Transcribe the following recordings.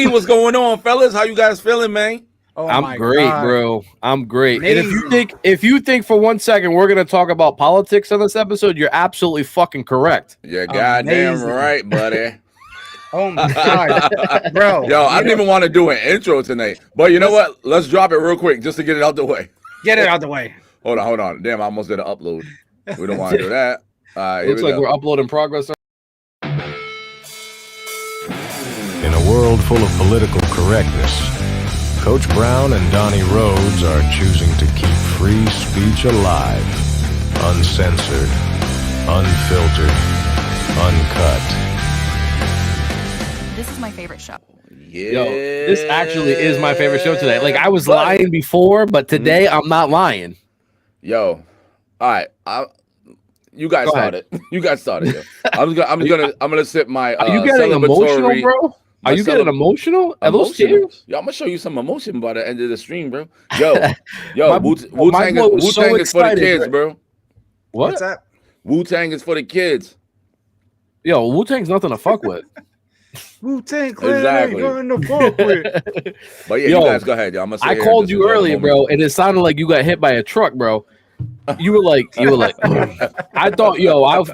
Green, what's going on, fellas? How you guys feeling, man? Oh I'm great, God. bro. I'm great. Amazing. And if you think for 1 second we're gonna talk about politics on this episode, you're absolutely fucking correct. You're goddamn Amazing. right, buddy. Oh my God, bro. Yo, I didn't even want to do an intro tonight, but you know what? Let's drop it real quick just to get it out the way. Get it out the way. Hold on. Damn, I almost did an upload. We don't want to do that. All right, Looks like we're uploading progress. In a world full of political correctness, Coach Brown and Donnie Rhodes are choosing to keep free speech alive, uncensored, unfiltered, uncut. This is my favorite show. Yeah. Yo, this actually is my favorite show today. Like I was lying before, but today I'm not lying. Yo, all right. You guys started. You guys started. Yo. I'm gonna sip my. Are you getting emotional, bro? Are you getting emotional? Are those tears? Yo, I'm gonna show you some emotion by the end of the stream, bro. Yo, Wu-Tang is for the kids, bro. What's that? Wu-Tang is for the kids. Yo, Wu-Tang's nothing to fuck with. Wu-Tang Clan ain't going to fuck with. But yeah, you guys go ahead, yo. I called you earlier, bro, and it sounded like you got hit by a truck, bro. You were like, I thought,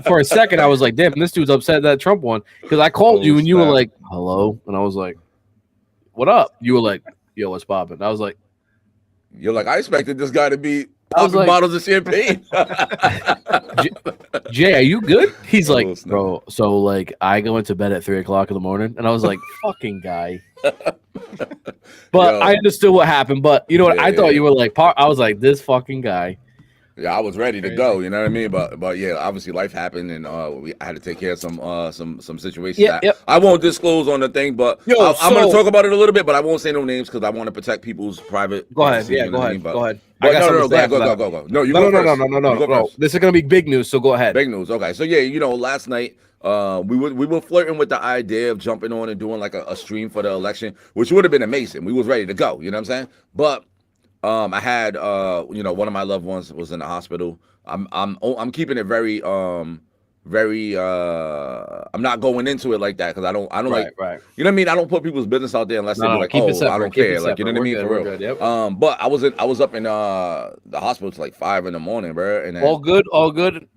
for a second, I was like, damn, this dude's upset that Trump won. Because I called you and you were like, hello. And I was like, what up? You were like, yo, what's poppin'? I was like, you're like, I expected this guy to be popping bottles of champagne. Jay, are you good? He's like, bro, so like I go into bed at 3:00 in the morning. And I was like, fucking guy. But I understood what happened. But you know what? I thought you were like, I was like, this fucking guy. Yeah, I was ready to go. You know what I mean? But yeah, obviously life happened, and I had to take care of some situations. Yeah, I won't disclose on the thing, but I'm going to talk about it a little bit. But I won't say no names because I want to protect people's private. Go ahead. Yeah, go ahead. Go ahead. Go. No, you go first. No. This is going to be big news. So go ahead. Big news. Okay. So yeah, last night we were flirting with the idea of jumping on and doing like a stream for the election, which would have been amazing. We was ready to go. You know what I'm saying? But I had one of my loved ones was in the hospital. I'm keeping it very I'm not going into it like that because I don't right. You know what I mean? I don't put people's business out there unless they're like, I don't care. Like, you know what I mean? For real. Yep. But I was up in the hospital till like 5 a.m, bro. And then, all good.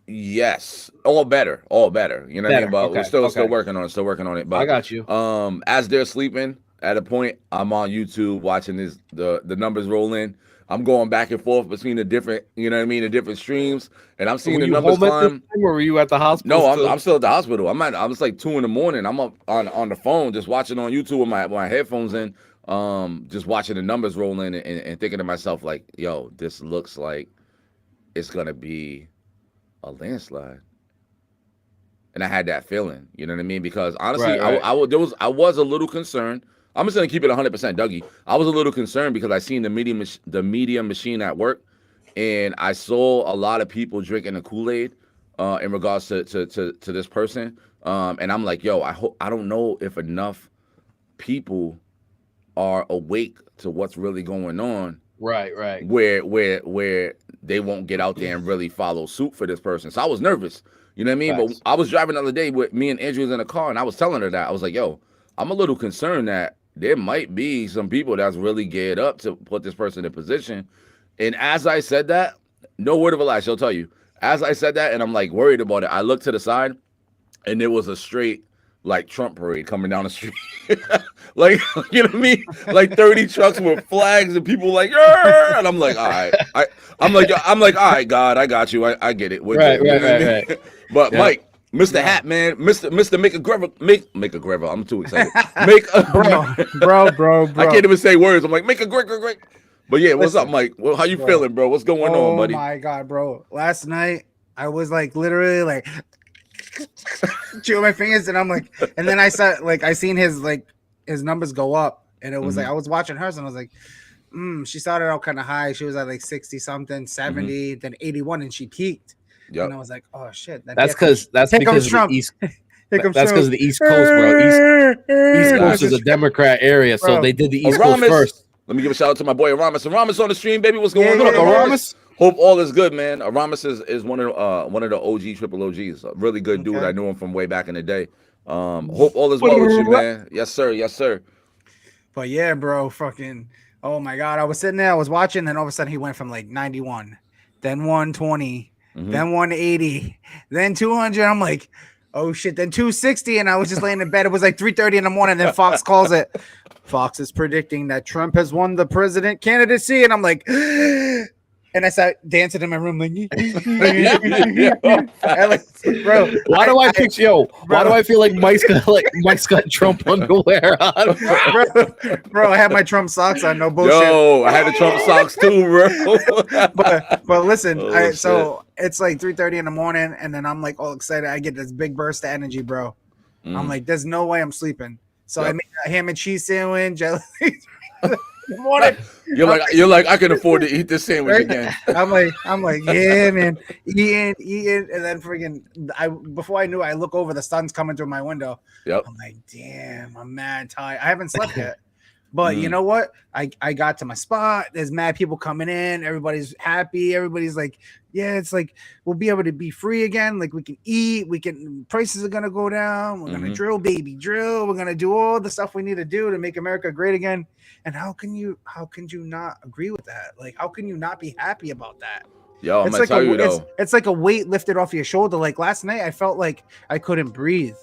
Yes, all better. You know what I mean? But we're still working on it. But I got you. As they're sleeping. At a point, I'm on YouTube watching the numbers roll in. I'm going back and forth between the different, the different streams, and I'm seeing the numbers climb. Or were you at the hospital? No, I'm still at the hospital. I was like 2 a.m. I'm up on the phone, just watching on YouTube with my headphones in, just watching the numbers roll in and thinking to myself like, yo, this looks like it's gonna be a landslide. And I had that feeling, you know what I mean? Because honestly, right. I was a little concerned. I'm just gonna keep it 100%, Dougie. I was a little concerned because I seen the media machine at work, and I saw a lot of people drinking the Kool-Aid in regards to this person. And I'm like, yo, I don't know if enough people are awake to what's really going on. Right. Where they won't get out there and really follow suit for this person. So I was nervous. You know what I mean? Facts. But I was driving the other day with me and Andrew was in a car, and I was telling her that. I was like, yo, I'm a little concerned that there might be some people that's really geared up to put this person in position. And as I said that, no word of a lie, she'll tell you. As I said that, and I'm like worried about it, I looked to the side, and there was a straight like Trump parade coming down the street. Like, you know what I mean? Like 30 trucks with flags and people like, Arr! And I'm like, all right. I'm like, all right, God, I got you. I get it. Right. But yeah. Mike, Mr. Hat Man, Mr. Make a Greville. I'm too excited. Bro. I can't even say words. I'm like, make a great. But yeah, what's up, Mike? Well, how you feeling, bro? What's going on, buddy? Oh my God, bro. Last night I was like literally like chewing my fingers, and I'm like, and then I saw I seen his numbers go up, and it was like I was watching hers, and I was like, she started out kind of high. She was at like 60 something, 70, then 81, and she peaked. Yep. And I was like, oh shit. That's because of the East. That's because of the East Coast, bro. East Coast is a Democrat area, so they did the East Coast first. Let me give a shout out to my boy Aramis. Aramis on the stream, baby. What's going on, Aramis? Hope all is good, man. Aramis is one of the OG triple OGs. A really good dude. I knew him from way back in the day. Hope all is well with you, man. Yes, sir. Yes, sir. But yeah, bro, fucking, oh my God. I was sitting there, I was watching, and all of a sudden he went from like 91, then 120, then 180, then 200. I'm like, oh shit, then 260. And I was just laying in bed. It was like 3:30 in the morning. Then Fox calls it. Fox is predicting that Trump has won the president candidacy. And I'm like, and I started dancing in my room like, bro. Why do I picture why do I feel like Mike's got Trump underwear on? Bro, I had my Trump socks on, no bullshit. Yo, I had the Trump socks too, bro. but listen, so it's like 3:30 in the morning, and then I'm like all excited. I get this big burst of energy, bro. I'm like, there's no way I'm sleeping. So I made a ham and cheese sandwich. Morning. You're like, I can afford to eat this sandwich again. I'm like, yeah, man, eating, and then before I knew it, I look over, the sun's coming through my window. Yep. I'm like, damn, I'm mad tired. I haven't slept yet. But you know what? I got to my spot. There's mad people coming in. Everybody's happy. Everybody's like, yeah, it's like we'll be able to be free again. Like we can eat. Prices are gonna go down. We're gonna drill. We're gonna do all the stuff we need to do to make America great again. And how can you not agree with that? Like, how can you not be happy about that? Yo, I'm gonna tell you though. It's like a weight lifted off your shoulder. Like last night, I felt like I couldn't breathe.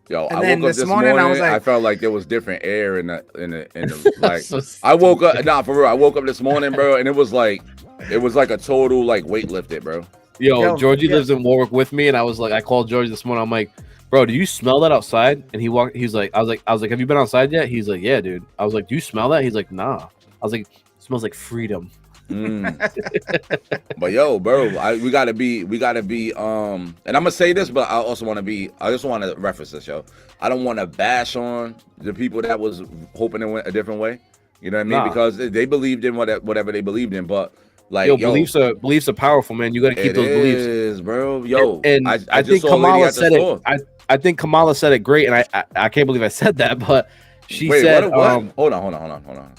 Yo, I woke up this morning. I was like, I felt like there was different air in the like. So I woke up, for real. I woke up this morning, bro, and it was like a total like weight lifted, bro. Yo, Georgie lives in Warwick with me, and I was like, I called Georgie this morning. I'm like, bro, do you smell that outside? And he's like, I was like, have you been outside yet? He's like, yeah, dude. I was like, do you smell that? He's like, nah. I was like, it smells like freedom. But yo, bro, we gotta be and I'm gonna say this, but I just want to reference this, yo. I don't want to bash on the people that was hoping it went a different way, you know what I mean? Because they believed in whatever they believed in, but like, beliefs are powerful, man. You got to keep those beliefs, bro. Yo, and I think Kamala said it. I think Kamala said it great, and I can't believe I said that, but she said, what? Hold on.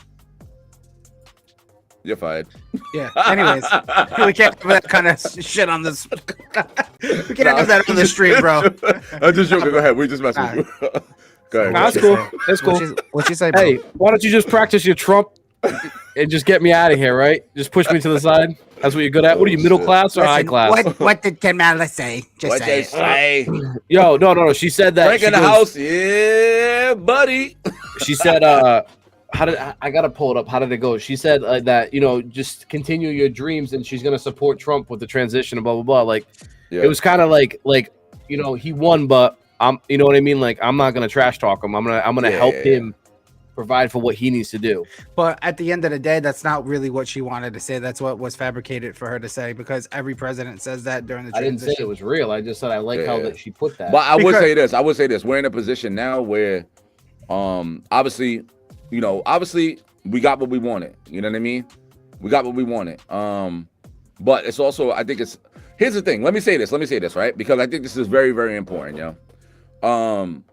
You're fired. Yeah. Anyways, we can't do that kind of shit on this. We can't do that on the street, bro. I'm just joking. Go ahead. We just messing with you. Go ahead. That's cool. That's cool. What'd you say, bro? Hey, why don't you just practice your Trump and just get me out of here, right? Just push me to the side. That's what you're good at. What are you, middle class or high class? What did Kamala say? What they say? Yo, no. She said that. Frank in the house. Yeah, buddy. She said, I gotta pull it up. How did it go? She said that, just continue your dreams, and she's gonna support Trump with the transition and blah blah blah. Like, It was kind of like he won, but you know what I mean? Like, I'm not gonna trash talk him. I'm gonna help him provide for what he needs to do. But at the end of the day, that's not really what she wanted to say. That's what was fabricated for her to say, because every president says that during the transition. I didn't say it was real. I just said I like how that she put that. But I would say this. We're in a position now where, obviously, we got what we wanted. You know what I mean? We got what we wanted. But it's also, here's the thing. Let me say this, right? Because I think this is very, very important, yo.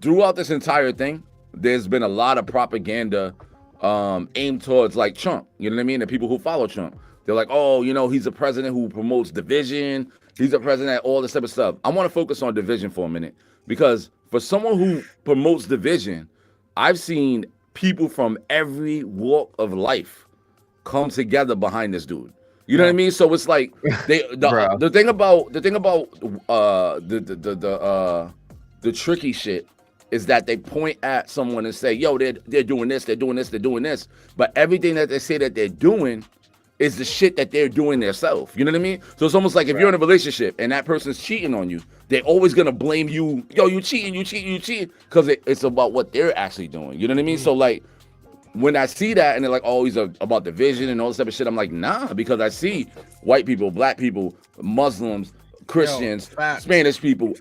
Throughout this entire thing, there's been a lot of propaganda aimed towards like Trump. You know what I mean? The people who follow Trump. They're like, oh, he's a president who promotes division. He's a president, all this type of stuff. I want to focus on division for a minute, because for someone who promotes division, I've seen people from every walk of life come together behind this dude. You know what I mean? So it's like the thing about the tricky shit is that they point at someone and say, yo, they're doing this, they're doing this, they're doing this. But everything that they say that they're doing is the shit that they're doing themselves. You know what I mean? So it's almost like if you're in a relationship and that person's cheating on you, they're always gonna blame you. Yo, you cheating, because it's about what they're actually doing. You know what I mean? So like, when I see that and they're like, oh, he's about division and all this type of shit, I'm like, nah, because I see white people, black people, Muslims, Christians, Spanish people,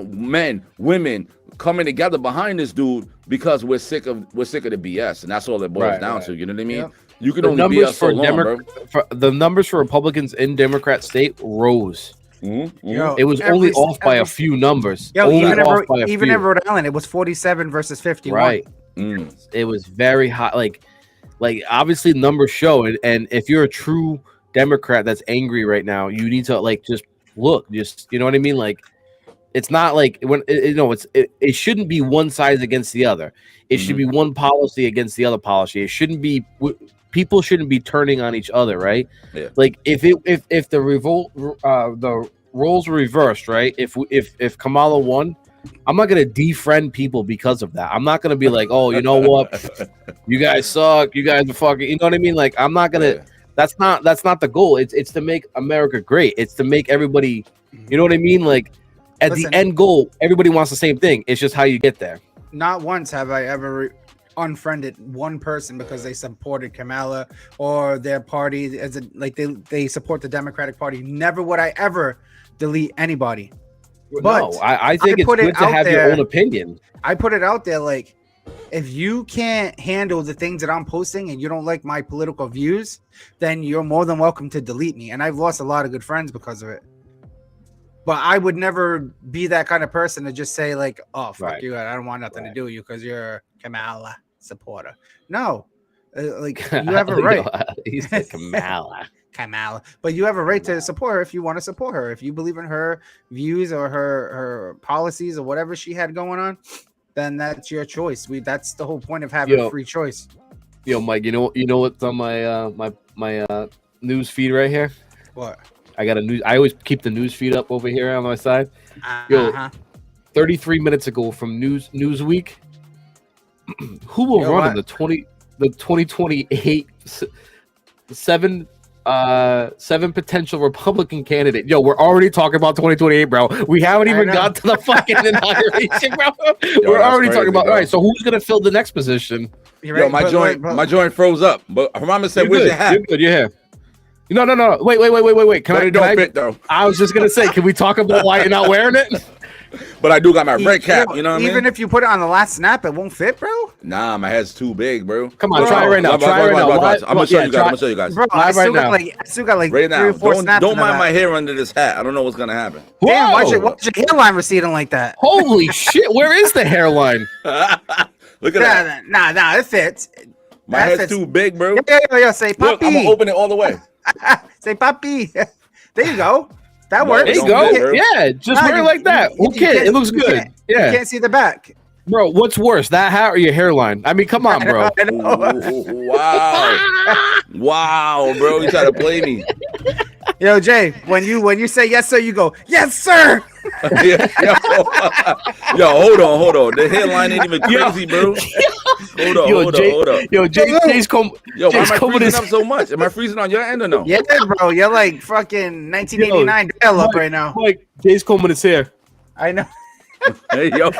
men, women coming together behind this dude because we're sick of the BS, and that's all it boils down to. You know what I mean? Yep. You can only be us so long, bro. The numbers for Republicans in Democrat state rose. Mm-hmm. Yo, it was only off by a few numbers. Yo, even in Rhode Island, it was 47 versus 51. Right. It was very hot. Like obviously numbers show it, and if you're a true Democrat that's angry right now, you need to just look. You know what I mean? Like, It's not like when it shouldn't be one side against the other. It should be one policy against the other policy. It shouldn't be people shouldn't be turning on each other, right? Yeah. Like if the roles were reversed, right? If Kamala won, I'm not gonna defriend people because of that. I'm not gonna be like, oh, you know what, you guys suck, you guys are fucking. You know what I mean? Like I'm not gonna. Yeah. That's not the goal. It's to make America great. It's to make everybody. You know what I mean? Like at the end goal, everybody wants the same thing. It's just how you get there. Not once have I ever unfriended one person because they supported Kamala or their party as they support the Democratic Party. Never would I ever delete anybody. But no, I think it's good to have your own opinion. I put it out there like, if you can't handle the things that I'm posting and you don't like my political views, then you're more than welcome to delete me. And I've lost a lot of good friends because of it. But I would never be that kind of person to just say like, oh, fuck you. I don't want nothing to do with you because you're a Kamala supporter. No. Like you have a right. He's like Kamala. Kamala. But you have a right to support her if you want to support her. If you believe in her views or her policies or whatever she had going on, then that's your choice. That's the whole point of having a free choice. Yo, Mike, you know what's on my news feed right here? What? I got a news. I always keep the news feed up over here on my side. Yo, 33 minutes ago from Newsweek, who will run in the 2028 seven potential Republican candidate? Yo, we're already talking about 2028, bro. We haven't even got to the fucking inauguration, bro. We're already talking about. All right, so who's gonna fill the next position? Yo, my joint froze up. But Harama said, "Where's your hat?" You're good. You're here. No. Wait. Can it don't fit though. I was just gonna say, can we talk about why you're not wearing it? But I do got my red cap. You know what I mean? Even if you put it on the last snap, it won't fit, bro. Nah, my head's too big, bro. Come on, try it right now. I'm gonna show you guys. Bro, I still got like right 3 or 4 snaps. Don't mind my hair under this hat. I don't know what's gonna happen. Damn, why's your hairline receding like that? Holy shit! Where is the hairline? Look at that. Nah, it fits. My head's too big, bro. Yeah. Say, Look, puppy. I'm gonna open it all the way. Say, puppy. There you go. That works. There you go. Yeah, just wear it like that. Okay, it looks good. Yeah. You can't see the back. Bro, what's worse, that hat or your hairline? I mean, come on, bro. I know. Wow, bro, you try to play me. Yo, Jay, when you say yes, sir, you go, yes, sir. Yo, hold on. The headline ain't even crazy, bro. Hold on. Yo, Jay's why am I freezing up so much? Am I freezing on your end or no? Yeah, bro. You're like fucking 1989 dial-up right now. Like, Jay's combing his hair. I know. Hey, yo,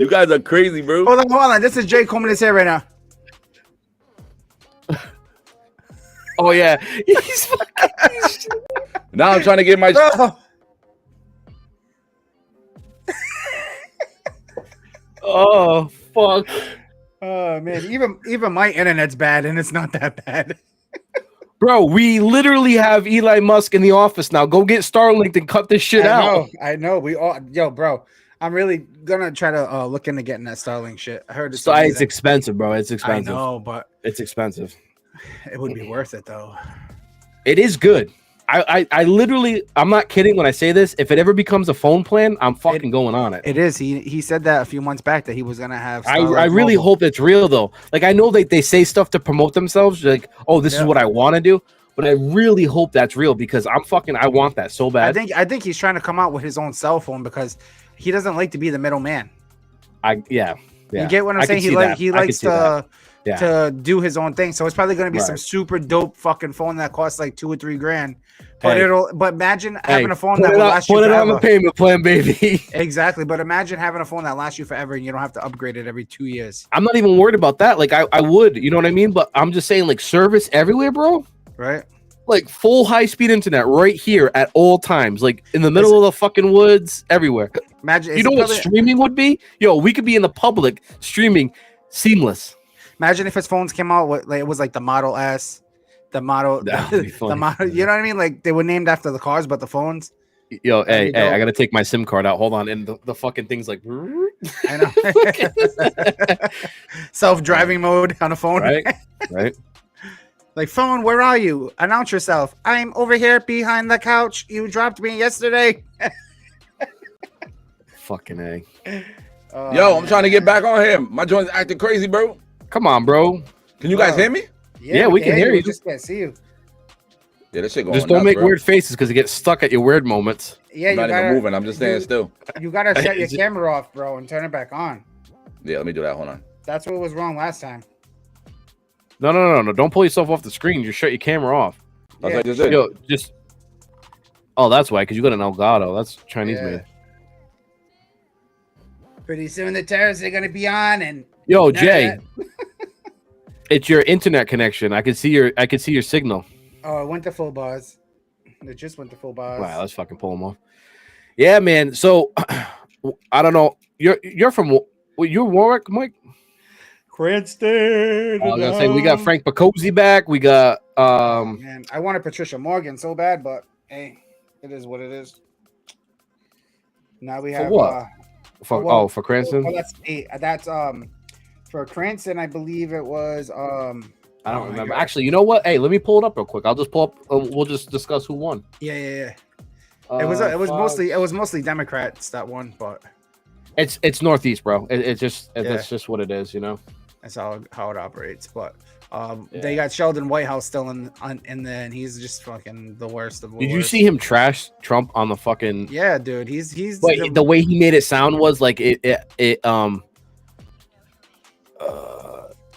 you guys are crazy, bro. Hold on. This is Jay combing his hair right now. Oh yeah, he's now I'm trying to get my. Oh fuck. Oh man, even my internet's bad, and it's not that bad. Bro, we literally have Elon Musk in the office now. Go get Starlink and cut this shit out. I know. We all, bro. I'm really gonna try to look into getting that Starlink shit. I heard it's expensive, bro. It's expensive. I know, but it's expensive. It would be worth it though. It is good. I literally, I'm not kidding when I say this. If it ever becomes a phone plan, I'm fucking going on it. It is. He said that a few months back that he was gonna have. I really hope it's real though. Like I know they say stuff to promote themselves, like, oh, this is what I want to do. But I really hope that's real because I want that so bad. I think he's trying to come out with his own cell phone because he doesn't like to be the middleman. Yeah. You get what I'm saying? He likes to do his own thing. So it's probably going to be some super dope fucking phone that costs like $2 or $3 grand. But but imagine having a phone that will last you forever. Put it on the payment plan, baby. Exactly. But imagine having a phone that lasts you forever and you don't have to upgrade it every 2 years. I'm not even worried about that. Like I would, you know what I mean? But I'm just saying like service everywhere, bro. Right. Like full high-speed internet right here at all times, like in the middle of the fucking woods, everywhere. Imagine, you know what streaming would be? Yo, we could be in the public streaming seamless. Imagine if his phones came out with like it was like the Model S, the Model, the Model. You know what I mean? Like they were named after the cars, but the phones. Yo, hey, I gotta take my SIM card out. Hold on, and the fucking thing's like. I know. Self-driving mode on a phone. Right. Like, phone, where are you? Announce yourself. I'm over here behind the couch. You dropped me yesterday. fucking A. Yo, I'm trying to get back on him. My joint's acting crazy, bro. Come on, bro. Can you guys hear me? Yeah, we can hear you. We just can't see you. Yeah, this shit going Just don't nuts, make bro. weird faces because you get stuck at your weird moments. Yeah, I'm you not gotta, even moving. I'm just staying still. You gotta shut your Is it- camera off, bro, and turn it back on. Yeah, let me do that. Hold on. That's what was wrong last time. No. Don't pull yourself off the screen. Just shut your camera off. That's what I Yeah. just did. Yo, just. Oh, that's why, because you got an Elgato. That's Chinese Yeah. made. Pretty soon the terrorists are gonna be on, and Yo, none of Jay, that- it's your internet connection. I can see your signal. Oh, it went to full bars. It just went to full bars. Wow, let's fucking pull them off. Yeah, man. So I don't know. You're from you're Warwick, Mike. Cranston. I was gonna say we got Frank Bacozzi back. We got Man, I wanted Patricia Morgan so bad, but hey, it is what it is. Now we For have what? For Cranston. Oh, that's 8. That's for Cranston, I believe it was I oh don't my remember. God. Actually, you know what? Hey, let me pull it up real quick. I'll just pull up. We'll just discuss who won. Yeah. It was mostly Democrats that won, but It's Northeast, bro. That's Yeah. just what it is, you know. that's how it operates. But Yeah. they got Sheldon Whitehouse still in there, and he's just fucking the worst of the Did you worst. see him trash Trump on the fucking? Yeah, dude, he's But the way he made it sound was like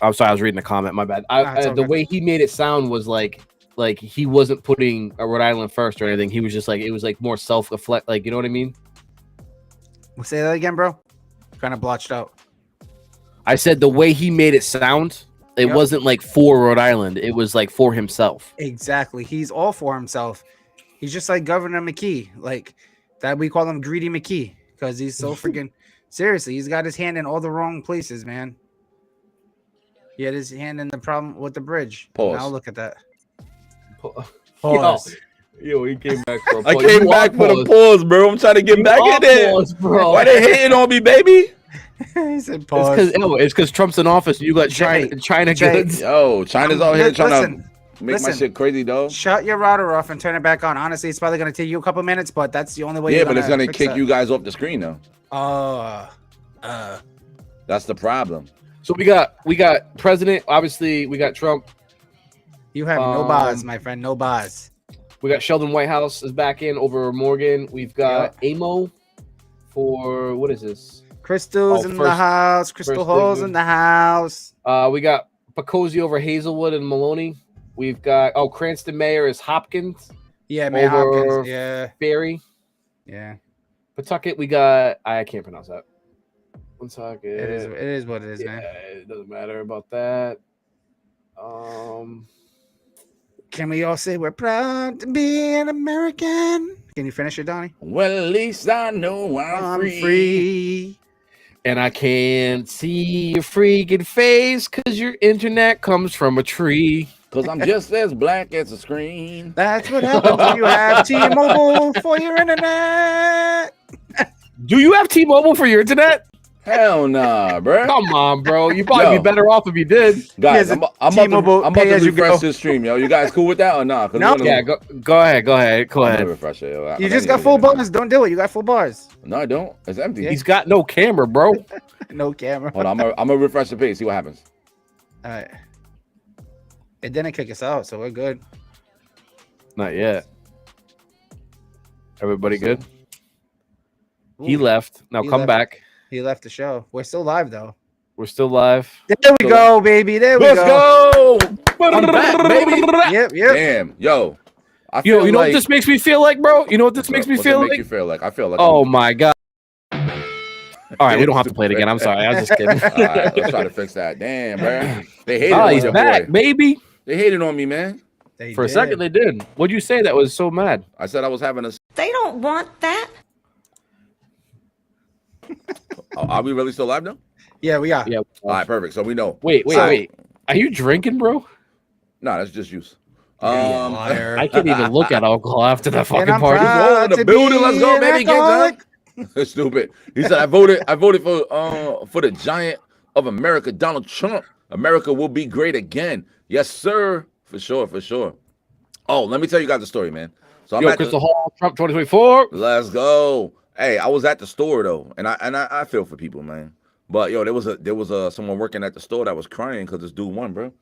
I'm sorry, I was reading the comment. My bad. It's The okay. way he made it sound was like he wasn't putting Rhode Island first or anything. He was just like it was like more self-reflect. Like, you know what I mean? Say that again, bro. Kind of blotched out. I said the way he made it sound, it Yep. wasn't like for Rhode Island. It was like for himself. Exactly. He's all for himself. He's just like Governor McKee. Like that, we call him Greedy McKee because he's so freaking seriously. He's got his hand in all the wrong places, man. He had his hand in the problem with the bridge. Pause. Now look at that. Pause. Yo, he came back for a I pause. came You back are for the paused. pause, bro. I'm trying to get You back are in there. paused, bro. Why they hating on me, baby? He said It's pause. because Trump's in office. And you got Jay, China Jay. goods. Yo, China's out here trying Listen, to make my listen. shit crazy, dog. Shut your router off and turn it back on. Honestly, it's probably gonna take you a couple minutes, but that's the only way. Yeah, you're but it's gonna fix kick that. you guys off the screen though. That's the problem. So we got president. Obviously, we got Trump. You have no bars, my friend. No bars. We got Sheldon Whitehouse is back in over Morgan. We've got Amo for what is this? Crystal's in the first- house. Crystal first Hall's thing. in the house. We got Pacozzi over Hazelwood and Maloney. We've got Cranston Mayor is Hopkins. Yeah, man. Over- Hopkins. Yeah, Barry. yeah. Pawtucket. We got I can't pronounce that. Pawtucket. It is what it is, Yeah, man. it doesn't matter about that. Can we all say we're proud to be an American? Can you finish it, Donnie? Well, at least I know I'm free. And I can't see your freaking face because your internet comes from a tree. Cause I'm just as black as a screen. That's what happens when you have T-Mobile for your internet. Do you have T-Mobile for your internet? Hell nah, bro. Come on, bro. You'd probably Yo. be better off if you did. Guys, Here's I'm a about T-Mobile to pay as you refresh go. this stream, yo. You guys cool with that or not? Nah? No. Yeah, go ahead. Go I'm gonna ahead. refresh it, yo. You just got full bars. Don't do it. You got full bars. No, I don't. It's empty. He's got no camera, bro. No camera. Hold on, I'm gonna refresh the page. See what happens. All right. It didn't kick us out, so we're good. Not yet. Everybody good? He Ooh, left. Now He come left. back. He left the show. We're still live though. We're still live. There we go, baby. There we Let's go. go. I'm back, baby. Yep. Damn, yo. I feel Yo, you know like, what this makes me feel like, bro? You know what this makes me What's feel it make like? you feel like? I feel like. Oh my god. All right, we don't have to play it again. I'm sorry. I was just kidding. All right, let's try to fix that. Damn, bro. They hated Oh, on he's your back, boy. baby. They hated on me, man. They For a did. second, they did. What'd you say that was so mad? I said I was having a. They don't want that. Oh, are we really still live now? Yeah, we are. Yeah. All right, perfect. So we know. Wait. Are you drinking, bro? No, that's just juice. Yeah, you liar. I can't even look at alcohol after that And fucking I'm party. proud Roll in the to building. be Let's go, an baby. Get alcoholic. drunk. Stupid. He said I voted for the giant of America, Donald Trump. America will be great again. Yes, sir. For sure. Oh, let me tell you guys the story, man. So I'm Yo, at Crystal Hall, Trump 2024. Let's go. Hey, I was at the store though, and I feel for people, man. But yo, there was someone working at the store that was crying because this dude won, bro.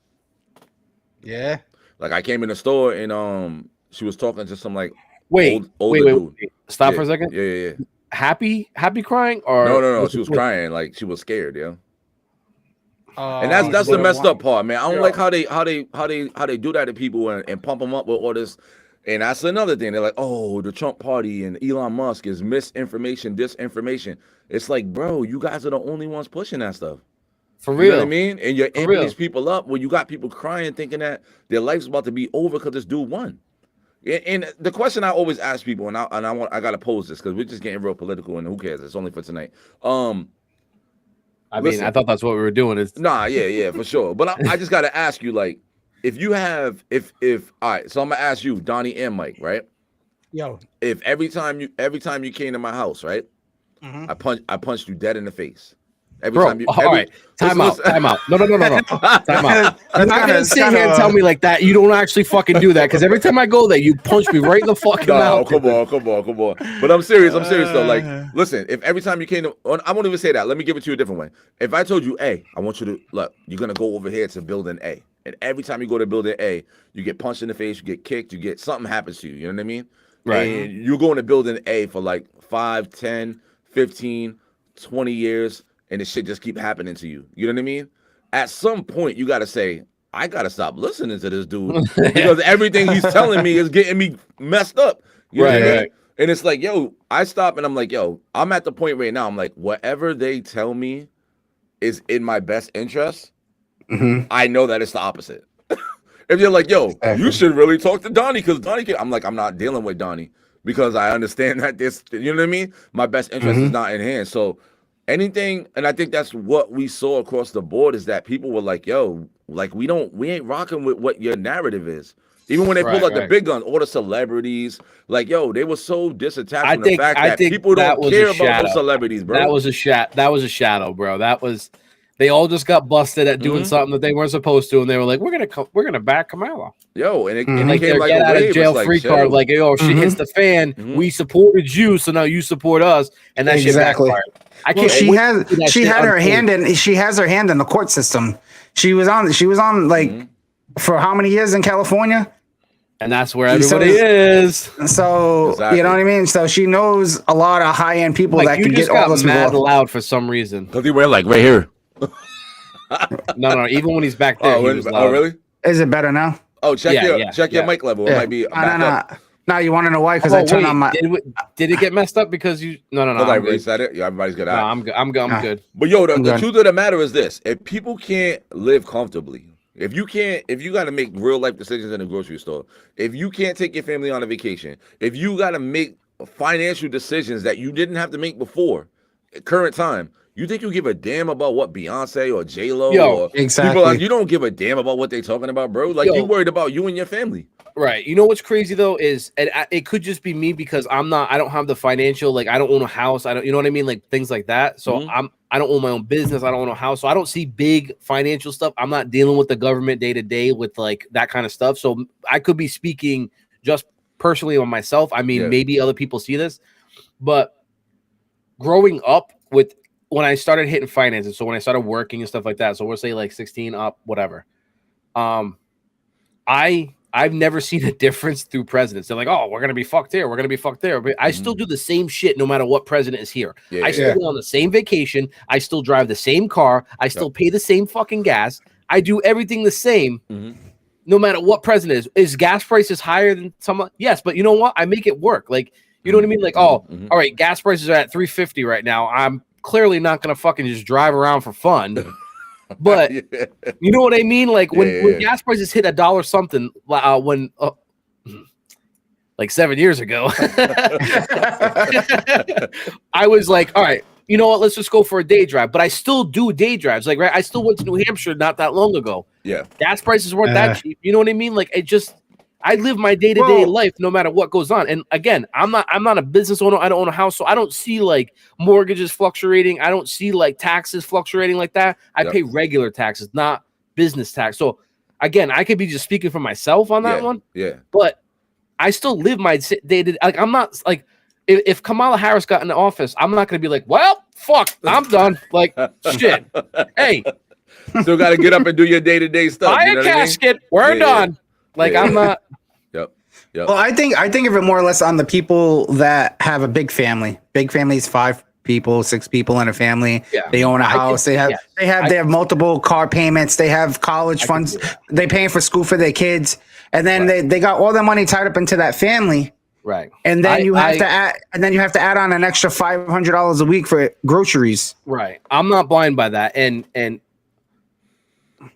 Yeah. Like I came in the store and she was talking to some like Wait, older wait. dude. Stop Yeah, for a second. Yeah. Happy crying or No. She was crying like she was scared, yo. And Oh, that's she the didn't messed want- up part, man. I don't Yeah. like how they do that to people and pump them up with all this. And that's another thing. They're like, oh, the Trump party and Elon Musk is misinformation, disinformation. It's like, bro, you guys are the only ones pushing that stuff. for You real? know what I mean? And you're For amping real. these people up when you got people crying, thinking that their life's about to be over because this dude won. And the question I always ask people, and I gotta pose this because we're just getting real political, and who cares? It's only for tonight. I mean, Listen. I thought that's what we were doing. Is Nah, yeah, for sure. But I just gotta ask you, like, if you have, if all right, so I'm gonna ask you, Donnie and Mike, right? Yo. If every time you came to my house, right, Mhm. I punched you dead in the face. bro. All right, time out. No. Time out. You're not gonna sit here and tell me like that. You don't actually fucking do that because every time I go there, you punch me right in the fucking No, mouth. come on. But I'm serious though. Like, listen, if every time you came to, I won't even say that. Let me give it to you a different way. If I told you, hey, I want you to look, you're gonna go over here to building A, and every time you go to building A, you get punched in the face, you get kicked, you get something happens to you. You know what I mean? Right. And you're going to building A for like 5, 10, 15, 20 years, and this shit just keep happening to you. You know what I mean? At some point, you gotta say, I gotta stop listening to this dude because everything he's telling me is getting me messed up. You know what I mean? Right. And it's like, yo, I stop and I'm like, yo, I'm at the point right now. I'm like, whatever they tell me is in my best interest, I know that it's the opposite. If you're like, yo, you should really talk to Donnie because Donnie can, I'm like, I'm not dealing with Donnie because I understand that this, you know what I mean? My best interest is not in hand. So anything, and I think that's what we saw across the board is that people were like, yo, like we ain't rocking with what your narrative is. Even when they pulled out the big gun, all the celebrities, like, yo, they were so disattached from the fact that people don't care about those celebrities, bro. That was a shadow, bro. They all just got busted at doing something that they weren't supposed to, and they were like, "We're gonna back Kamala." Yo, and it Like became their like get a out wave. of jail It's free like, card. chill. Like, yo, shit hits the fan. We supported you, so now you support us, and that Exactly. shit backfired. I Well, can't. she has her hand in the court system. She was on like for how many years in California? And that's where everybody is. So Exactly. you know what I mean. So she knows a lot of high end people Like, that you can just get all got this mad involved. loud for some reason. Because he wear like right here. No. Even when he's back there, he was loud. Oh, really? Is it better now? Oh, check Yeah, your mic level. It might be back up. No, you want to know why? Because Oh, I turned wait, on my. did it get messed up because you? No. Because I I'm good. reset it. Yeah, everybody's good. No, I'm good. I'm good. But yo, the good. truth of the matter is this: if people can't live comfortably, if you got to make real life decisions in the grocery store, if you can't take your family on a vacation, if you got to make financial decisions that you didn't have to make before, at current time, you think you give a damn about what Beyonce or J-Lo or exactly. people like, you don't give a damn about what they talking about, bro. Like, you worried about you and your family. Right. You know what's crazy though is, and it could just be me because I don't have the financial, like I don't own a house. I don't, you know what I mean? Like things like that. So I don't own my own business. I don't own a house. So I don't see big financial stuff. I'm not dealing with the government day to day with like that kind of stuff. So I could be speaking just personally on myself. I mean, maybe other people see this, but growing up with, when I started hitting finances, so when I started working and stuff like that, so we'll say like 16 up, whatever. I've never seen a difference through presidents. They're like, oh, we're gonna be fucked here, we're gonna be fucked there. But I still do the same shit no matter what president is here. I still go on the same vacation. I still drive the same car. I still pay the same fucking gas. I do everything the same, no matter what president is. Is gas prices higher than someone? Yes, but you know what? I make it work. Like, you know what I mean? Like, all right, gas prices are at $3.50 right now. I'm clearly not gonna fucking just drive around for fun. But you know what I mean? Like when gas prices hit $1 something, when like 7 years ago, I was like, all right, you know what? Let's just go for a day drive. But I still do day drives. Like, right, I still went to New Hampshire not that long ago. Yeah, gas prices weren't that cheap. You know what I mean? Like, I live my day-to-day life no matter what goes on. And again, I'm not a business owner. I don't own a house, so I don't see like mortgages fluctuating. I don't see like taxes fluctuating like that. I pay regular taxes, not business tax. So again, I could be just speaking for myself on that one. Yeah. But I still live my day-to-day. Like, I'm not like, if Kamala Harris got in the office, I'm not gonna be like, well, fuck, I'm done. Like, shit. Hey, Still got to get up and do your day-to-day stuff. buy You a know what I mean? casket. We're done. Like, Yeah. I'm not. Yep. Well, I think of it more or less on the people that have a big family. Big families, 5 people, 6 people in a family. Yeah. They own a house. They have multiple car payments. They have college funds. They paying for school for their kids, and then they got all their money tied up into that family. Right. And then you have to add on an extra $500 a week for groceries. Right. I'm not blind by that, and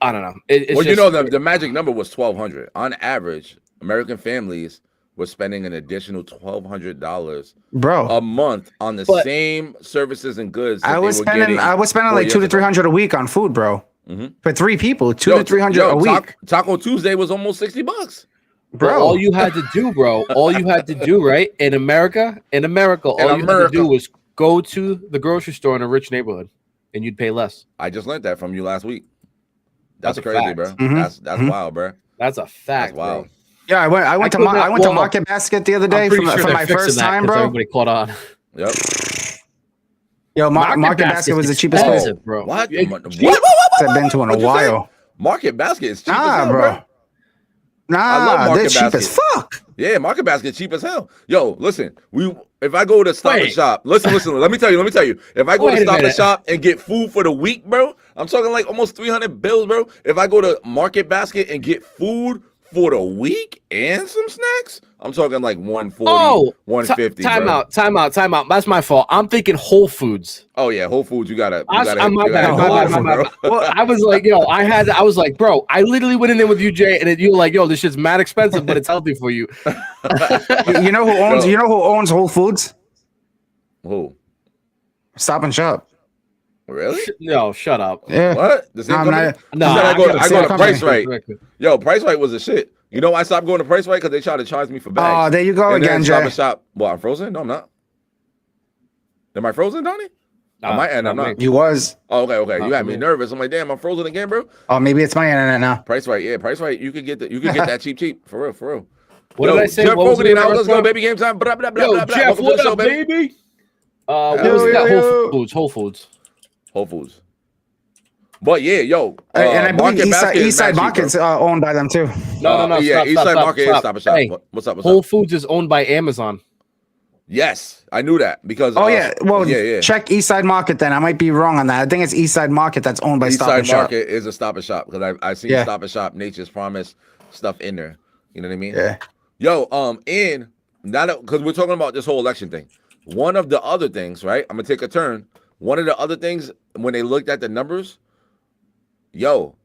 I don't know. It's Well, just, you know, the magic number was 1,200 on average. American families were spending an additional $1,200 Bro, a month on the same services and goods. That I was spending like $200 to $300 a week on food, bro. For 3 people, $200 to $300 a week. Taco Tuesday was almost $60, bro. All you had to do, right? In America, all you had to do was go to the grocery store in a rich neighborhood, and you'd pay less. I just learned that from you last week. That's a crazy, fact. bro. Mhm. That's wild, bro. That's a fact, That's wild. bro. Yeah, I went to Market Basket the other day for my first time, bro. Everybody caught on. Yep. Yo, Market Basket was the cheapest place bro. What? I've been to in a What'd you say? while. Market Basket is cheap as Nah, hell, bro. I love Nah, they're Market cheap Basket. as fuck. Yeah, Market Basket cheap as hell. Yo, listen, if I go to Stop and Wait. Shop, listen, let me tell you. If I go Wait to a Stop and minute. Shop and get food for the week, bro, I'm talking like almost 300 bills, bro. If I go to Market Basket and get food for the week and some snacks, I'm talking like 140, 150. Time bro. out. That's my fault. I'm thinking Whole Foods. Oh yeah, Whole Foods, you gotta. My bad. Bro. Well, I was like, I was like, bro, I literally went in there with you, Jay, and you were like, yo, this shit's mad expensive, but it's healthy for you. You know who owns Whole Foods? Who? Stop and Shop. Really? No, shut up. Yeah. What? The same company? No, I go to company. Price Right. Yo, Price Right was a shit. You know why I stopped going to Price Right? Because they tried to charge me for bags. Oh, there you go And then again, Stop Jay. and Shop. What, I'm frozen? No, I'm not. Am I frozen, Donnie? I might, and I'm not. You was. Oh, okay. You had me me. nervous. I'm like, damn, I'm frozen again, bro. Oh, maybe it's my internet now. Price Right, yeah, Price Right. You could get that cheap, for real. What did I say? Jeff What was Fogarty, the now let's go, restaurant? baby game time. Blah, blah, blah, Yo, blah, blah. Jeff, Welcome to what the show, up, baby. baby? What Yo, was that? yo. Whole Foods. Whole Foods. But yeah, yo. And I believe Market Basket is East Side mad cheap, Market's owned by them too. No. Yeah, Stop, East Side stop, Market is stop. Stop and Shop. Hey, What's up? Whole Foods is owned by Amazon. Yes, I knew that because. Oh yeah, well, yeah. check East Side Market then. I might be wrong on that. I think it's East Side Market that's owned by East Stop Side and Shop. Market is a Stop and Shop because I seen Yeah. Stop and Shop, Nature's Promise stuff in there. You know what I mean? Yeah. Yo, and now that because we're talking about this whole election thing, one of the other things, right? I'm gonna take a turn. One of the other things when they looked at the numbers, yo,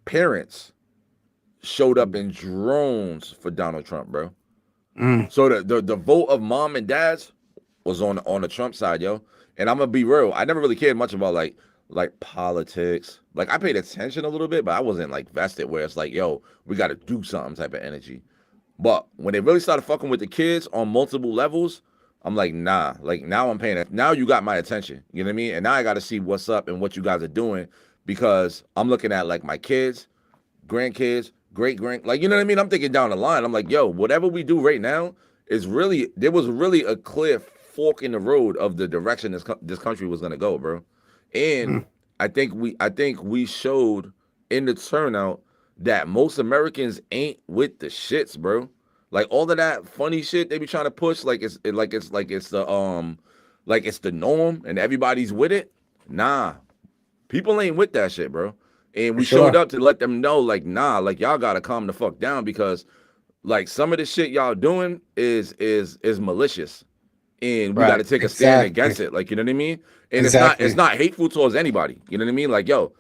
parents showed up in drones for Donald Trump, bro. So the vote of mom and dads was on the Trump side, yo. And I'm gonna be real. I never really cared much about like politics. Like I paid attention a little bit, but I wasn't like vested where it's like, yo, we got to do something type of energy. But when they really started fucking with the kids on multiple levels, I'm like, nah. Like now I'm paying it. Now you got my attention. You know what I mean? And now I got to see what's up and what you guys are doing because I'm looking at like my kids, grandkids, great-grand, like, you know what I mean? I'm thinking down the line. I'm like, yo, whatever we do right now is really, there was really a clear fork in the road of the direction this country was gonna go, bro. And I think we showed in the turnout that most Americans ain't with the shits, bro. Like all of that funny shit they be trying to push, like it's the norm and everybody's with it. Nah, people ain't with that shit, bro. And we showed up to let them know, like, nah, like y'all gotta calm the fuck down because, like, some of the shit y'all doing is malicious, and we gotta take a stand against it. Like, you know what I mean? And it's not hateful towards anybody. You know what I mean? Like, yo,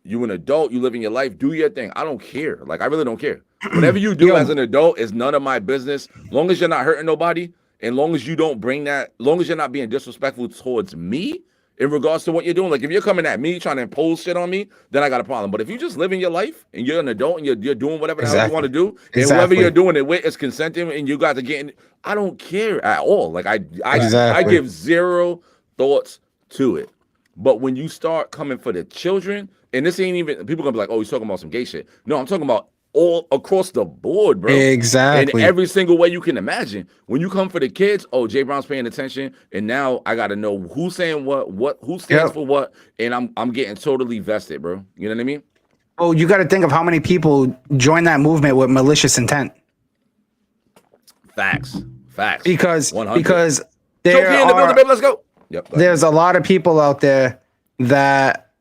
you an adult, you living your life, do your thing. I don't care. Like, I really don't care. Whatever you do as an adult is none of my business. Long as you're not hurting nobody, and long as you don't bring that, long as you're not being disrespectful towards me. In regards to what you're doing, like if you're coming at me trying to impose shit on me, then I got a problem. But if you're just living your life and you're an adult and you're doing whatever the hell you want to do, and whoever you're doing it with is consenting, and you guys are getting, I don't care at all. Like I give zero thoughts to it. But when you start coming for the children, and this ain't even people gonna be like, oh, he's talking about some gay shit. No, I'm talking about all across the board, bro. Exactly. In every single way you can imagine. When you come for the kids, oh, Jay Brown's paying attention, and now I got to know who's saying what who stands for what, and I'm getting totally vested, bro. You know what I mean? Oh, you got to think of how many people join that movement with malicious intent. Facts. Because 100. there in the building, are, babe, let's go. Yep. there's a lot of people out there that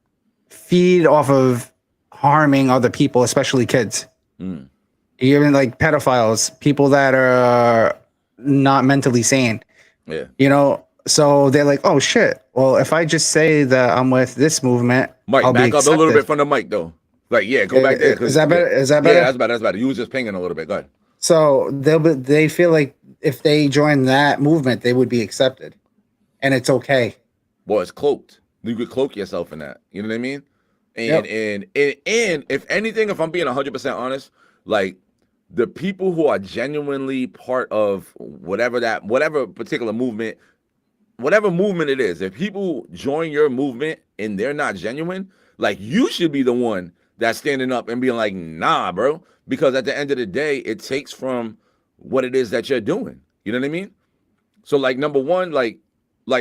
feed off of harming other people, especially kids. Even like pedophiles, people that are not mentally sane. Yeah. You know, so they're like, oh shit. Well, if I just say that I'm with this movement, Mike, I'll back be up a little accepted. bit from the mic though. Like, yeah, go back there. Is that better? Is that better? Yeah, that's better. You was just pinging a little bit. Go ahead. So they feel like if they join that movement, they would be accepted, and it's okay. Well, it's cloaked. You could cloak yourself in that. You know what I mean? And if anything, if I'm being 100% honest, like the people who are genuinely part of whatever particular movement, whatever movement it is, if people join your movement and they're not genuine, like you should be the one that's standing up and being like, nah, bro, because at the end of the day, it takes from what it is that you're doing. You know what I mean? So like number one, like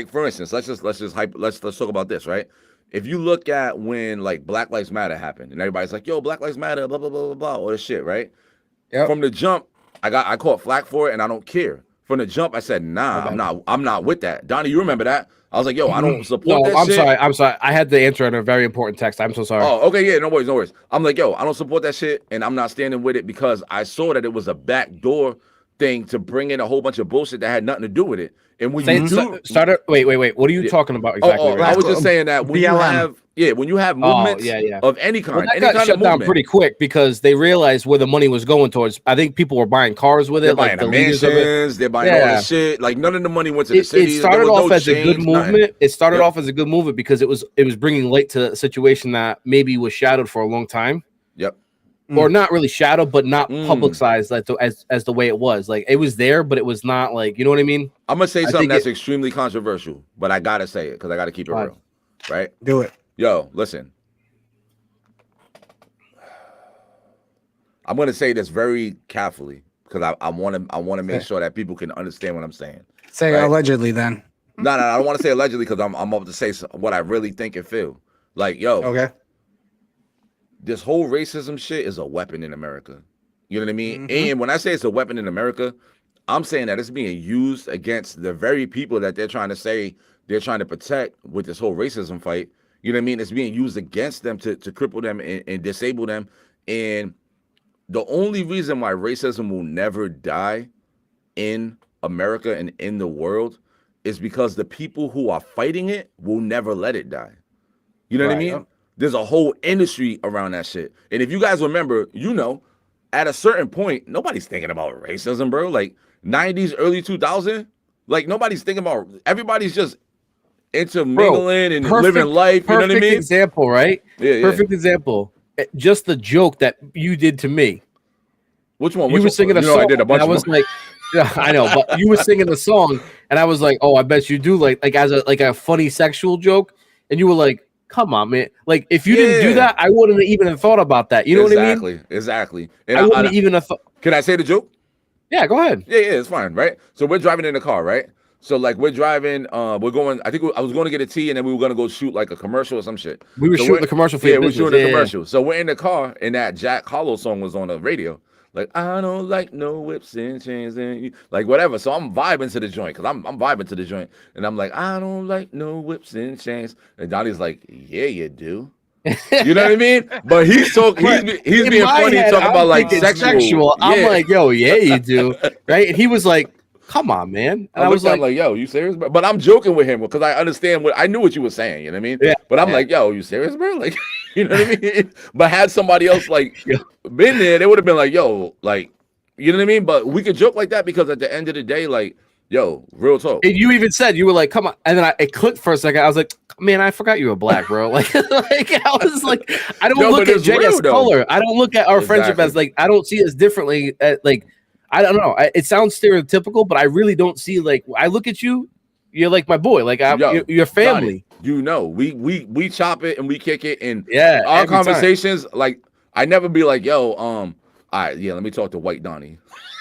for instance, let's talk about this, right? If you look at when like Black Lives Matter happened and everybody's like, yo, Black Lives Matter, blah, blah, blah, blah, blah, all this shit, right? Yep. From the jump, I caught flack for it and I don't care. From the jump, I said, nah, I'm not with that. Donnie, you remember that? I was like, yo, I don't support that shit. I'm sorry. I had to answer in a very important text. I'm so sorry. Oh, okay, yeah, no worries. I'm like, yo, I don't support that shit and I'm not standing with it because I saw that it was a backdoor thing to bring in a whole bunch of bullshit that had nothing to do with it. And when wait. What are you talking about exactly? I was just saying that when you have movements of any kind, that got shut down pretty quick because they realized where the money was going towards. I think people were buying cars with it, buying the mansions, they're buying all this shit. Like none of the money went to the city. It started off as a good movement. It started off as a good movement because it was bringing light to a situation that maybe was shadowed for a long time. Yep. Or not really shadowed, but not publicized as the way it was. Like it was there, but it was not like, you know what I mean? I'm gonna say something that's extremely controversial, but I gotta say it because I gotta keep it real. Right? Do it. Yo, listen. I'm gonna say this very carefully because I want to make sure that people can understand what I'm saying. Say allegedly then. No, I don't want to say allegedly because I'm about to say what I really think and feel. Like, yo, okay. This whole racism shit is a weapon in America. You know what I mean? And when I say it's a weapon in America, I'm saying that it's being used against the very people that they're trying to say they're trying to protect with this whole racism fight. You know what I mean? It's being used against them to cripple them and disable them. And the only reason why racism will never die in America and in the world is because the people who are fighting it will never let it die. You know what I mean? There's a whole industry around that shit. And if you guys remember, you know, at a certain point, nobody's thinking about racism, bro. Like 90s, early 2000, like nobody's thinking about, everybody's just intermingling and living life. You know what I mean? Perfect example, right? Yeah, perfect example. Just the joke that you did to me. Which one? You were singing a song. I did a bunch I was like, yeah, I know, but you were singing the song, and I was like, oh, I bet you do like as a funny sexual joke, and you were like, come on, man. Like, if you didn't do that, I wouldn't even have thought about that. You know what I mean? Exactly. And I wouldn't even have thought. Can I say the joke? Yeah, go ahead. Yeah, it's fine, right? So we're driving in the car, right? So like we're driving, we're going. I was going to get a tea, and then we were going to go shoot like a commercial or some shit. We were shooting the commercial for we were shooting the commercial. So we're in the car, and that Jack Harlow song was on the radio. Like, I don't like no whips and chains and like whatever. So I'm vibing to the joint because I'm vibing to the joint, and I'm like, I don't like no whips and chains. And Donnie's like, yeah, you do. You know what I mean? But he's being funny, talking about like sexual. Yeah. I'm like, yo, yeah, you do, right? And he was like, come on, man. And I was like, yo, you serious, bro? But I'm joking with him because I understand I knew what you were saying. You know what I mean? Yeah. But I'm like, yo, you serious, bro? Like, you know what I mean? But had somebody else like been there, they would have been like, yo, like, you know what I mean? But we could joke like that because at the end of the day, like, yo, real talk. And you even said, you were like, come on. And then it clicked for a second. I was like, man, I forgot you were black, bro. Like I was like, I don't look at Jay as color. I don't look at our friendship as like, I don't see it as differently. Like, I don't know. It sounds stereotypical, but I really don't see like, I look at you, you're like my boy. Like you're family. You know, we chop it and we kick it. And yeah, our conversations, like, I never be like, yo, all right, yeah, let me talk to White Donnie.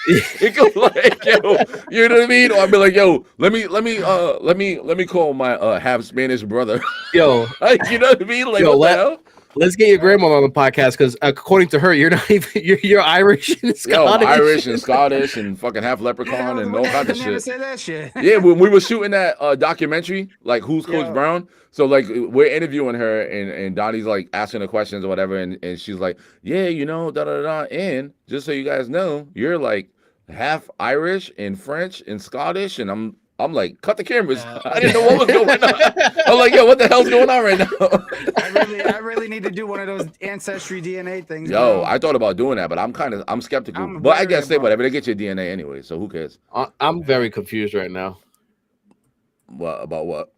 It goes like, yo, you know what I mean? Or I'll be like, yo, let me call my half Spanish brother. Yo, Like, you know what I mean? Like, Yo, what the hell? let's get your grandma on the podcast because according to her, you're not even you're Irish and Scottish. Yo, I'm Irish and Scottish and fucking half leprechaun and all kinds of Never shit. say that shit. Yeah, when we were shooting that documentary, like Who's Coach Yo. Brown. So like we're interviewing her and Donnie's like asking her questions or whatever, and she's like, yeah, you know, da da da. And just so you guys know, you're like half Irish and French and Scottish, and I'm like, cut the cameras. I didn't know what was going on. I'm like, yo, what the hell's going on right now? I really need to do one of those ancestry DNA things. Yo, bro. I thought about doing that, but I'm skeptical. I'm But I very guess say about- whatever, they get your DNA anyway, so who cares? I'm very confused right now. What about what?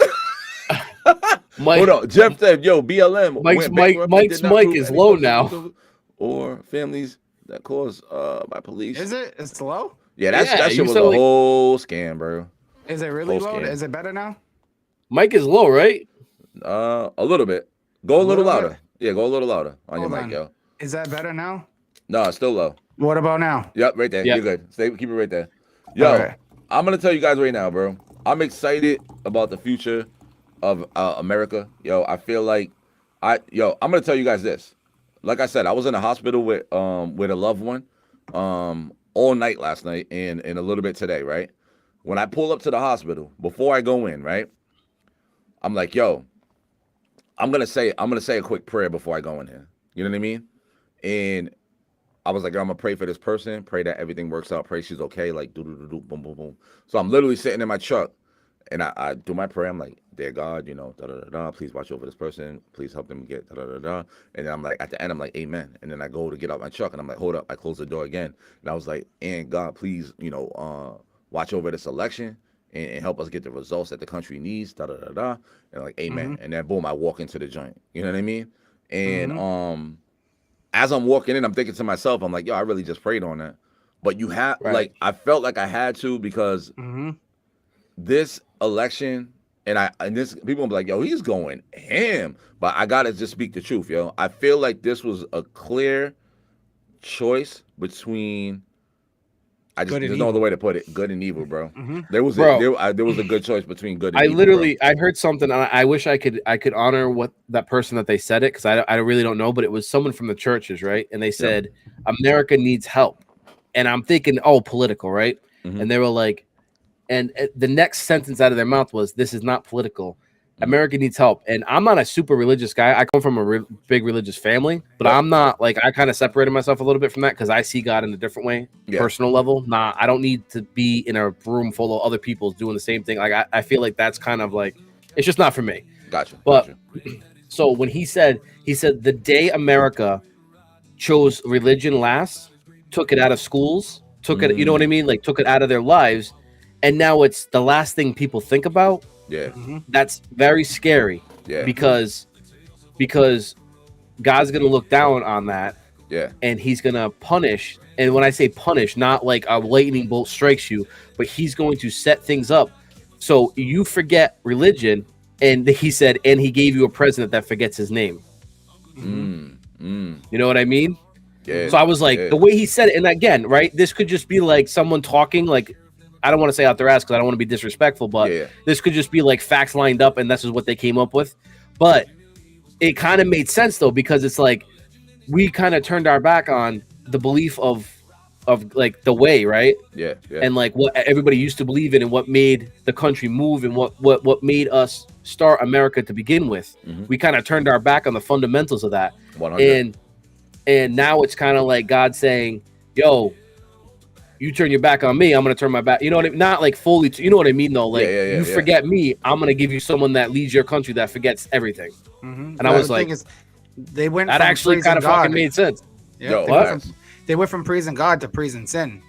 Mike, Hold on, Jeff said, "Yo, BLM." Mike's went mic- bankrupt and Mike's did not mic prove is any low person now. guilty or families that caused by police. Is it? It's low. Yeah, that Yeah, shit you was a sound like- whole scam, bro. Is it really Full low? scam. Is it better now? Mike is low, right? A little bit. Go a little little louder. bit? Yeah, go a little louder on Hold your on. mic, yo. Is that better now? No, it's still low. What about now? Yep, right there. Yep. You're good. Keep it right there. Yo, Alright. I'm gonna tell you guys right now, bro. I'm excited about the future of America. Yo, I feel like I'm gonna tell you guys this. Like I said, I was in the hospital with a loved one all night last night and a little bit today, right? When I pull up to the hospital, before I go in, right? I'm like, yo, I'm gonna say a quick prayer before I go in here. You know what I mean? And I was like, I'm gonna pray for this person, pray that everything works out, pray she's okay, like do boom, boom, boom. So I'm literally sitting in my truck and I do my prayer. I'm like, dear God, you know, da da da da, please watch over this person, please help them get da da da da. And then I'm like, at the end, I'm like, amen. And then I go to get out my truck and I'm like, hold up, I close the door again. And I was like, and God, please, you know, watch over this election and help us get the results that the country needs, da da da da. And like, amen. And then boom, I walk into the joint. You know what I mean? And as I'm walking in, I'm thinking to myself, I'm like, yo, I really just prayed on that. But you have like, I felt like I had to because this election, and this people will be like, yo, he's going ham. But I gotta just speak the truth, yo. I feel like this was a clear choice between. There's no other way to put it. Good and evil, bro. There was a good choice between good and evil. I heard something. And I wish I could honor what that person that they said it because I really don't know, but it was someone from the churches, right? And they said America needs help, and I'm thinking, oh, political, right? And they were like, and the next sentence out of their mouth was, "This is not political. America needs help." And I'm not a super religious guy. I come from a big religious family, but I'm not like, I kind of separated myself a little bit from that because I see God in a different way, personal level. Nah, I don't need to be in a room full of other people doing the same thing. Like I feel like that's kind of like, it's just not for me. Gotcha. But so when he said the day America chose religion last, took it out of schools, took it, you know what I mean? Like took it out of their lives. And now it's the last thing people think about. Yeah. That's very scary. Yeah. Because God's gonna look down on that. Yeah. And he's gonna punish. And when I say punish, not like a lightning bolt strikes you, but he's going to set things up so you forget religion. And he said, and he gave you a president that forgets his name. You know what I mean? Yeah. So I was like, the way he said it, and again, right, this could just be like someone talking, like, I don't want to say out their ass because I don't want to be disrespectful, but this could just be like facts lined up and this is what they came up with. But it kind of made sense though, because it's like we kind of turned our back on the belief of like the way, right? Yeah. And like what everybody used to believe in and what made the country move and what made us start America to begin with. We kind of turned our back on the fundamentals of that. 100. And now it's kind of like God saying, yo, you turn your back on me, I'm going to turn my back. You know what I mean? Not like fully, you know what I mean though? Like you forget me, I'm going to give you someone that leads your country that forgets everything. And I was like, they went that actually kind of fucking made sense. Yeah, they went from praising God to praising sin.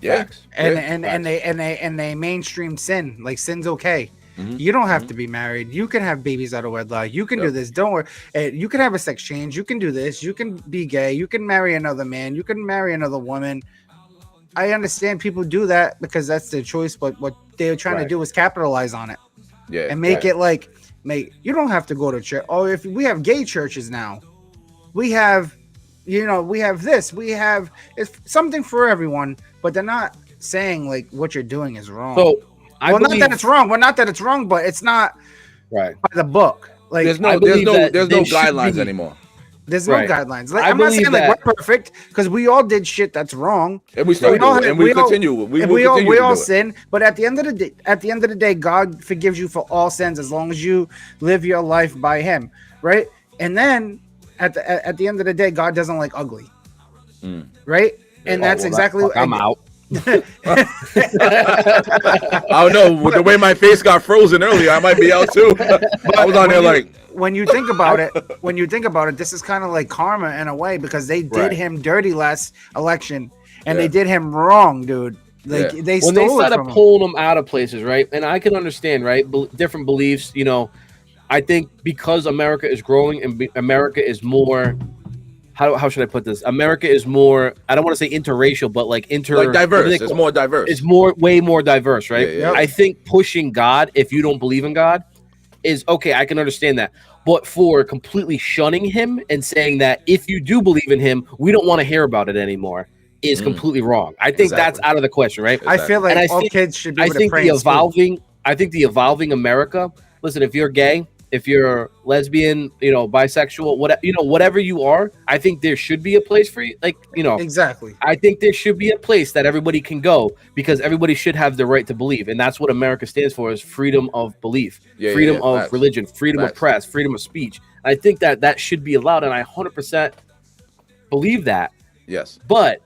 Yeah. And they mainstream sin. Like sin's okay. You don't have to be married. You can have babies out of wedlock. You can do this. Don't worry. You can have a sex change. You can do this. You can be gay. You can marry another man. You can marry another woman. I understand people do that because that's their choice, but what they're trying to do is capitalize on it. Yeah. And make it like, you don't have to go to church. Oh, if we have gay churches now, we have you know, we have this, we have it's something for everyone, but they're not saying like what you're doing is wrong. So I well, believe, not that it's wrong. Well, not that it's wrong, but it's not right. by the book. Like There's I no believe that there's they no should guidelines be- anymore. there's no Right. guidelines. Like, I I'm not saying believe like that- we're perfect because we all did shit that's wrong. And we still Right. do it, and we all- continue. We and will we all continue we to all do it. sin, but at the end of the day, God forgives you for all sins as long as you live your life by Him, right? And then at the end of the day, God doesn't like ugly, right? And Oh, that's well, exactly I'm out. I don't know. With the way my face got frozen earlier, I might be out too. I was on there like, when you think about it, this is kind of like karma in a way because they did Right. him dirty last election and Yeah. they did him wrong, dude. Like Yeah. they When they stole it started from him. pulling them out of places, right? And I can understand, right? Different beliefs, you know. I think because America is growing and America is more. How should I put this? America is more. I don't want to say interracial, but like like diverse. It's more diverse. It's way more diverse, right? Yeah, yeah. I think pushing God, if you don't believe in God, is okay. I can understand that. But for completely shunning him and saying that if you do believe in him, we don't want to hear about it anymore is completely wrong. I think that's Exactly. out of the question, right? I feel like And I all think- kids should be I able to think pray the in school. evolving America. Listen, if you're gay, if you're lesbian, you know, bisexual, whatever you are, I think there should be a place for you. Like, you know, Exactly. I think there should be a place that everybody can go because everybody should have the right to believe, and that's what America stands for: is freedom of belief, freedom of Facts. religion, freedom of Facts. press, freedom of speech. I think that should be allowed, and I 100% believe that. Yes. But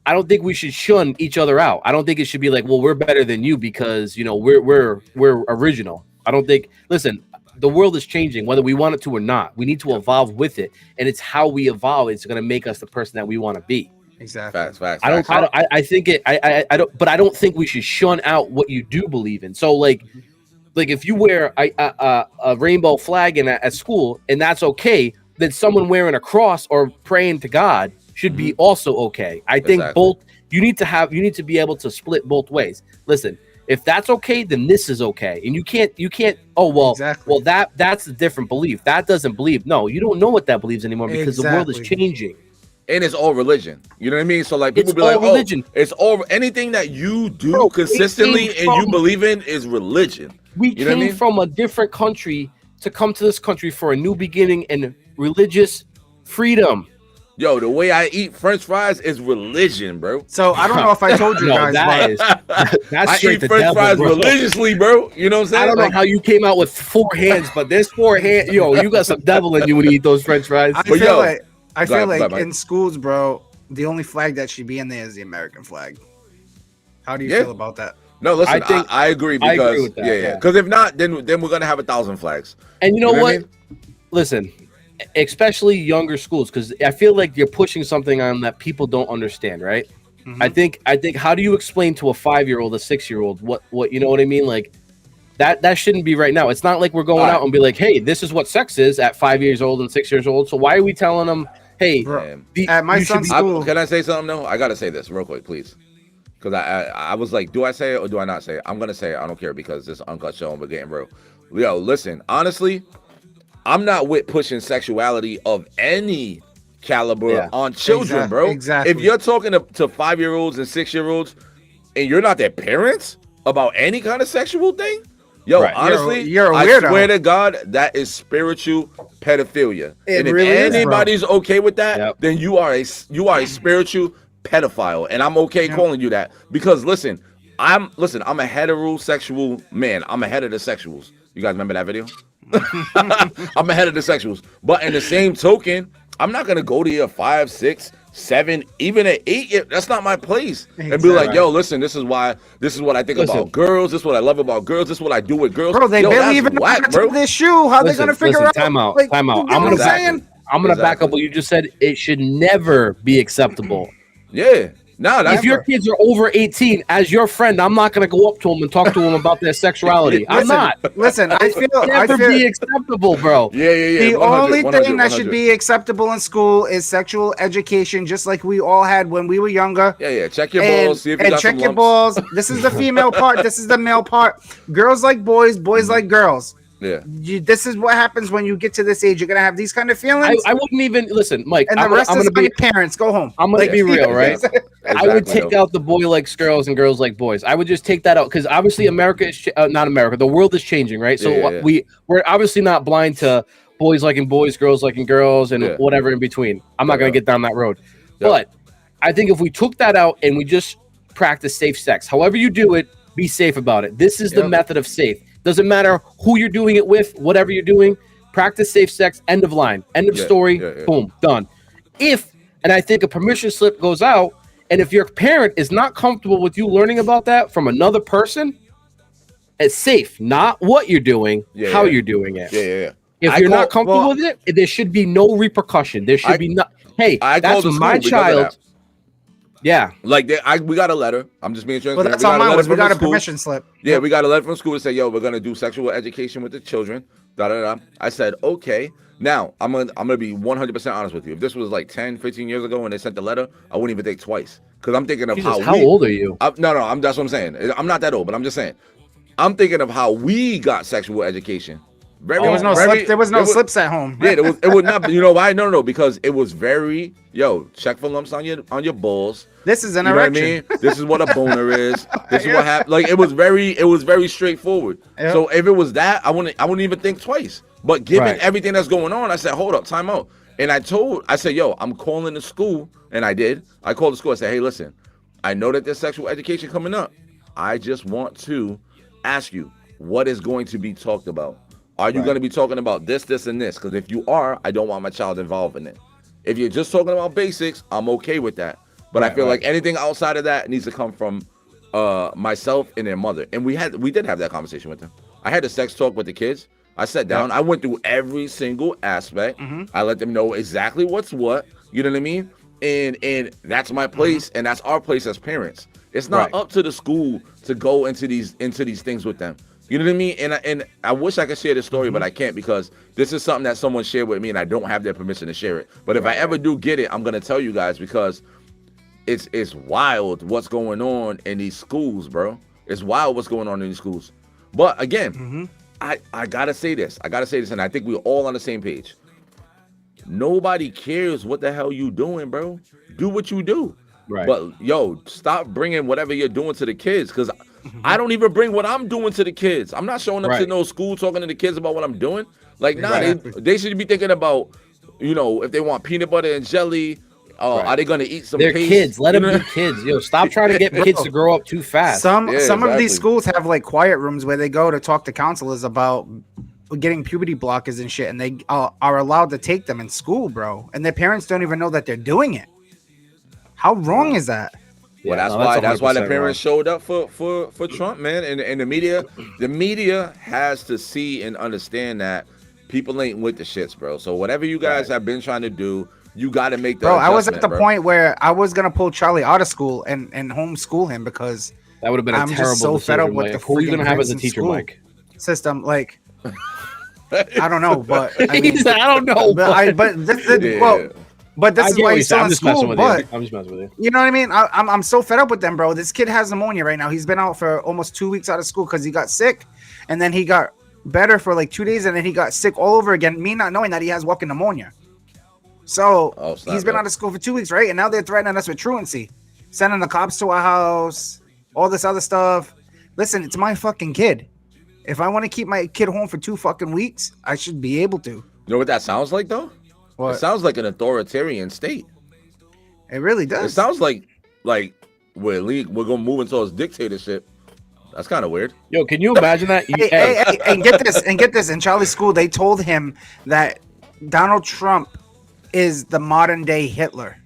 I don't think we should shun each other out. I don't think it should be like, well, we're better than you because you know we're original. I don't think. Listen, the world is changing, whether we want it to or not. We need to evolve with it, and it's how we evolve. It's going to make us the person that we want to be. Exactly. Facts. I think it. I don't. But I don't think we should shun out what you do believe in. So like if you wear a rainbow flag at school and that's okay, then someone wearing a cross or praying to God should be also okay. I think both. You need to be able to split both ways. Listen. If that's okay, then this is okay, and you can't. Oh well, Exactly. well that's a different belief. That doesn't believe. No, you don't know what that believes anymore because the world is Exactly. changing. And it's all religion. You know what I mean? So like people It's be like, all religion. oh, it's all anything that you do Bro, consistently it came and you from- believe in is religion. We You know what I came mean? from a different country to come to this country for a new beginning and religious freedom. Yo, the way I eat French fries is religion, bro. So I don't know if I told you No, guys, that but is that's I straight eat to French devil, fries bro. religiously, bro. You know what I'm saying? I don't know Like, how you came out with 4 hands, but there's 4 hands. Yo, you got some devil in you when you eat those French fries. I But feel yo, like go ahead, Mike. in schools, bro, the only flag that should be in there is the American flag. How do you Yeah. feel about that? no, listen, I think- I agree I because agree with that, yeah. yeah. Because if not, then we're gonna have 1,000 flags. And you know You know what what? I mean? Listen, especially younger schools, because I feel like you're pushing something on that people don't understand, right? Mhm. I think how do you explain to a 5-year-old, a 6-year-old what you know what I mean? Like that shouldn't be right now. It's not like we're going out and be like, hey, this is what sex is at 5 years old and 6 years old. So why are we telling them, hey, Bro, Man. at my you should son's be- school, Can I say something? No, I gotta say this real quick, please. Because I was like, do I say it or do I not say it? I'm gonna say it. I don't care because this uncut show and we're getting real. Yo, listen, honestly, I'm not with pushing sexuality of any caliber on children, bro. Exactly. If you're talking to 5-year-olds and 6-year-olds and you're not their parents about any kind of sexual thing, yo, Right. honestly, You're a I weirdo. swear to God, that is spiritual pedophilia. It and if really is, bro. anybody's okay with that, Yep. then you are a spiritual pedophile, and I'm okay calling you that because listen, I'm a heterosexual man. I'm ahead of the sexuals. You guys remember that video? I'm ahead of the sexuals, but in the same token, I'm not gonna go to your 5, 6, 7, even at 8. That's not my place. And be like, Exactly. yo, listen, this is what I think Listen. about girls. This is what I love about girls. This is what I do with girls. bro, they Yo, barely that's even know whack, how to bro. tie their shoe. How they gonna figure out? time out, like, time out. you get I'm what gonna I'm saying? I'm gonna back Exactly. up what you just said. It should never be acceptable. Yeah, no, that's If your kids are over 18, as your friend, I'm not going to go up to them and talk to them about their sexuality. I'm not. Listen, I feel Never be acceptable, bro. yeah. the 100, only thing 100, that should be acceptable in school is sexual education, just like we all had when we were younger. Yeah. Check your And, balls. See if you and got check some your lumps. balls. This is the female part. This is the male part. Girls like boys. Boys like girls. Yeah. This is what happens when you get to this age. You're gonna have these kind of feelings, I wouldn't even listen, Mike. and the rest is on your parents. Go home. I'm gonna be real, right? I would take though. out the boy likes girls and girls like boys. I would just take that out because obviously America is not America. The world is changing, right? So we're obviously not blind to boys liking boys, girls liking girls, and whatever in between. I'm not gonna get down that road, but I think if we took that out and we just practice safe sex, however you do it, be safe about it. This is the method of safe. Doesn't matter who you're doing it with, whatever you're doing, practice safe sex, end of line, end of story, boom, done. And I think a permission slip goes out, and if your parent is not comfortable with you learning about that from another person, it's safe, not what you're doing, how you're doing it. If you're not comfortable with it, there should be no repercussion. There should be no, hey, that's my child. Yeah, like we got a letter. I'm just being transparent. Well, that's all mine was. We got a permission slip. Yeah, we got a letter from school to say, "Yo, we're gonna do sexual education with the children." Da da da. I said, "Okay." Now I'm gonna be 100% honest with you. If this was like 10, 15 years ago when they sent the letter, I wouldn't even think twice because I'm thinking of how old are you? No, that's what I'm saying. I'm not that old, but I'm just saying. I'm thinking of how we got sexual education. There was no slips at home. Yeah, it would not. You know why? No, because it was very check for lumps on your balls. This is an erection. What I mean? This is what a boner is. This is what happened. Like it was very straightforward. Yep. So if it was that, I wouldn't even think twice. But given everything that's going on, I said, hold up, time out. And I said, yo, I'm calling the school, and I did. I called the school. I said, hey, listen, I know that there's sexual education coming up. I just want to ask you what is going to be talked about. Are you going to be talking about this, and this? Because if you are, I don't want my child involved in it. If you're just talking about basics, I'm okay with that. But I feel like anything outside of that needs to come from myself and their mother. And we did have that conversation with them. I had a sex talk with the kids. I sat down. I went through every single aspect. I let them know exactly what's what. You know what I mean? And that's my place, and that's our place as parents. It's not up to the school to go into these things with them. You know what I mean? And I wish I could share this story, but I can't because this is something that someone shared with me, and I don't have their permission to share it. But if I ever do get it, I'm gonna tell you guys because it's wild what's going on in these schools, bro. It's wild what's going on in these schools. But again, I gotta say this. And I think we're all on the same page. Nobody cares what the hell you doing, bro. Do what you do. Right. But yo, stop bringing whatever you're doing to the kids, because I don't even bring what I'm doing to the kids. I'm not showing up to no school talking to the kids about what I'm doing. Like, they should be thinking about, if they want peanut butter and jelly. Are they gonna eat some? They're paste? Kids. Let them be kids. Yo, stop trying to get kids to grow up too fast. Some of these schools have like quiet rooms where they go to talk to counselors about getting puberty blockers and shit, and they are allowed to take them in school, bro. And their parents don't even know that they're doing it. How wrong is that? Well, that's why the parents showed up for Trump, man. And the media has to see and understand that people ain't with the shits, bro. So whatever you guys have been trying to do, you got to make that. Bro, I was at the point where I was gonna pull Charlie out of school and homeschool him because that would have been a terrible so decision, fed up with the who are you gonna have as a teacher, Mike? System, like I don't know, but I mean, I don't know, but this is why he's still in school. But I'm just messing with you. You know what I mean? I'm so fed up with them, bro. This kid has pneumonia right now. He's been out for almost 2 weeks out of school because he got sick, and then he got better for like 2 days, and then he got sick all over again. Me not knowing that he has walking pneumonia. So he's been out of school for 2 weeks, right? And now they're threatening us with truancy, sending the cops to our house, all this other stuff. Listen, it's my fucking kid. If I want to keep my kid home for 2 fucking weeks, I should be able to. You know what that sounds like, though? What? It sounds like an authoritarian state. It really does. It sounds like we're going to move into a dictatorship. That's kind of weird. Yo, can you imagine that? Hey, and get this. In Charlie's school, they told him that Donald Trump is the modern day Hitler.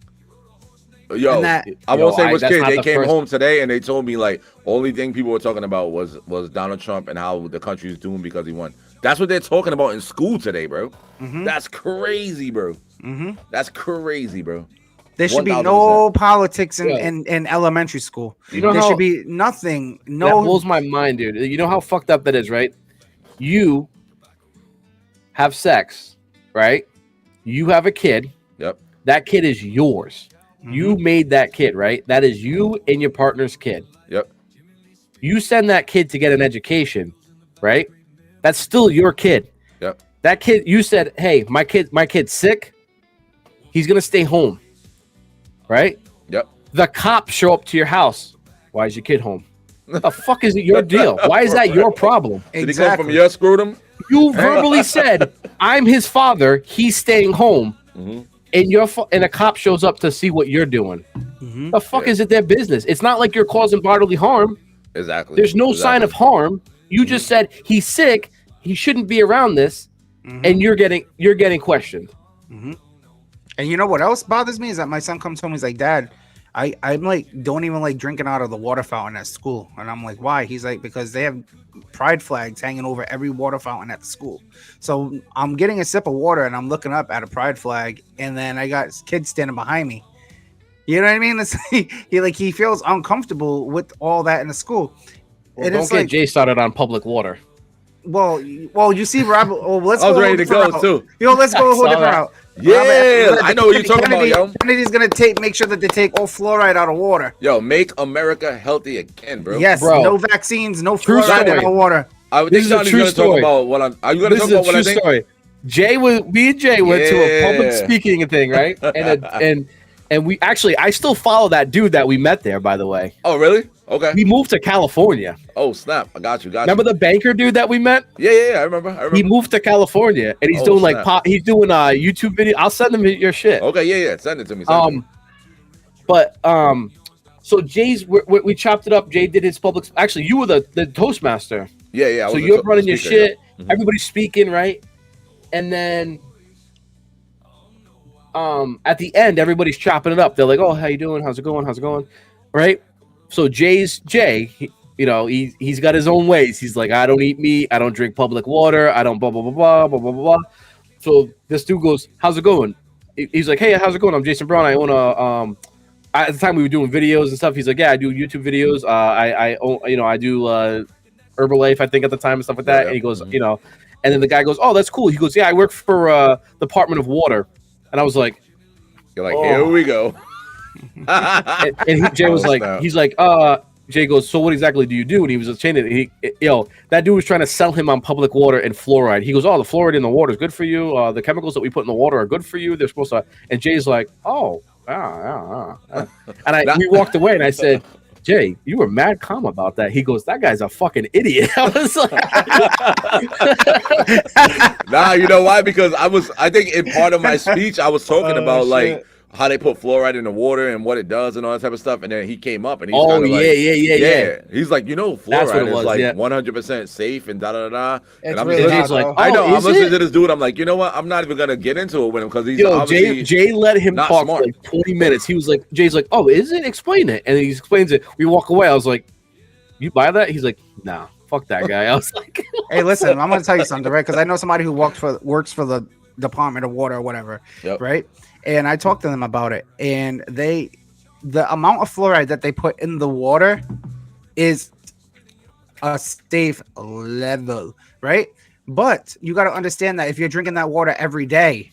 Yo, I won't say which kid. They came home today and they told me like only thing people were talking about was Donald Trump and how the country's doomed because he won. That's what they're talking about in school today, bro. That's crazy, bro. That's crazy, bro. There should 1,000%. Be no politics in elementary school. There should be nothing. No, that blows my mind, dude. You know how fucked up that is, right? You have sex, right? You have a kid. Yep. That kid is yours. You made that kid, right? That is you and your partner's kid. Yep. You send that kid to get an education, right? That's still your kid. Yep. That kid, you said, hey, my kid's sick. He's gonna stay home. Right? Yep. The cops show up to your house. Why is your kid home? The fuck is it your deal? Why is that your problem? Did he come from your scrotum? You verbally said, I'm his father. He's staying home. Mm-hmm. And a cop shows up to see what you're doing. Mm-hmm. The fuck is it their business? It's not like you're causing bodily harm. Exactly. There's no sign of harm. You just said he's sick. He shouldn't be around this, and you're getting questioned. Mm-hmm. And you know what else bothers me is that my son comes home. He's like, Dad, I'm like, don't even like drinking out of the water fountain at school. And I'm like, why? He's like, because they have pride flags hanging over every water fountain at the school. So I'm getting a sip of water and I'm looking up at a pride flag, and then I got kids standing behind me. You know what I mean? It's like, he feels uncomfortable with all that in the school. Well, and don't it's get like, Jay started on public water. well, you see, Rob. Oh, let's I was go ready to go too. Yo, let's go a whole different route. Yeah, Robert, I know what you're talking about, yo. Kennedy's gonna make sure that they take all fluoride out of water. Yo, make America healthy again, bro. Yes, Bro. no vaccines, no True fluoride story. in the water. I think This is a Johnny's true gonna talk story. about what I'm. Are you gonna This talk is a about what true I think? story. Me and Jay went to a public Yeah. speaking thing, right? And we actually, I still follow that dude that we met there, by the way. Oh, really? Okay. He moved to California. Oh, snap! I got you. Remember the banker dude that we met? Yeah. I remember. He moved to California, and he's Oh, doing snap. he's doing YouTube video. I'll send him your shit. Okay. Yeah. Send it to me. So Jay's we chopped it up. Jay did his public. Actually, you were the Toastmaster. Yeah. I So was you're running your speaker, shit. yeah. Mhm. Everybody's speaking, right? And then at the end, everybody's chopping it up. They're like, "Oh, how you doing? How's it going? How's it going?" Right? So Jay. He's got his own ways. He's like, "I don't eat meat. I don't drink public water. I don't blah blah blah blah blah blah blah." So this dude goes, "How's it going?" He's like, "Hey, how's it going? I'm Jason Brown. I own a at the time we were doing videos and stuff." He's like, "Yeah, I do YouTube videos. I do Herbalife, I think at the time and stuff like that." And he goes, and then the guy goes, "Oh, that's cool." He goes, "Yeah, I work for Department of Water." And I was like, You're like, here we go. Jay was Oh, like, snap. he's like, Jay goes, "So what exactly do you do?" And he was saying it. That dude was trying to sell him on public water and fluoride. He goes, "Oh, the fluoride in the water is good for you. The chemicals that we put in the water are good for you. They're supposed to." And Jay's like, "Oh, yeah. And we walked away, and I said, "Jay, you were mad calm about that." He goes, "That guy's a fucking idiot." I was like, Nah, you know why? Because I think in part of my speech, I was talking about like how they put fluoride in the water and what it does and all that type of stuff. And then he came up and he's "Oh kinda yeah." He's like, That's what fluoride it is was, like yeah. 100% safe and da da da. And It's I'm really just not, Jay's like, bro. I know. "Oh, I'm is listening it?" to this dude. I'm like, you know what? I'm not even gonna get into it with him because he's Yo, obviously Jay let him not talk smart. for like 20 minutes. He was like, Jay's like, "Oh, is it? Explain it." And he explains it. We walk away. I was like, "You buy that?" He's like, "Nah, fuck that guy." I was like, Hey, listen, I'm gonna tell you something, right? Because I know somebody who works for the Department of Water or whatever, Yep. right? And I talked to them about it, and the amount of fluoride that they put in the water is a safe level, right? But you got to understand that if you're drinking that water every day,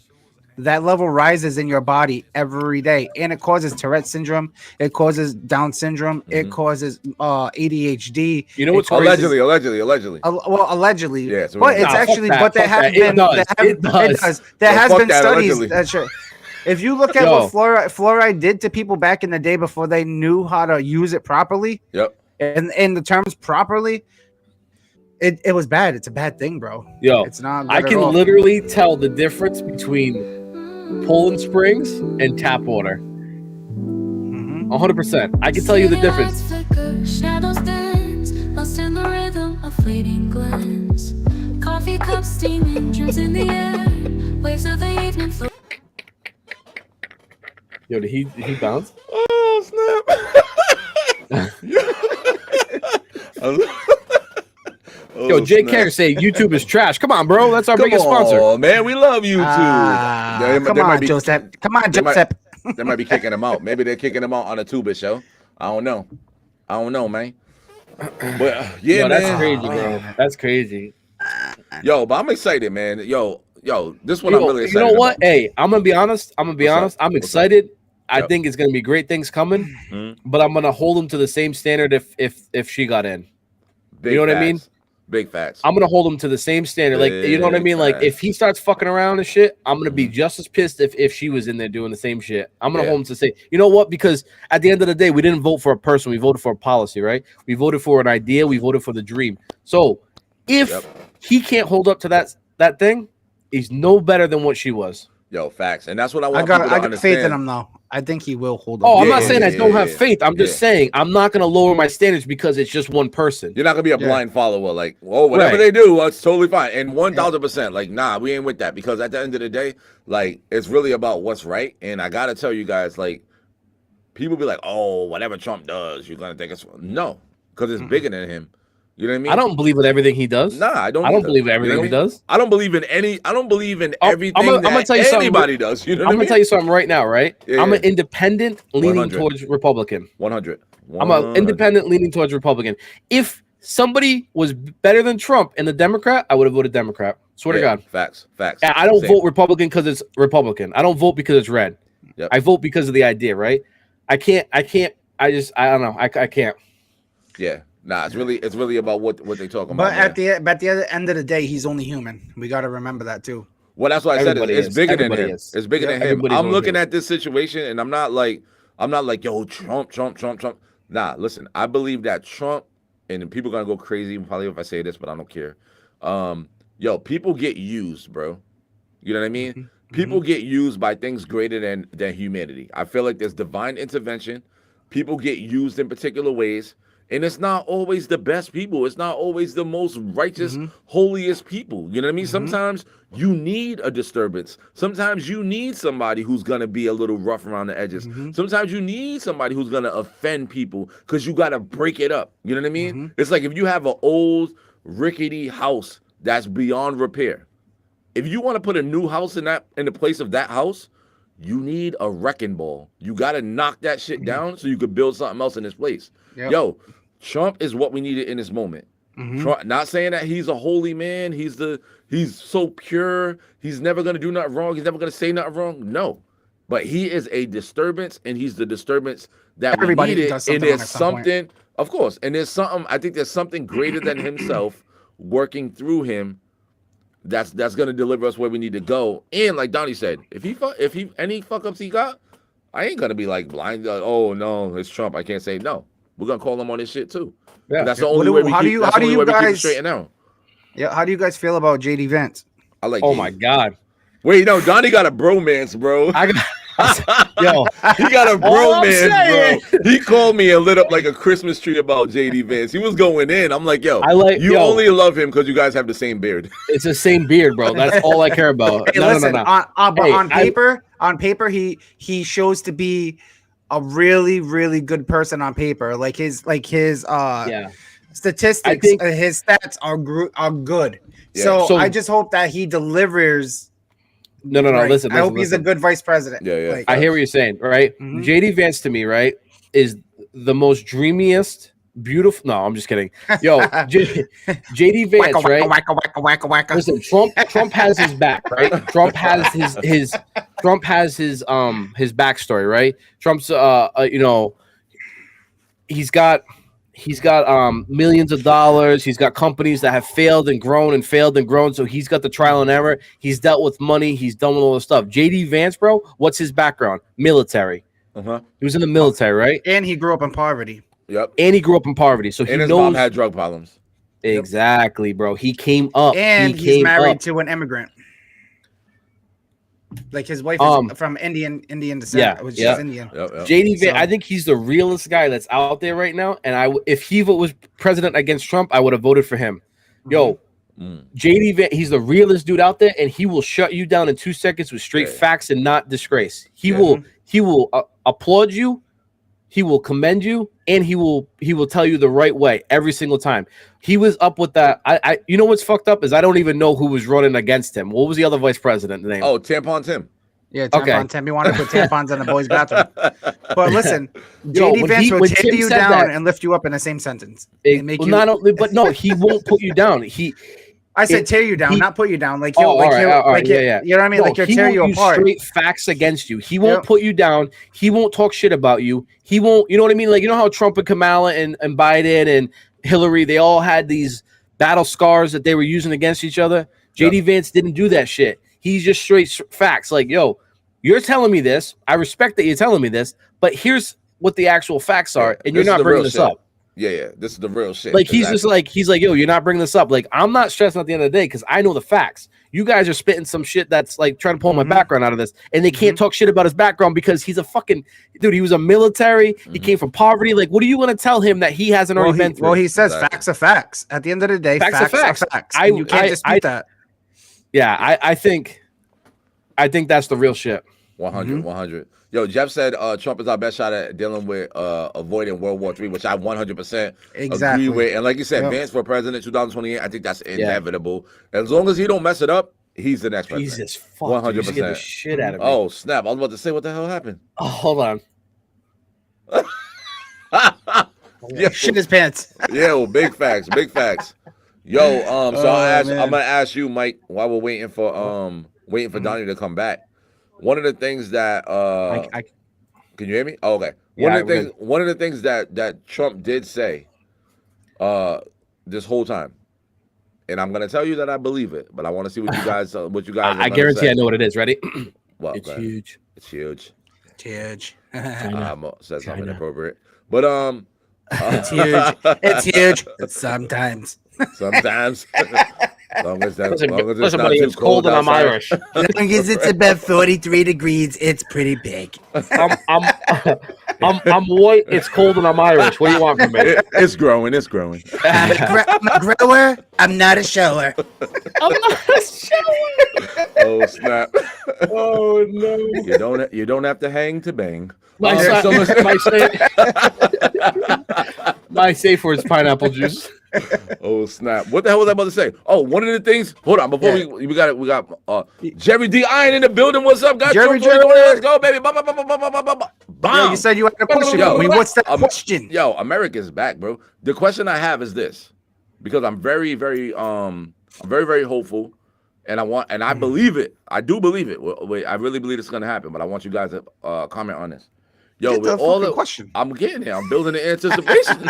that level rises in your body every day, and it causes Tourette syndrome, it causes Down syndrome, it causes ADHD. you know what's It crazy? causes- Allegedly. well, allegedly, Yeah, so but it's Nah, actually, fuck but there that, have fuck been, that. It does. there Well, has fuck been that, studies allegedly. that show. If you look at Yo. what fluoride did to people back in the day before they knew how to use it properly, Yep. and in the terms properly, it was bad. It's a bad thing, bro. Yo, It's not. I good at can all. literally tell the difference between Poland Springs and tap water. Mhm. 100%. I can tell you the difference. Shadows dance, lost in the rhythm of fleeting glance. Coffee cups steaming, dreams in the air. Waves of the evening flow. Yo, did he bounce? Oh snap! Yo, Jay Kerr say YouTube is trash. Come on, bro. That's our Come biggest sponsor. on, man. We love you too. Come on, Joseph. Come on, they might- Joseph. They might be kicking him out. Maybe they're kicking him out on a Tuba show. I don't know, man. But yeah, Yo, that's man. crazy, bro. That's crazy. Yo, but I'm excited, man. Yo, this one Yo, I'm really you excited know what? about. Hey, I'm gonna be honest. I'm What's up? I'm What's up? excited. I Yep. think it's gonna be great things coming, Mhm. but I'm gonna hold him to the same standard if she got in. Big You know what I mean? facts. Big facts. I'm gonna hold him to the same standard. Like, you know what I mean? Like, if he starts fucking around and shit, I'm gonna be just as pissed if she was in there doing the same shit. I'm gonna hold him to say, you know what? Because at the end of the day, we didn't vote for a person. We voted for a policy, right? We voted for an idea. We voted for the dream. So if he can't hold up to that thing, he's no better than what she was. Yo, facts. And that's what I want I people to got understand. faith in him though. I think he will hold up. Oh, I'm not saying I don't have faith. I'm just saying I'm not going to lower my standards because it's just one person. You're not going to be a blind follower. Like, oh, whatever they do, it's totally fine. And 1,000%, like, nah, we ain't with that. Because at the end of the day, like, it's really about what's right. And I got to tell you guys, like, people be like, oh, whatever Trump does, you're going to think it's... No, because it's bigger than him. You know what I mean? I don't believe in everything he does. Nah, I don't. I don't believe in everything he does. I don't believe in any. I don't believe in everything I'm gonna tell you anybody does. You know what I'm gonna tell you something right now, right? Yeah, I'm an independent leaning 100. towards Republican. 100. I'm an independent leaning towards Republican. If somebody was better than Trump and the Democrat, I would have voted Democrat. Swear to God. Facts. I don't vote Republican because it's Republican. I don't vote because it's red. Yep. I vote because of the idea, right? I don't know. I can't. Yeah. Nah, it's really about what they talking But about. at the end of the day, he's only human. We got to remember that too. Well, that's why I said it's bigger than him. Is. It's bigger than him. I'm looking at this situation, and I'm not like, yo, Trump. Nah, listen, I believe that Trump, and people gonna go crazy probably if I say this, but I don't care. Yo, people get used, bro. You know what I mean? Mm-hmm. People get used by things greater than humanity. I feel like there's divine intervention. People get used in particular ways. And it's not always the best people. It's not always the most righteous, holiest people. You know what I mean? Sometimes you need a disturbance. Sometimes you need somebody who's going to be a little rough around the edges. Sometimes you need somebody who's going to offend people because you got to break it up. You know what I mean? It's like if you have an old, rickety house that's beyond repair. If you want to put a new house in the place of that house, you need a wrecking ball. You got to knock that shit down so you could build something else in this place. Yep. Yo, Trump is what we needed in this moment. Trump, not saying that he's a holy man. He's so pure. He's never going to do nothing wrong. He's never going to say nothing wrong. No. But he is a disturbance, and he's the disturbance that everybody we needed. does something, and there's something, of course, and there's something, I think there's something greater than himself working through him that's going to deliver us where we need to go. And like Donnie said, if he any fuck ups he got, I ain't going to be like blind. Oh, no, it's Trump. I can't say no. We're gonna call him on this shit too. Yeah, that's the only way we keep it straightened out. Yeah, how do you guys feel about JD Vance? I like. Oh my God! Wait, no, Donnie got a bromance, bro. Yo, he got a bromance, bro. He called me and lit up like a Christmas tree about JD Vance. He was going in. I'm like, yo, only love him because you guys have the same beard. It's the same beard, bro. That's all I care about. Hey, listen, on paper, he shows to be a really, really good person on paper. Like his statistics, his stats are good. Yeah. So I just hope that he delivers. No. Right. Listen. I hope he's a good vice president. Yeah. Like, I hear what you're saying. Right. JD Vance to me, right, is the most dreamiest, beautiful. No, I'm just kidding. Yo, JD Vance, right? Listen, Trump has his back, right? Trump has his backstory, right? Trump's he's got millions of dollars. He's got companies that have failed and grown. So he's got the trial and error. He's dealt with money. He's done with all this stuff. JD Vance, bro, what's his background? Military. He was in the military, right? And he grew up in poverty. Yep. And he grew up in poverty. So his mom had drug problems. Exactly, bro. He came up. And he's married to an immigrant. Like his wife is from Indian descent. Which is Indian. JD Vance, I think he's the realest guy that's out there right now. And if he was president against Trump, I would have voted for him. Yo, JD Vance, he's the realest dude out there, and he will shut you down in 2 seconds with straight facts and not disgrace. He will applaud you. He will commend you, and he will tell you the right way every single time. He was up with that. I you know what's fucked up is I don't even know who was running against him. What was the other vice president name? Oh, Tampon Tim. Yeah, Tampon Tim. He wanted to put tampons in the boys' bathroom. But listen, JD Vance will tear you down and lift you up in the same sentence. He won't put you down. I said tear you down, not put you down. Like, you know what I mean? Like, he'll tear you apart. Straight facts against you. He won't put you down. He won't talk shit about you. He won't, you know what I mean? Like, you know how Trump and Kamala and Biden and Hillary, they all had these battle scars that they were using against each other. JD Vance didn't do that shit. He's just straight facts. Like, yo, you're telling me this. I respect that you're telling me this, but here's what the actual facts are, and you're not bringing this up. Yeah, this is the real shit. Like, he's just like, yo, you're not bringing this up. Like, I'm not stressing at the end of the day because I know the facts. You guys are spitting some shit that's like trying to pull my background out of this, and they can't talk shit about his background because he's a fucking dude. He was a military. He came from poverty. Like, what are you going to tell him that he hasn't already been through? Well, he says facts are facts. At the end of the day, facts are facts. You can't dispute that. Yeah, I think that's the real shit. 100, 100. Yo, Jeff said Trump is our best shot at dealing with avoiding World War III, which I 100% agree with. And like you said, Vance for president 2028, I think that's inevitable. As long as he don't mess it up, he's the next president. Jesus, fuck, 100%. Get the shit out of me. Oh, snap. I was about to say, what the hell happened? Oh, hold on. Shit his pants. Yeah, well, big facts, big facts. Yo, so I'm gonna ask you, Mike, while we're waiting for Donnie to come back. One of the things that can you hear me? Oh, okay. One of the things that Trump did say this whole time, and I'm gonna tell you that I believe it, but I want to see what you guys I guarantee say. I know what it is. Ready? Well, it's huge. It's huge. It's huge. Said something inappropriate, but it's huge. It's huge. Sometimes. Long as it's listen, not buddy, too it's cold and I'm Irish. As long as it's about 43 degrees, it's pretty big. I'm white. It's cold and I'm Irish. What do you want from me? It's growing. It's growing. I'm a grower. I'm not a shower. I'm not a shower. Oh snap! Oh no! You don't have to hang to bang. My safe word is pineapple juice. Oh snap! What the hell was I about to say? Oh, one of the things. Hold on, before we got Jerry D. Iron in the building. What's up, guys? Jerry, let's go, baby! Yo, you said you had a question. What's that question? Yo, America's back, bro. The question I have is this, because I'm very, very hopeful, and I believe it. I do believe it. Wait, I really believe it's gonna happen, but I want you guys to comment on this. Yo, with all the question, I'm getting here. I'm building the anticipation.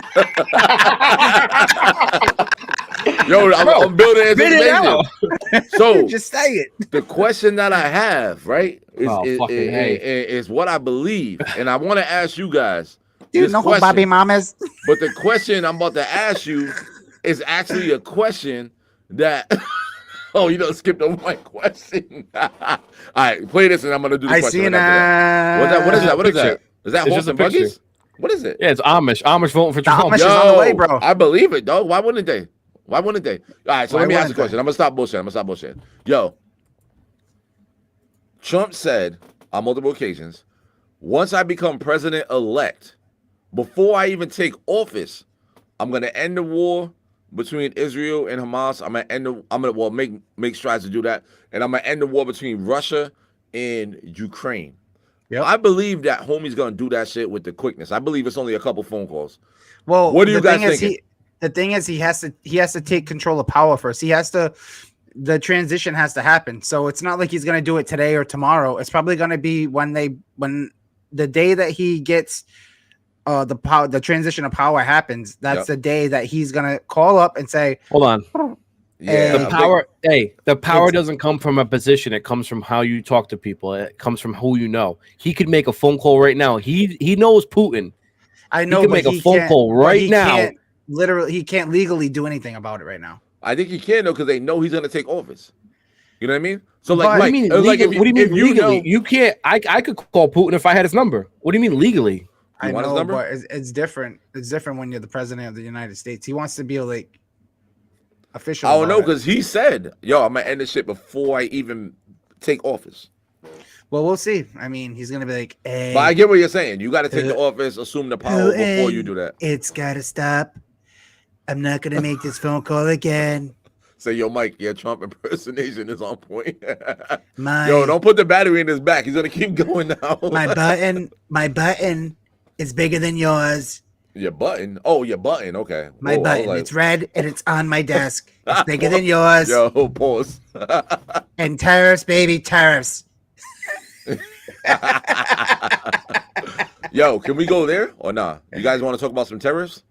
Yo, I'm building anticipation. So just say it. The question that I have, right, is what I believe, and I want to ask you guys. You know who Bobby Mom is? But the question I'm about to ask you is actually a question that. Oh, you don't skip over my question. All right, play this, and I'm gonna do the question. What is that? What is that? Is that horse and buggies? What is it? Yeah, it's Amish. Amish voting for Trump. Amish is on the way, bro. I believe it, dog. Why wouldn't they? All right, so let me ask the question. I'm gonna stop bullshitting. Yo, Trump said on multiple occasions, once I become president-elect, before I even take office, I'm gonna end the war between Israel and Hamas. I'm gonna make strides to do that, and I'm gonna end the war between Russia and Ukraine. Yeah, I believe that homie's gonna do that shit with the quickness. I believe it's only a couple phone calls. Well, what do you guys think? The thing is, he has to take control of power first. The transition has to happen. So it's not like he's gonna do it today or tomorrow. It's probably gonna be when the day that he gets the transition of power happens. That's the day that he's gonna call up and say, "Hold on." Yeah, the power doesn't come from a position. It comes from how you talk to people. It comes from who you know. He could make a phone call right now. He knows Putin. I know, he can make a phone call right now. Literally, he can't legally do anything about it right now. I think he can though, because they know he's gonna take office. You know what I mean? So what do you mean legally? You can't. I could call Putin if I had his number. What do you mean legally? I know, but it's different. It's different when you're the president of the United States. He wants to be like official. I don't know, because he said, "Yo, I'm gonna end this shit before I even take office." Well, we'll see. I mean, he's gonna be like, "Hey." But I get what you're saying. You got to take the office, assume the power before you do that. It's gotta stop. I'm not gonna make this phone call again. Say, yo, Mike, your Trump impersonation is on point. Yo, don't put the battery in his back. He's gonna keep going now. My button is bigger than yours. Your button? Oh, your button. Okay. My button. It's red and it's on my desk. It's bigger than yours. Yo, pause. And tariffs, baby, tariffs. Yo, can we go there or nah? You guys want to talk about some tariffs?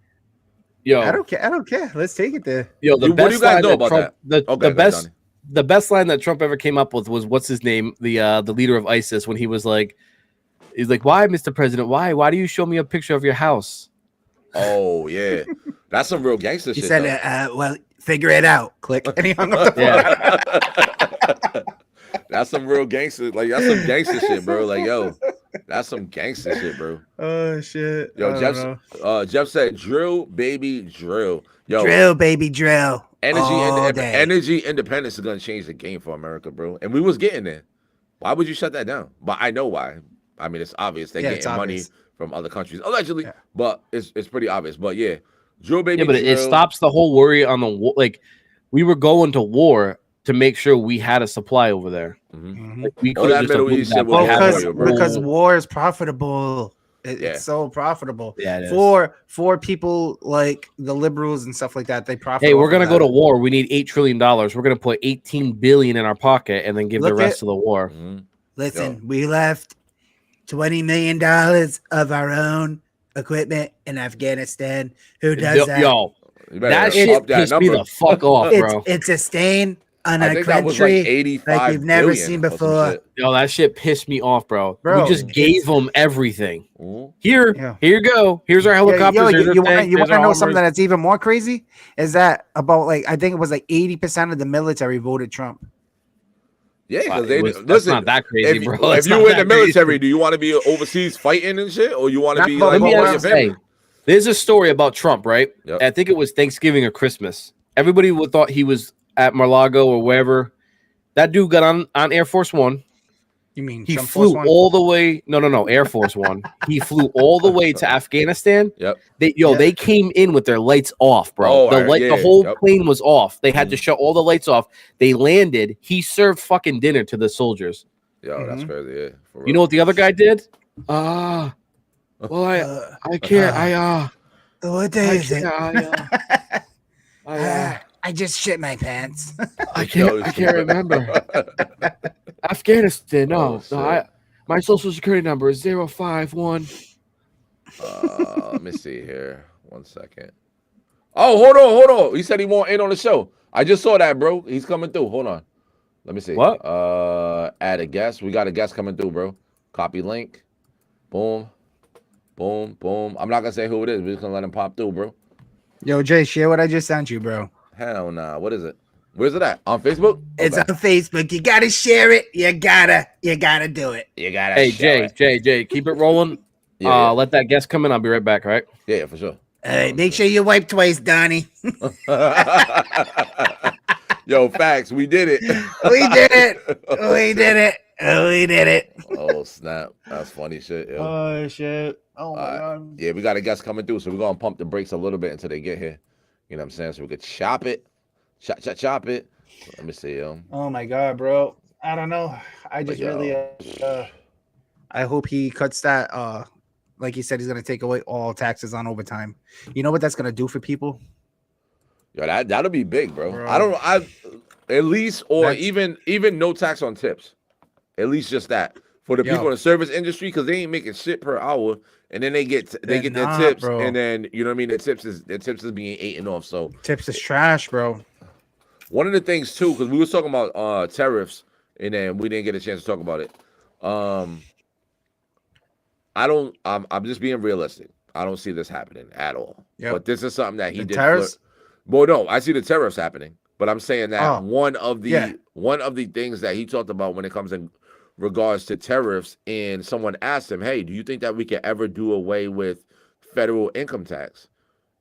Yo, I don't care. I don't care. Let's take it there. Yo, the What best do you guys line know that about Trump, that? Okay, the go ahead, best, Donnie. the best line that Trump ever came up with was what's his name, the leader of ISIS, when he was like, he's like, "Why, Mr. President? Why do you show me a picture of your house?" Oh yeah, that's some real gangster He shit. said, though. "Well, figure it out." Click, and he hung up the phone. Yeah. That's some real gangster. Like that's some gangster shit, bro. Like yo, that's some gangster shit, bro. Oh shit! I Yo, don't know. Jeff said, "Drill, baby, drill." Yo, Drill, baby, drill. All day. energy independence is gonna change the game for America, bro. And we was getting there. Why would you shut that down? But I know why. I mean, it's obvious they're Yeah, getting it's money obvious. from other countries, allegedly. Yeah. But it's pretty obvious. But yeah, drill, baby, Yeah, but drill. it stops the whole worry on the war. Like, we were going to war to make sure we had a supply over there. Mhm. Like, we All could that just Middle avoid East that, shit but was we had all a for you, bro. because whole- war is profitable. Yeah. It's so profitable. Yeah, it is. For people like the liberals and stuff like that, they profit. Hey, we're off gonna of go to that. war. We need $8 trillion. We're gonna put 18 billion in our pocket and then give the Look rest at- to the war. Mhm. Listen, Yo. we left $20 million of our own equipment in Afghanistan. Who does that? Yo, You better that up shit that pissed me number. the fuck off, bro. It's a stain on I our think that was like country 85 like we've never billion seen or some before. shit. Yo, that shit pissed me off, bro. Bro, We just gave them everything. Mhm. Here you go. Here's our helicopters. Yo, here's our you want tanks, to here's know our something armors. that's even more crazy? Is that about like I think it was like 80% of the military voted Trump. Yeah, Wow, because that's listen. not that crazy, if, bro. If That's you not in the that crazy. military, do you want to be overseas fighting and shit, or you want to Not be but like Let me what with I'm your say, family? there's a story about Trump, right? Yep. I think it was Thanksgiving or Christmas. Everybody would thought he was at Mar-a-Lago or wherever. That dude got on Air Force One. You mean He Trump Force flew One? all the way. No, Air Force One. He flew all the way to Afghanistan. Yep. They came in with their lights off, bro. Oh, The alright, the yeah, whole yep. plane was off. They had to Mhm. shut all the lights off. They landed. He served fucking dinner to the soldiers. Yo, that's Mhm. crazy. Yeah. For real. You know what the other guy did? Well, I can't. What day is it? I I just shit my pants. I can't remember. Afghanistan. Oh, shit. My social security number is 051. Let me see here. 1 second. Oh, hold on. He said he won't in on the show. I just saw that, bro. He's coming through. Hold on. Let me see. What? Add a guest. We got a guest coming through, bro. Copy link. Boom. Boom. Boom. I'm not gonna say who it is. We're just gonna let him pop through, bro. Yo, Jay, share what I just sent you, bro. Hell nah. What is it? Where's it at? On Facebook? It's Okay. on Facebook. You gotta share it. You gotta do it. You gotta Hey, share it. Jay, keep it rolling. Yeah, Let that guest come in. I'll be right back. All right. yeah, for sure. All right, make sure you wipe twice, Donnie. Yo, facts. We did it. We did it. We did it. We did it. Oh snap! That's funny shit. Yo. Oh shit. Oh my Alright. god. Yeah, we got a guest coming through, so we're gonna pump the brakes a little bit until they get here. You know what I'm saying? So we could chop it, chop it. Let me see, Oh my god, bro. I don't know. I just yo. really I hope he cuts that like he said he's gonna take away all taxes on overtime. You know what that's gonna do for people? Yo, that'll be big, bro. Bro. I don't know. At least or That's- even no tax on tips. At least just that for the Yo. people in the service industry because they ain't making shit per hour, and then they get They're their not, tips, bro. and then you know what I mean. Their tips is being eaten off. So Tips is trash, bro. one of the things too, because we was talking about tariffs, and then we didn't get a chance to talk about it. I'm just being realistic. I don't see this happening at all. Yep. But this is something that he The did. tariffs? Well, no, I see the tariffs happening, but I'm saying that Oh, one of the yeah. things that he talked about when it comes in regards to tariffs, and someone asked him, "Hey, do you think that we can ever do away with federal income tax?"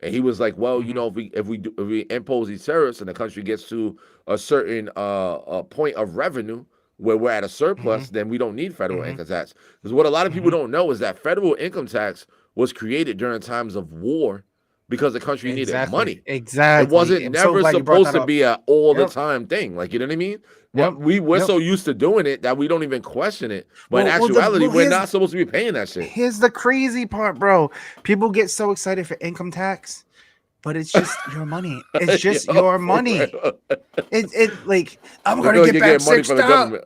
And he was like, "Well, you know, if we impose these tariffs and the country gets to a certain point of revenue where we're at a surplus, then we don't need federal income tax." Because what a lot of people don't know is that federal income tax was created during times of war because the country needed money. Exactly. It wasn't I'm so never glad you brought supposed that to up. be a all the Yep. time thing. Like, you know what I mean? Yep. We're Yep. so used to doing it that we don't even question it. But in Well, actuality, we're here's- not supposed to be paying that shit. Here's the crazy part, bro. People get so excited for income tax, but it's just your money. It's just Yo, your for money. real. It I'm You gonna know get you're back getting money from the $6. government.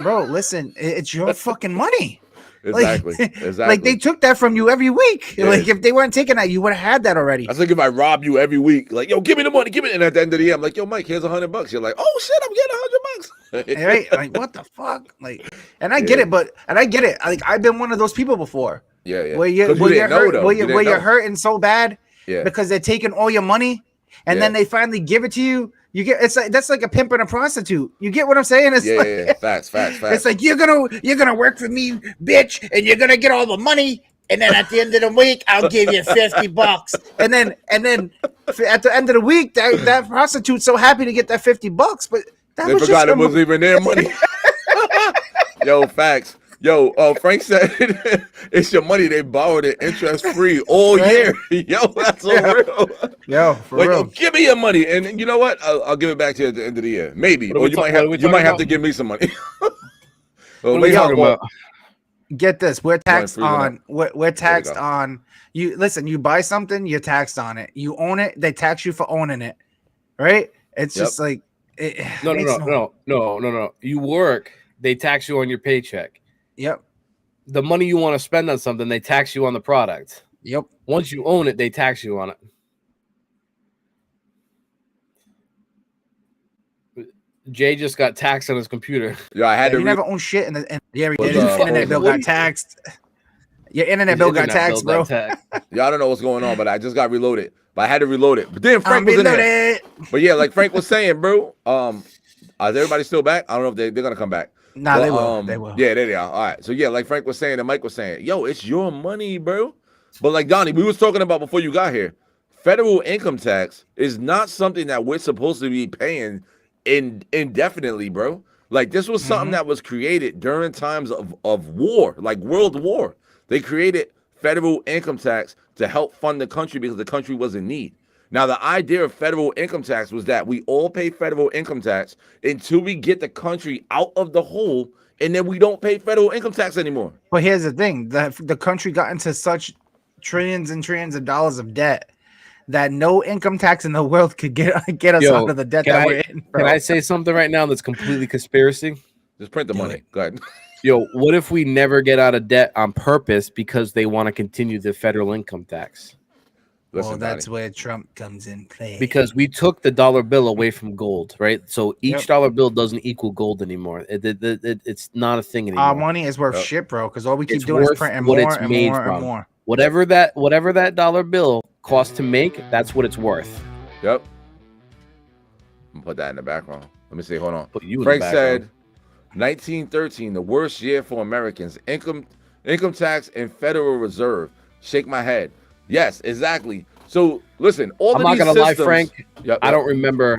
Bro, listen, it's your fucking money. Exactly. Like, Exactly. like they took that from you every week. Yeah. Like if they weren't taking that, you would have had that already. That's like if I rob you every week, like, yo, give me the money, give me. And at the end of the year, I'm like, yo, Mike, here's $100. You're like, oh shit, I'm getting $100. Right? Like what the fuck? Like, and I get it, but I get it. Like I've been one of those people before. Yeah, yeah. Where you're 'Cause you didn't know, hurt, though. where You you're, didn't where you're know. hurting so bad Yeah. because they're taking all your money and then Yeah. they finally give it to you. You get it's like that's like a pimp and a prostitute. You get what I'm saying? It's Yeah, like, yeah, yeah. Facts. It's like you're gonna work for me, bitch, and you're gonna get all the money, and then at the end of the week, I'll give you $50. And then at the end of the week, that prostitute's so happy to get that $50, but that They was forgot just it wasn't even their money. Yo, facts. Yo, Frank said it's your money. They borrowed it interest free all year. Yo, that's so real. Yo, for Like, real. yo, give me your money, and you know what? I'll give it back to you at the end of the year, maybe. What are Or we you talk- might what are have we you might talking have to about? give me some money. What are Well, we talking about? Get this, we're taxed freezing up. on we're taxed go. on you. Listen, you buy something, you're taxed on it. You own it, they tax you for owning it, right? It's Yep. just like No. You work, they tax you on your paycheck. Yep, The money you want to spend on something, they tax you on the product. yep. Once you own it, they tax you on it. Jay just got taxed on his computer. Yeah, I had You to. never own shit, and yeah, Was, your what internet bill was- got taxed. Your internet His bill got internet taxed, bill bro. got taxed. Yeah, I don't know what's going on, but I just got reloaded. But I had to reload it. But then I'm Frank was in there. reloaded. But yeah, like Frank was saying, bro. Is everybody still back? I don't know if they're gonna come back. Nah, But, they will. They will. Yeah, there they are. All right. So yeah, like Frank was saying and Mike was saying, yo, it's your money, bro. But like Donnie, we was talking about before you got here. Federal income tax is not something that we're supposed to be paying indefinitely, bro. Like this was something that was created during times of war, like World War. They created federal income tax to help fund the country because the country was in need. Now, the idea of federal income tax was that we all pay federal income tax until we get the country out of the hole, and then we don't pay federal income tax anymore. But here's the thing: the country got into such trillions and trillions of dollars of debt that no income tax in the world could get us Yo, out of the debt can that I- we're in. Bro. Can I say something right now that's completely conspiracy? Just print the Do money. it. Go ahead. Yo, what if we never get out of debt on purpose because they want to continue the federal income tax? Listen, Well, that's Donnie. where Trump comes in play. Because we took the dollar bill away from gold, right? So each Yep. dollar bill doesn't equal gold anymore. It's not a thing anymore. our money is worth Yep. shit, bro. Because all we keep It's doing is worth printing what more it's and made more from. and more. Whatever that dollar bill costs to make, that's what it's worth. Yep. I'm gonna put that in the background. Let me see. Hold on. Put you in Frank the background. said, 1913, the worst year for Americans. Income tax and Federal Reserve. Shake my head. Yes, exactly. So listen, all I'm of not these gonna lie, systems- Frank. Yep, I yep. don't remember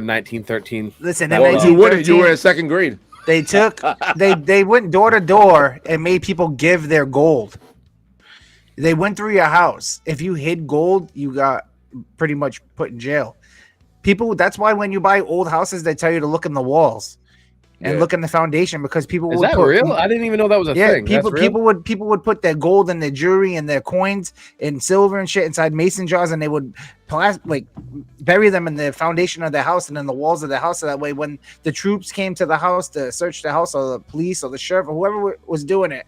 1913. Listen, in Well, you wouldn't. 1913, You were in second grade. they took they went door to door and made people give their gold. They went through your house. If you hid gold, you got pretty much put in jail. People, that's why when you buy old houses, they tell you to look in the walls and Yeah. look in the foundation because people Is would that put, real? I didn't even know that was a yeah, thing. That's real? people would put their gold and their jewelry and their coins and silver and shit inside mason jars, and they would bury them in the foundation of their house and in the walls of their house. So that way, when the troops came to the house to search the house, or the police or the sheriff or whoever was doing it,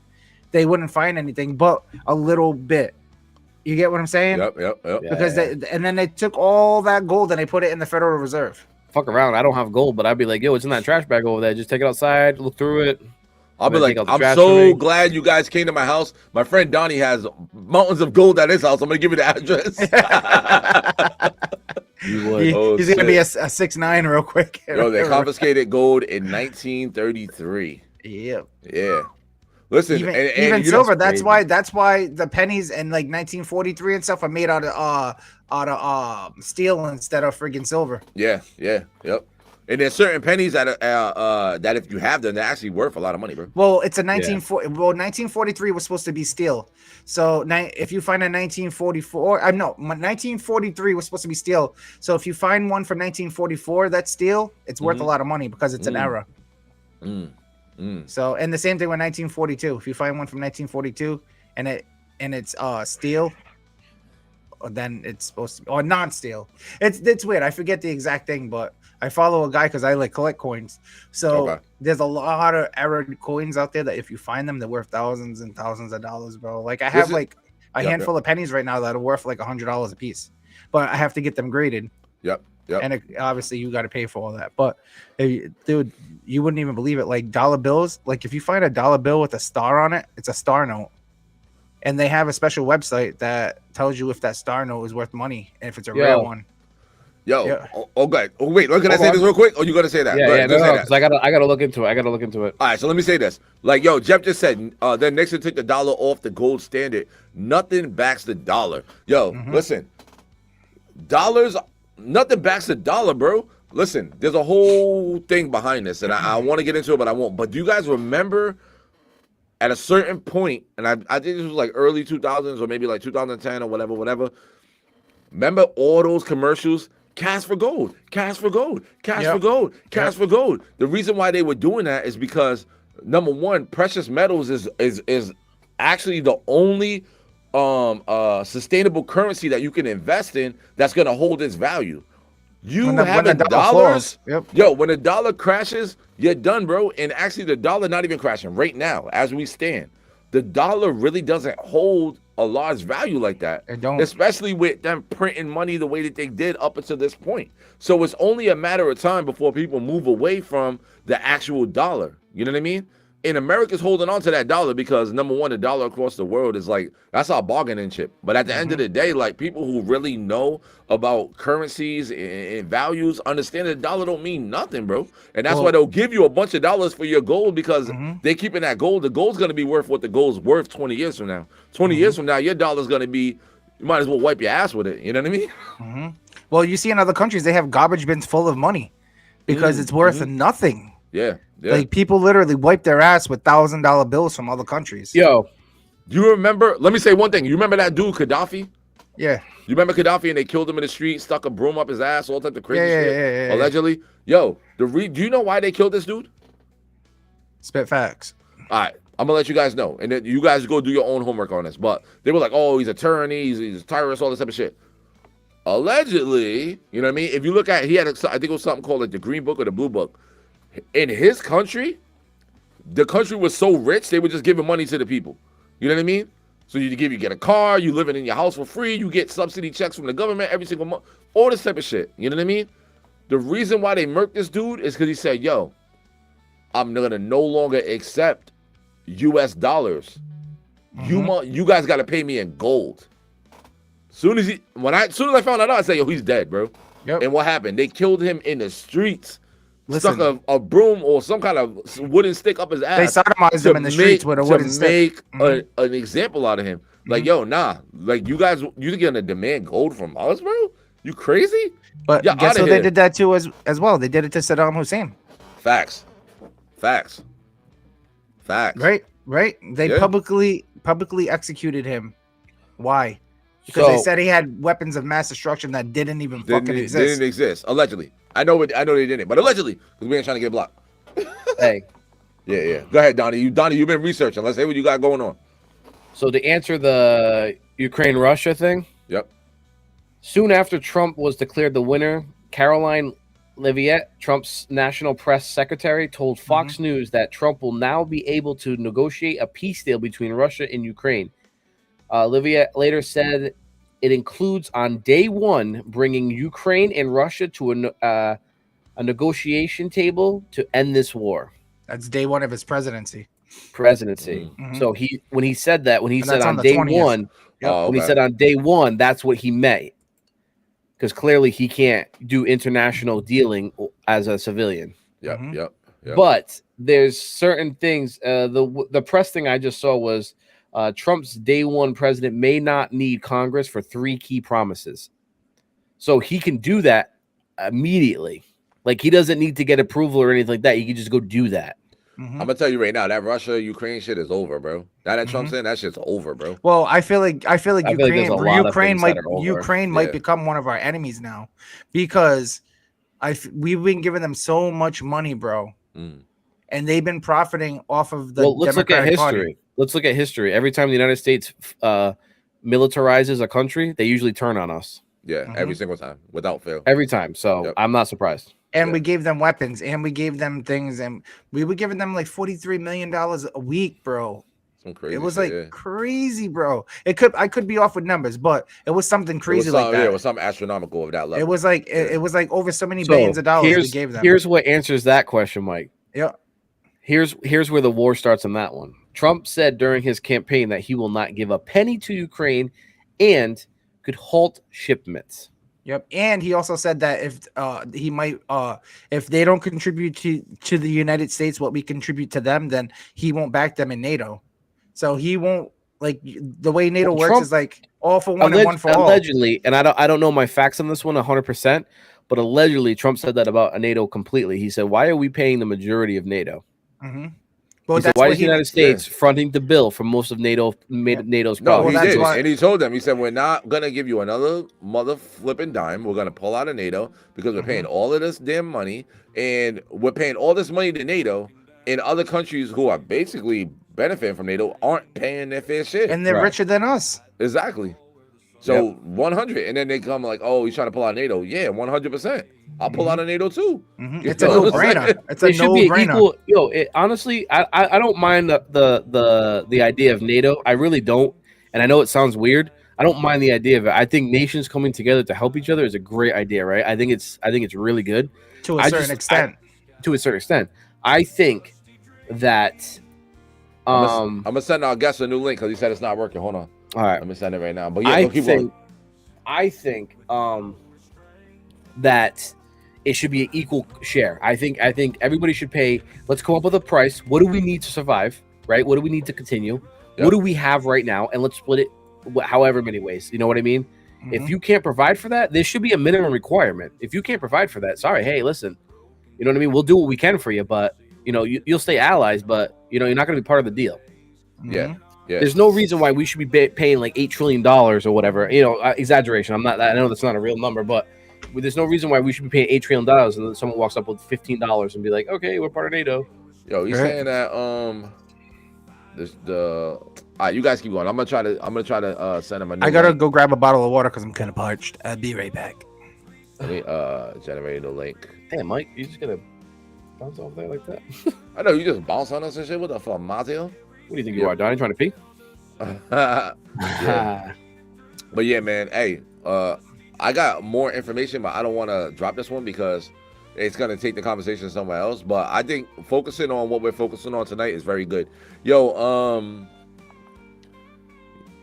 they wouldn't find anything but a little bit. You get what I'm saying? Yep. Yeah. Because and then they took all that gold and they put it in the Federal Reserve. Fuck around. I don't have gold, but I'd be like, yo, it's in that trash bag over there. Just take it outside, look through it. I'll be Gonna like, take out the I'm trash for so me. glad you guys came to my house. My friend Donnie has mountains of gold at his house. I'm gonna give you the address. You would. He's Oh, gonna be a shit. 6'9" real quick. Yo, they confiscated gold in 1933. Yep. Yeah. Listen, Even, and even you know- silver. crazy. That's why the pennies in like 1943 and stuff are made out of steel instead of friggin' silver. Yeah. Yep. And there's certain pennies that that if you have them, they're actually worth a lot of money, bro. Well, it's a 1943 was supposed to be steel. So if you find a 1944, 1943 was supposed to be steel. So if you find one from 1944 that's steel, it's worth a lot of money because it's an error. So, and the same thing with 1942. If you find one from 1942 and it's steel, then it's supposed to be, or non-steel. It's weird. I forget the exact thing, but I follow a guy because I like collect coins. So Okay. there's a lot of error coins out there that if you find them, they're worth thousands and thousands of dollars, bro. Like I have is- like a Yep, handful of pennies right now that are worth like $100 a piece, but I have to get them graded. Yep. Yep. And obviously you got to pay for all that. But dude, you wouldn't even believe it. Like dollar bills, like if you find a dollar bill with a star on it, it's a star note. And they have a special website that tells you if that star note is worth money and if it's a rare one. Yo, Yeah. okay. Oh, wait, can I say this real quick? Or you gonna say that? Yeah, Go yeah, ahead, go say no, that. 'cause I gotta look into it. I gotta look into it. All right, so let me say this. Like, yo, Jeff just said, then Nixon took the dollar off the gold standard. Nothing backs the dollar. Yo, listen, dollars, nothing backs the dollar, bro. Listen, there's a whole thing behind this, and I want to get into it, but I won't. But do you guys remember at a certain point, and I think this was like early 2000s or maybe like 2010 or whatever. Remember all those commercials? Cash for gold, cash for gold, cash for gold, cash for gold. The reason why they were doing that is because number one, precious metals is actually the only sustainable currency that you can invest in that's gonna hold its value. You When the having dollar dollars, falls, yo, when the dollar crashes, you're done, bro. And actually, the dollar not even crashing right now as we stand. The dollar really doesn't hold a large value like that. It don't. Especially with them printing money the way that they did up until this point. So it's only a matter of time before people move away from the actual dollar. You know what I mean? And America's holding on to that dollar because number one, the dollar across the world is like, that's our bargaining chip. But at the end of the day, like people who really know about currencies and values understand that the dollar don't mean nothing, bro. And that's why they'll give you a bunch of dollars for your gold because they're keeping that gold. The gold's going to be worth what the gold's worth 20 years from now. 20 years from now, your dollar's going to be, you might as well wipe your ass with it. You know what I mean? Well, you see in other countries, they have garbage bins full of money because it's worth nothing. Yeah. Like people literally wipe their ass with $1,000 bills from other countries. Yo, You remember, let me say one thing. You remember that dude, Gaddafi? Yeah. You remember Gaddafi and they killed him in the street, stuck a broom up his ass, all type of crazy Yeah, shit? yeah. Allegedly. Yo, do you know why they killed this dude? Spit facts. All right, I'm gonna let you guys know, and then you guys go do your own homework on this. But they were like, "Oh, he's a tyranny, he's a terrorist, all this type of shit." Allegedly, you know what I mean? If you look at, I think it was something called like the Green Book or the Blue Book. In his country, the country was so rich they were just giving money to the people. You know what I mean? So you get a car, you living in your house for free, you get subsidy checks from the government every single month, all this type of shit. You know what I mean? The reason why they murked this dude is because he said, "Yo, I'm gonna no longer accept U.S. dollars. You guys got to pay me in gold." Soon as I found that out, I said, "Yo, he's dead, bro." Yep. And what happened? They killed him in the streets. Listen. Stuck a broom or some kind of wooden stick up his ass. They sodomized him in the streets with a wooden stick. To make an example out of him. Like, yo, nah. Like, you guys, you gonna demand gold from us, bro? You crazy? But Yeah, guess outta who they here. did that to as well? They did it to Saddam Hussein. Facts. Right? They Yeah. publicly executed him. Why? Because they said he had weapons of mass destruction that didn't even fucking exist. Didn't exist. Allegedly. I know they didn't, but allegedly, because we ain't trying to get blocked. hey. Yeah. Go ahead, Donnie. You've been researching. Let's say what you got going on. So to answer the Ukraine-Russia thing, Yep. soon after Trump was declared the winner, Caroline Leviette, Trump's national press secretary, told Fox News that Trump will now be able to negotiate a peace deal between Russia and Ukraine. Leviette later said it includes on day one bringing Ukraine and Russia to a negotiation table to end this war. That's day one of his presidency. So when he said on the day 20th. one, Oh, when he okay. said on day one, that's what he meant. Because clearly he can't do international dealing as a civilian. Yep. But there's certain things. The press thing I just saw was Trump's day one president may not need Congress for 3 key promises. So he can do that immediately. Like he doesn't need to get approval or anything like that. He can just go do that. I'm gonna tell you right now, that Russia-Ukraine shit is over, bro. Now that Trump's in, that shit's over, bro. Well, I feel like there's a lot of Ukraine things might that are over. Ukraine Yeah. might become one of our enemies now because we've been giving them so much money, bro, and they've been profiting off of the. Well, let's look at Democratic history. Party. Let's look at history. Every time the United States militarizes a country, they usually turn on us. Yeah, every single time, without fail. Every time. So Yep. I'm not surprised. and Yeah. we gave them weapons, and we gave them things, and we were giving them like $43 million a week, bro. Some crazy It was shit, like crazy, bro. I could be off with numbers, but it was something crazy like that. Yeah, it was something astronomical of that level. It was like it was like over so many billions of dollars we gave them. Here's what answers that question, Mike. Yeah. Here's where the war starts on that one. Trump said during his campaign that he will not give a penny to Ukraine and could halt shipments. Yep. And he also said that if they don't contribute to the United States what we contribute to them, then he won't back them in NATO. So he won't, like, the way NATO works is like all for one and one for all. Allegedly, and I don't know my facts on this one 100%, but allegedly Trump said that about NATO completely. He said, "Why are we paying the majority of NATO?" Mm-hmm. He said, "Why is the United States fronting the bill for most of NATO's No, problems?" he did, and he told them. He said, "We're not gonna give you another mother flipping dime. We're gonna pull out of NATO because we're paying all of this damn money, and we're paying all this money to NATO, and other countries who are basically benefiting from NATO aren't paying their fair share, and they're richer than us." Exactly. So 100, and then they come like, "Oh, he's trying to pull out of NATO." Yeah, 100%. I'll pull out of NATO too. It's a no-brainer. It's a no-brainer. Honestly, I don't mind the idea of NATO. I really don't, and I know it sounds weird. I don't mind the idea of it. I think nations coming together to help each other is a great idea, right? I think it's really good to a certain extent. To a certain extent, I think that. I'm gonna send our guest a new link because he said it's not working. Hold on. All right, let me send it right now. But yeah, keep going. I think that it should be an equal share. I think everybody should pay. Let's come up with a price. What do we need to survive? Right? What do we need to continue? Yep. What do we have right now? And let's split it however many ways. You know what I mean? If you can't provide for that, there should be a minimum requirement. If you can't provide for that, sorry, hey, listen, you know what I mean? We'll do what we can for you, but you know, you'll stay allies, but you know, you're not going to be part of the deal. Yeah. Yeah. There's no reason why we should be paying like $8 trillion or whatever. You know, exaggeration. I know that's not a real number, but there's no reason why we should be paying $8 trillion and then someone walks up with $15 and be like, okay, we're part of NATO. Yo, he's saying that all right, you guys keep going. I'm gonna try to send him a new I gotta go grab a bottle of water because I'm kind of parched. I'll be right back. Let me generate the link. Damn, Mike, you just gonna bounce off there like that? I know you just bounce on us and shit. What the fuck, Mateo? What do you think you are, Donnie? Trying to pee? Yeah. But yeah, man. Hey, I got more information, but I don't want to drop this one because it's gonna take the conversation somewhere else. But I think focusing on what we're focusing on tonight is very good. Yo,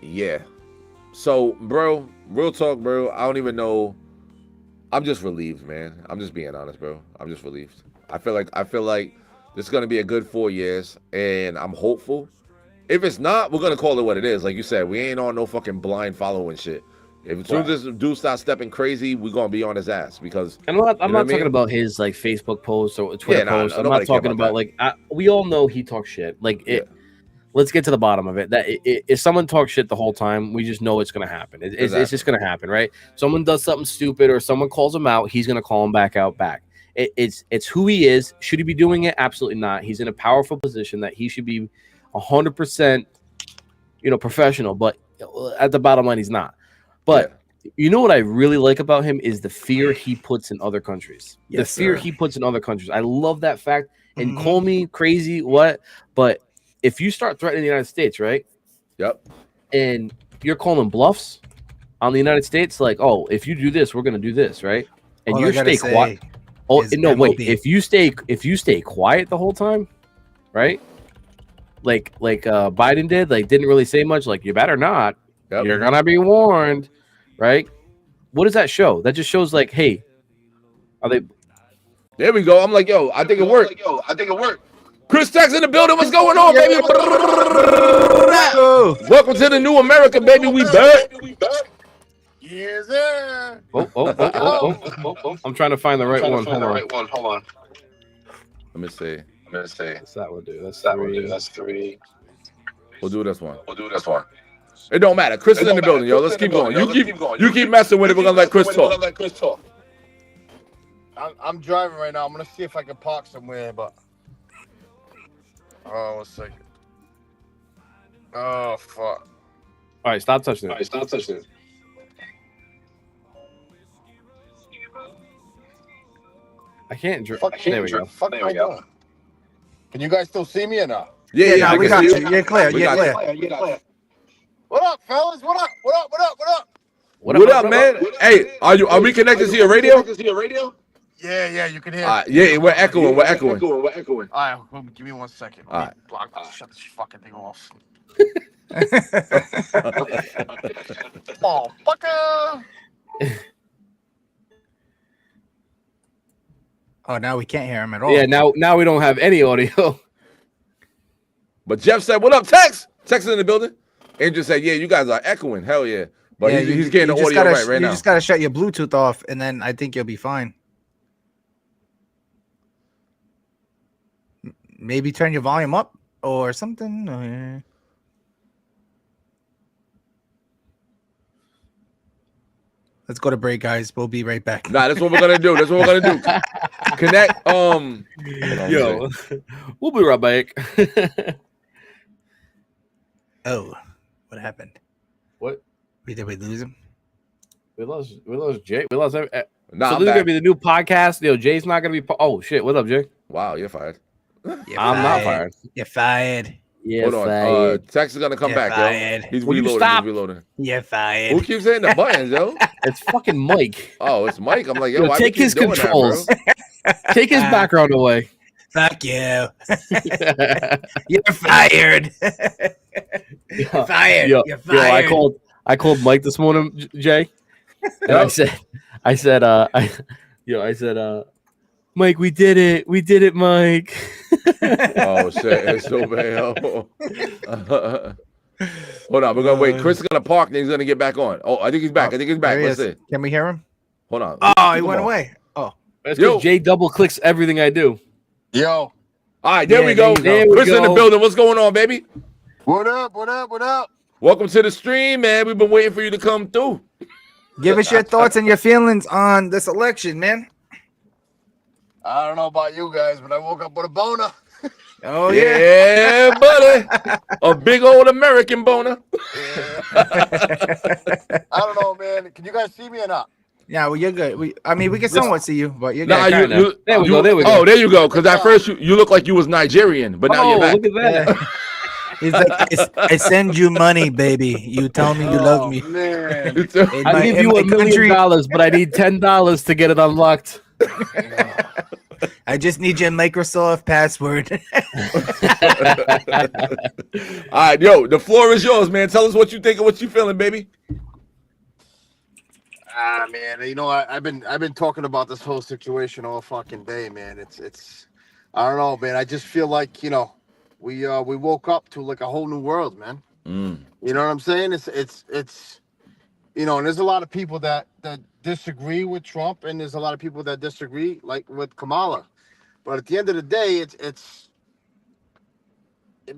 yeah. So, bro, real talk, bro. I don't even know. I'm just relieved, man. I'm just being honest, bro. I'm just relieved. I feel like this is gonna be a good 4 years, and I'm hopeful. If it's not, we're gonna call it what it is. Like you said, we ain't on no fucking blind following shit. If as soon as this dude starts stepping crazy, we're gonna be on his ass because I'm not talking about his like Facebook posts or Twitter posts. I'm not talking about like we all know he talks shit. Like let's get to the bottom of it. That if someone talks shit the whole time, we just know it's gonna happen. It's just gonna happen, right? Someone does something stupid or someone calls him out, he's gonna call him back. It's who he is. Should he be doing it? Absolutely not. He's in a powerful position that he should be 100%, professional. But at the bottom line, he's not. But you know what I really like about him is the fear he puts in other countries. Yes, the fear he puts in other countries. I love that fact. And call me crazy, but if you start threatening the United States, right? Yep. And you're calling bluffs on the United States, like, oh, if you do this, we're gonna do this, right? And you stay quiet. Oh no, wait. If you stay quiet the whole time, right? Like Biden did, like didn't really say much, like you better not. Yep. You're gonna be warned, right? What does that show? That just shows like, hey, are they? There we go. I'm like, yo, I think it worked. Chris Tech's in the building. What's going on, baby? Welcome to the new America, baby. We back. Yes, sir. Oh. I'm trying to find the right one. Hold on. Let me see. What's that one do? That's three. We'll do this one. It don't matter. Chris is in the building, yo. Let's keep going. You keep messing with it. We're gonna let Chris talk. I'm driving right now. I'm gonna see if I can park somewhere, but 1 second. Oh fuck. All right, stop touching it. I can't drink. Fuck, There we go. Fuck am I doing? Can you guys still see me or not? Yeah, no, I we can got see you. You're clear. We You're got clear. you. What up, fellas? What up? What up? What up? What up? What up, man? Hey, are we connected to your radio? Yeah, you can hear. Yeah, we're echoing. We're echoing. All right, give me 1 second. All right. Block. Shut this fucking thing off. Oh, fucker! Oh, now we can't hear him at all. Yeah, now we don't have any audio. But Jeff said, "What up, Tex? Tex is in the building." Andrew said, "Yeah, you guys are echoing. Hell yeah." But Yeah, he's getting the just audio gotta, right you now. just gotta shut your Bluetooth off, and then I think you'll be fine. Maybe turn your volume up or something. Let's go to break, guys. We'll be right back. Nah, that's what we're gonna do. That's what we're gonna do. Connect. Yo, we'll be right back. Oh, what happened? What? Did we lose him? We lost Jay. We lost. Nah, So I'm this is back. gonna be the new podcast. Yo, Jay's not gonna be. Oh shit! What's up, Jay? Wow, you're fired. I'm not fired. You're fired. Yeah, Hold on. fired. Tex is gonna come You're back, fired. yo. He's Will you reloading. stop? He's reloading. You're Who fired. keeps hitting the buttons, yo? It's fucking Mike. Oh, it's Mike. I'm like, yo, Yo, why take you his keep doing controls. that, Take his background away. Fuck you. You're fired. You're fired. Yo, You're fired. I called Mike this morning, Jay. And I said, Mike, we did it. We did it, Mike. bro? Oh shit, it's so bad. Hold on, we're gonna wait. Chris is gonna park, and he's gonna get back on. Oh, I think he's back. I think he's back. There he Let's is. see. Can we hear him? Hold on. Oh, he Come went on. away. Oh, That's Yo. because Jay double clicks everything I do. Yo, All right, there Yeah, we go. there you go. Chris in the building. What's going on, baby? what up? What up? What up? Welcome to the stream, man. We've been waiting for you to come through. give us your thoughts and your feelings on this election, man. I don't know about you guys, but I woke up with a boner. Oh yeah. Yeah, buddy. A big old American boner. I don't know, man. Can you guys see me or not? Yeah, well, you're good. We can somewhat see you, but you're good. Nah, Yeah, kinda. There we go, there we go. Oh, there you go. Because at first you look like you was Nigerian, but now you're back. Look at that. Yeah. He's like, I send you money, baby. You tell me you love me. Man. In I'll my- give in you my $1 million, but I need $10 to get it unlocked. I just need your Microsoft password. All right, yo, the floor is yours, man. Tell us what you think and what you feeling, baby. Man, you know, I've been talking about this whole situation all fucking day, man. It's I don't know, man. I just feel like, you know, we woke up to like a whole new world, man. Mm. You know what I'm saying? It's you know, and there's a lot of people that disagree with Trump, and there's a lot of people that disagree like with Kamala. But at the end of the day, it's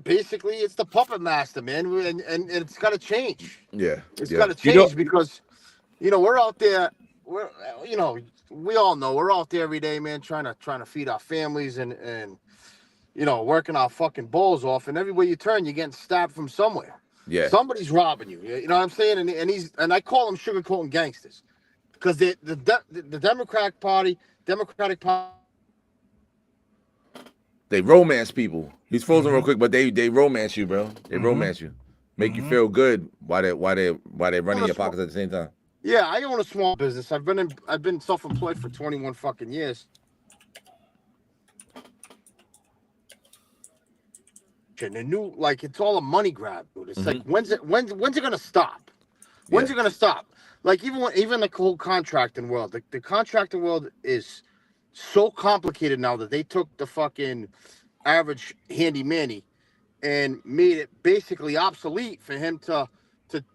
basically it's the puppet master, man, and it's got to change. Yeah. It's yeah. got to change because, you know, we're out there. You know, we all know we're out there every day, man, trying to feed our families and you know, working our fucking balls off. And everywhere you turn, you're getting stabbed from somewhere. Yeah. Somebody's robbing you. You know what I'm saying? And I call them sugarcoating gangsters because the Democratic Party. They romance people. He's frozen real quick, but they romance you, bro. They romance you, make you feel good while they running your pockets at the same time. Yeah, I own a small business. I've been self-employed for 21 fucking years. And the new, like, it's all a money grab, dude. It's like when's it gonna stop? When's it gonna stop? Like even the whole contracting world, the contracting world is so complicated now that they took the fucking average handyman and made it basically obsolete for him to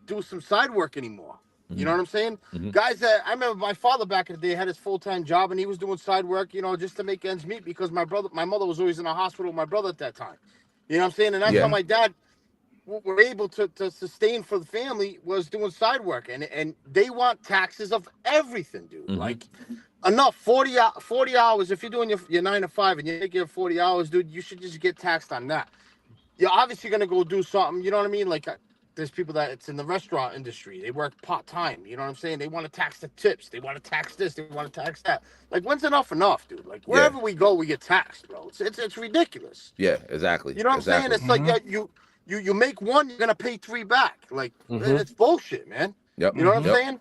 do some side work anymore. You know what I'm saying? Guys that I remember my father back in the day had his full-time job and he was doing side work, you know, just to make ends meet because my mother was always in the hospital with my brother at that time. You know what I'm saying? And that's how my dad were able to sustain for the family was doing side work. And they want taxes of everything, dude. Like enough 40 hours. If you're doing your 9 to 5 and you're making 40 hours, dude, you should just get taxed on that. You're obviously gonna go do something, you know what I mean? Like there's people that it's in the restaurant industry. They work part-time. You know what I'm saying? They want to tax the tips. They want to tax this. They want to tax that. Like, when's enough, dude? Like, wherever we go, we get taxed, bro. It's ridiculous. Yeah, exactly. You know what I'm saying? It's like that you make one, you're going to pay 3 back. Like, it's bullshit, man. Yep. You know what I'm saying?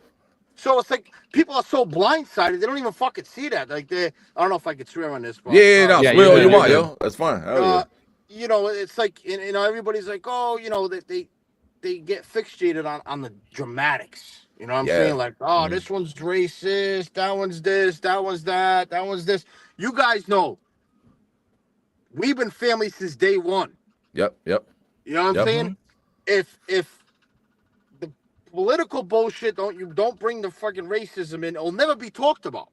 So it's like people are so blindsided, they don't even fucking see that. Like, I don't know if I could swear on this. But No, Yeah, swear all you you're want, good. yo. That's fine. Hell yeah. You know, it's like, you know, everybody's like, oh, you know, they get fixated on the dramatics. You know what I'm saying? Like, oh, this one's racist, that one's this, that one's that, that one's this. You guys know, we've been family since day one. Yep. You know what I'm saying? If the political bullshit don't bring the fucking racism in, it'll never be talked about.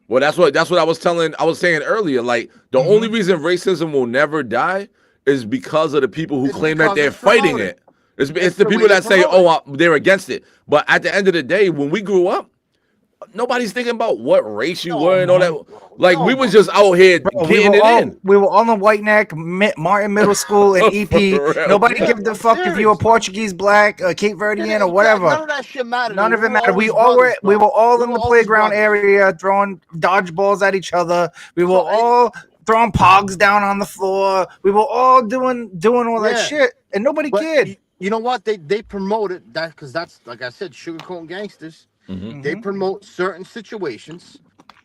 Well, that's what I was saying earlier. Like, the only reason racism will never die is because of the people who claim that they're fighting it. It's the people that say, oh, they're against it. But at the end of the day, when we grew up, nobody's thinking about what race you were and all that. Like, we was just out here getting it in. We were all in White Neck, Martin Middle School, and EP. Nobody gave a fuck if you were Portuguese, black, Cape Verdean, or whatever. None of that shit mattered. None of it mattered. We were all in the playground area throwing dodgeballs at each other. We were all throwing pogs down on the floor. We were all doing all that shit, and nobody cared. You know what? They promoted that because that's, like I said, sugarcoating gangsters. They promote certain situations,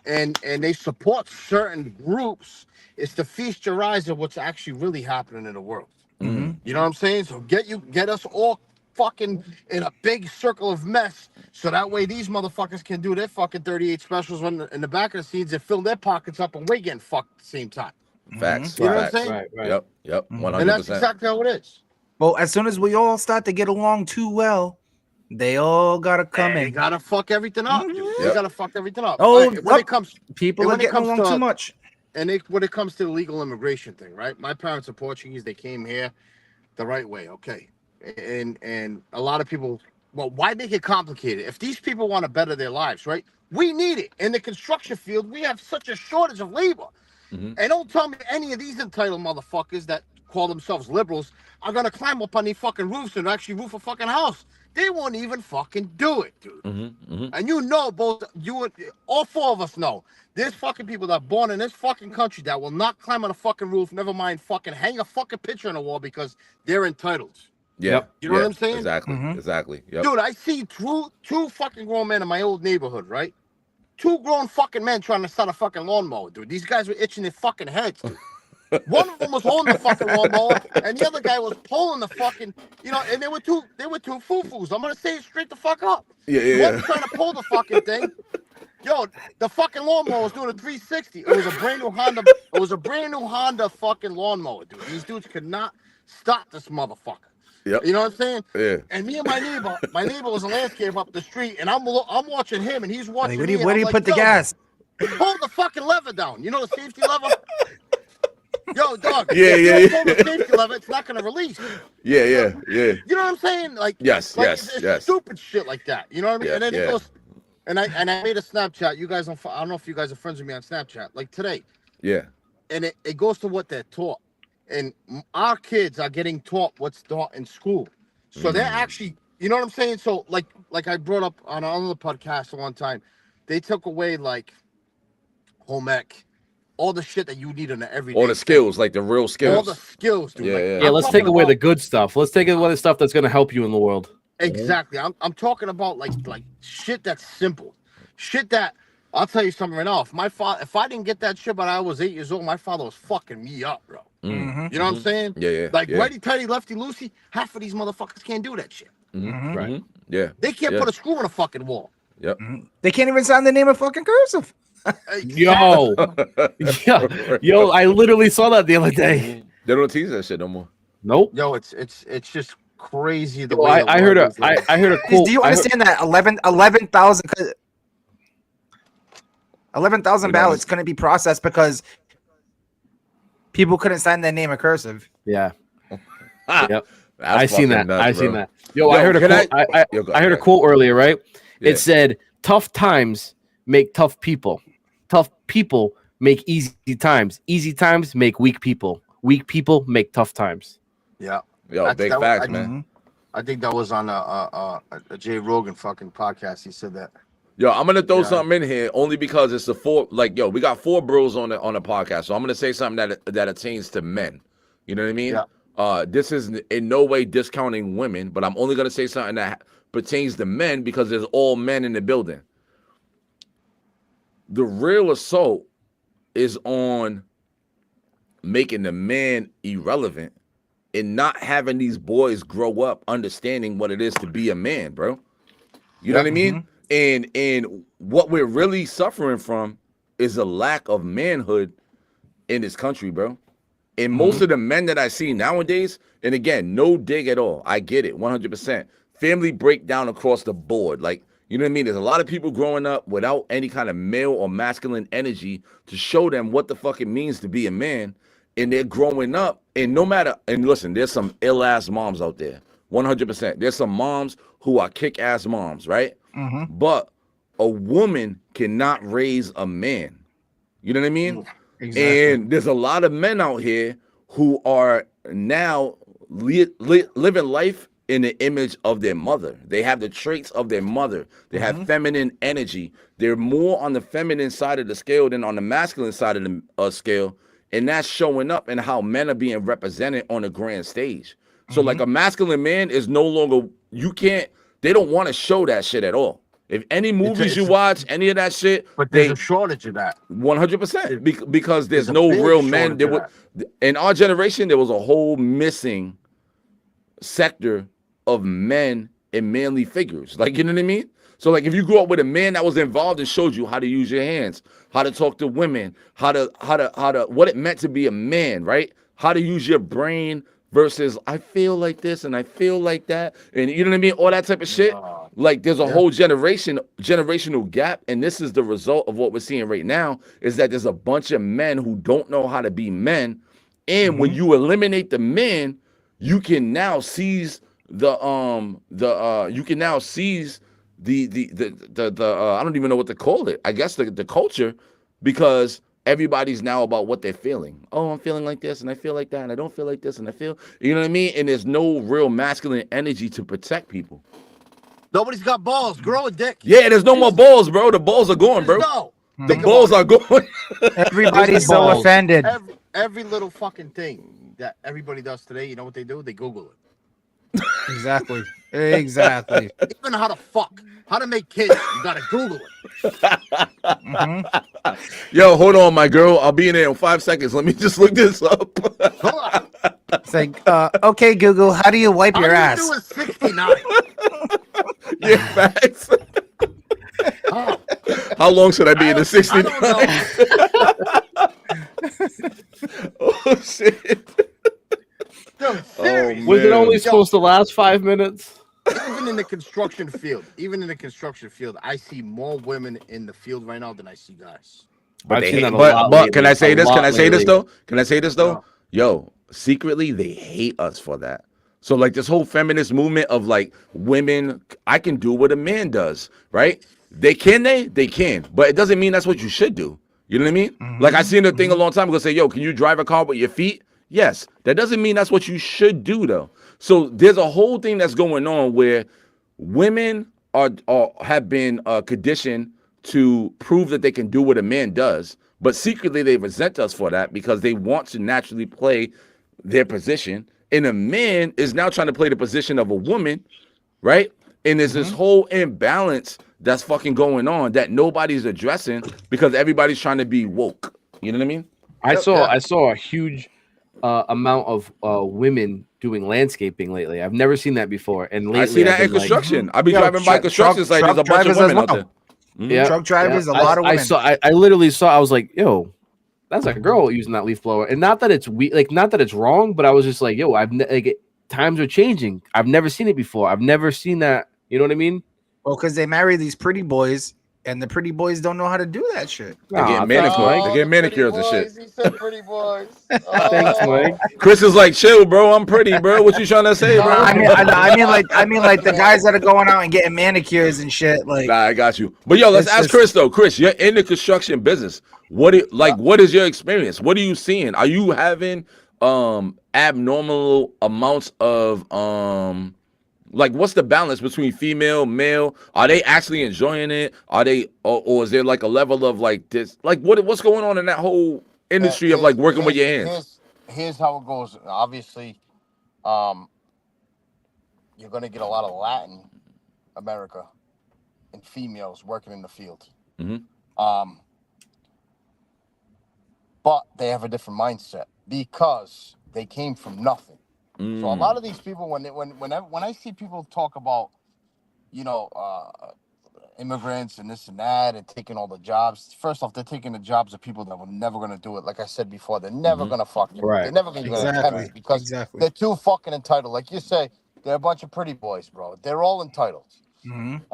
and they support certain groups. It's to feast your eyes at what's actually really happening in the world. You know what I'm saying? So get us all fucking in a big circle of mess, so that way these motherfuckers can do their fucking 38 specials in the back of the scenes and fill their pockets up, and we're getting fucked at the same time. Facts. You know what I'm saying? Right. Yep. 100%. And that's exactly how it is. Well, as soon as we all start to get along too well, they all gotta come in. They gotta fuck everything up, dude. They gotta fuck everything up. Oh, when it comes, people are getting along too much. And when it comes to the legal immigration thing, right? My parents are Portuguese. They came here the right way, okay. And a lot of people, well, why make it complicated? If these people want to better their lives, right? We need it. In the construction field, we have such a shortage of labor. And don't tell me any of these entitled motherfuckers that call themselves liberals are gonna climb up on these fucking roofs and actually roof a fucking house. They won't even fucking do it, dude. And you know, both you and all 4 of us know there's fucking people that are born in this fucking country that will not climb on a fucking roof, never mind fucking hang a fucking picture on a wall because they're entitled. Yeah. You know what I'm saying? Exactly. Yep. Dude, I see two fucking grown men in my old neighborhood, right? 2 grown fucking men trying to start a fucking lawnmower, dude. These guys were itching their fucking heads, dude. One of them was holding the fucking lawnmower, and the other guy was pulling the fucking, you know, and they were two foo-foos. I'm gonna say it straight the fuck up. One was trying to pull the fucking thing. Yo, the fucking lawnmower was doing a 360. It was a brand new Honda. It was a brand new Honda fucking lawnmower, dude. These dudes could not stop this motherfucker. Yep. You know what I'm saying? Yeah. And me and my neighbor was a landscaper up the street, and I'm watching him, and he's watching me. Where do you put the gas? Pull the fucking lever down. You know the safety lever? Yo, dog. Yeah. Pull the safety lever, it's not gonna release. Yeah. You know what I'm saying? Like, yes. Stupid shit like that. You know what I mean? Yeah, And then it goes, and I made a Snapchat. You guys, I don't know if you guys are friends with me on Snapchat. Like today. Yeah. And it goes to what they're taught, and our kids are getting taught what's taught in school. So they're actually, you know what I'm saying? So like I brought up on another podcast one time, they took away like home ec. All the shit that you need in the everyday. All the skills, like the real skills. All the skills, dude. Yeah, let's take away the good stuff. Let's take away the stuff that's going to help you in the world. Exactly. I'm talking about like shit that's simple. Shit that, I'll tell you something right now. If I didn't get that shit when I was 8 years old, my father was fucking me up, bro. You know what I'm saying? Yeah. Like righty tighty, lefty loosey, half of these motherfuckers can't do that shit. Right. Yeah. They can't put a screw in a fucking wall. Yep. They can't even sign the name of fucking cursive. Yo, I literally saw that the other day. They don't tease that shit no more. Nope. Yo, it's just crazy the Yo, way I heard a quote. Do you understand that 11,000 ballots couldn't be processed because people couldn't sign their name in cursive? Yeah. Yep. I seen that. Nuts, I seen bro. that. Yo, I heard a quote. I heard a quote earlier, right? Yeah. It said, "Tough times make tough people. Tough people make easy times. Easy times make weak people. Weak people make tough times." Yeah. Yo, big facts, man. I think that was on a Jay Rogan fucking podcast. He said that. Yo, I'm gonna throw something in here only because it's the four. Like, yo, we got 4 bros on the podcast, so I'm gonna say something that attains to men. You know what I mean? Yeah. This is in no way discounting women, but I'm only gonna say something that pertains to men because there's all men in the building. The real assault is on making the man irrelevant and not having these boys grow up understanding what it is to be a man, bro. You know what I mean? And what we're really suffering from is a lack of manhood in this country, bro. And most of the men that I see nowadays, and again, no dig at all. I get it, 100%. Family breakdown across the board. Like, you know what I mean? There's a lot of people growing up without any kind of male or masculine energy to show them what the fuck it means to be a man. And they're growing up, and no matter, and listen, there's some ill-ass moms out there, 100%. There's some moms who are kick-ass moms, right? But a woman cannot raise a man. You know what I mean? Exactly. And there's a lot of men out here who are now living life in the image of their mother. They have the traits of their mother. They have feminine energy. They're more on the feminine side of the scale than on the masculine side of the scale. And that's showing up in how men are being represented on the grand stage. So like a masculine man is no longer, they don't want to show that shit at all. If any movies you watch, any of that shit, but there's a shortage of that. 100%, because there's no real men. In our generation, there was a whole missing sector of men and manly figures. Like, you know what I mean? So like if you grew up with a man that was involved and showed you how to use your hands, how to talk to women, how to what it meant to be a man, right? How to use your brain versus I feel like this and I feel like that, and you know what I mean, all that type of shit. Like there's a whole generational gap, and this is the result of what we're seeing right now, is that there's a bunch of men who don't know how to be men, and when you eliminate the men, you can now seize the I don't even know what to call it. I guess the culture, because everybody's now about what they're feeling. Oh, I'm feeling like this and I feel like that and I don't feel like this and I feel, you know what I mean? And there's no real masculine energy to protect people. Nobody's got balls. Grow a dick. Yeah, there's no more balls, bro. The balls are gone, bro. No. The balls are gone. Everybody's so offended. Every little fucking thing that everybody does today, you know what they do? They Google it. Exactly. Exactly. Even how to fuck, how to make kids, you gotta Google it. Yo, hold on, my girl. I'll be in there in 5 seconds. Let me just look this up. Hold on. It's like, okay, Google, how do you wipe your ass? How do you do a 69? Yeah, facts. How long should I be in the 69? Oh shit. Dude, Was it only supposed to last 5 minutes? Even in the construction field, I see more women in the field right now than I see guys. But, I've seen that a lot lately. can I say this? Can I say this though? Yeah. Yo, secretly they hate us for that. So like this whole feminist movement of like women, I can do what a man does, right? They can, but it doesn't mean that's what you should do. You know what I mean? Like I seen a thing a long time ago say, yo, can you drive a car with your feet? Yes. That doesn't mean that's what you should do though. So there's a whole thing that's going on where women have been conditioned to prove that they can do what a man does, but secretly they resent us for that because they want to naturally play their position. And a man is now trying to play the position of a woman, right? And there's this whole imbalance that's fucking going on that nobody's addressing because everybody's trying to be woke. You know what I mean? I saw a huge amount of women doing landscaping lately. I've never seen that before. And lately I see that in construction. I be driving by construction site. There's a bunch of women out there. Yeah, truck drivers, a lot of women. I literally saw. I was like, yo, that's a girl using that leaf blower, and not that it's not that it's wrong, but I was just like, yo, times are changing. I've never seen it before. I've never seen that. You know what I mean? Well, because they marry these pretty boys, and the pretty boys don't know how to do that shit. They get manicures. They get manicures and shit. He said pretty boys. Thanks, Mike. Chris is like, chill, bro. I'm pretty, bro. What you trying to say, bro? I mean, like the guys that are going out and getting manicures and shit. Like, nah, I got you. But yo, let's ask Chris though. Chris, you're in the construction business. What is your experience? What are you seeing? Are you having abnormal amounts of Like, what's the balance between female, male? Are they actually enjoying it? Are they, or is there like a level of like this? Like, what's going on in that whole industry of like working with your hands? Here's how it goes. Obviously, you're gonna get a lot of Latin America and females working in the field. But they have a different mindset because they came from nothing. So a lot of these people, when I see people talk about, immigrants and this and that and taking all the jobs, first off, they're taking the jobs of people that were never going to do it. Like I said before, they're never going to fucking, they're never going to attempt it because they're too fucking entitled. Like you say, they're a bunch of pretty boys, bro. They're all entitled. And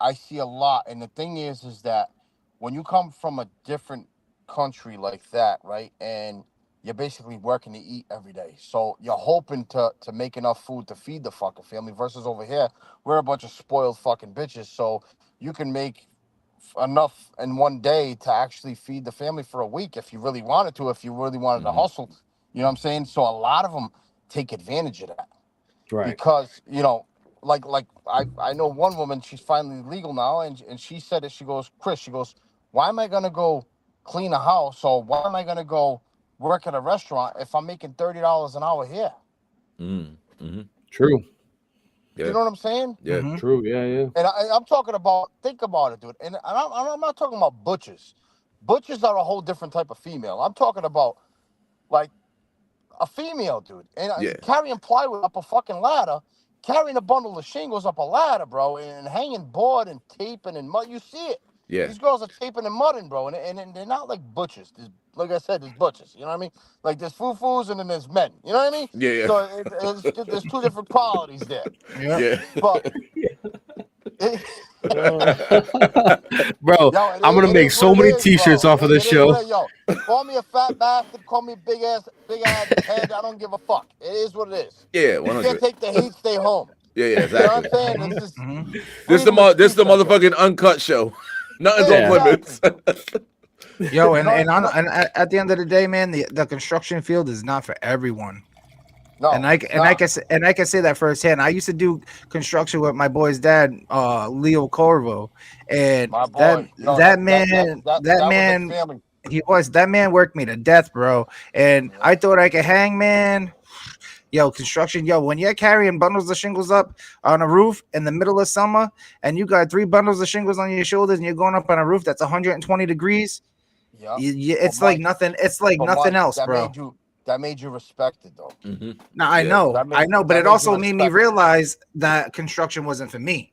I see a lot. And the thing is that when you come from a different country like that, right, and you're basically working to eat every day, so you're hoping to make enough food to feed the fucking family, versus over here, we're a bunch of spoiled fucking bitches, so you can make enough in one day to actually feed the family for a week if you really wanted to, if you really wanted to hustle. You know what I'm saying? So a lot of them take advantage of that. Right. Because, like I know one woman, she's finally legal now, and she said it, she goes, Chris, why am I going to go clean a house, or why am I going to go work at a restaurant if I'm making $30 an hour here? True. You know what I'm saying? Yeah. True. Yeah. And I'm talking about, think about it, dude. And I'm not talking about butchers. Butchers are a whole different type of female. I'm talking about like a female, dude. And carrying plywood up a fucking ladder, carrying a bundle of shingles up a ladder, bro, and hanging board and taping and mud. You see it. Yeah. These girls are taping and mudding, bro. And they're not like butchers. Like I said, there's butchers. You know what I mean? Like there's foo-foos and then there's men. You know what I mean? Yeah. So there's two different qualities there. Yeah. But bro, I'm gonna make so many T-shirts off of this show. Yo, call me a fat bastard, call me big ass head. I don't give a fuck. It is what it is. Yeah, 100. You can't take the heat, stay home. Yeah, exactly. You know what I'm saying? This is the motherfucking uncut show. Nothing's off limits. Yo, and at the end of the day, man, the construction field is not for everyone. No, and I can say that firsthand. I used to do construction with my boy's dad, Leo Corvo, and that man worked me to death, bro. And I thought I could hang, man. Yo, construction, when you're carrying bundles of shingles up on a roof in the middle of summer, and you got 3 bundles of shingles on your shoulders, and you're going up on a roof that's 120 degrees, it's like nothing. It's like nothing else, bro. That made you respect it, though. Now I know, but it also made me realize that construction wasn't for me.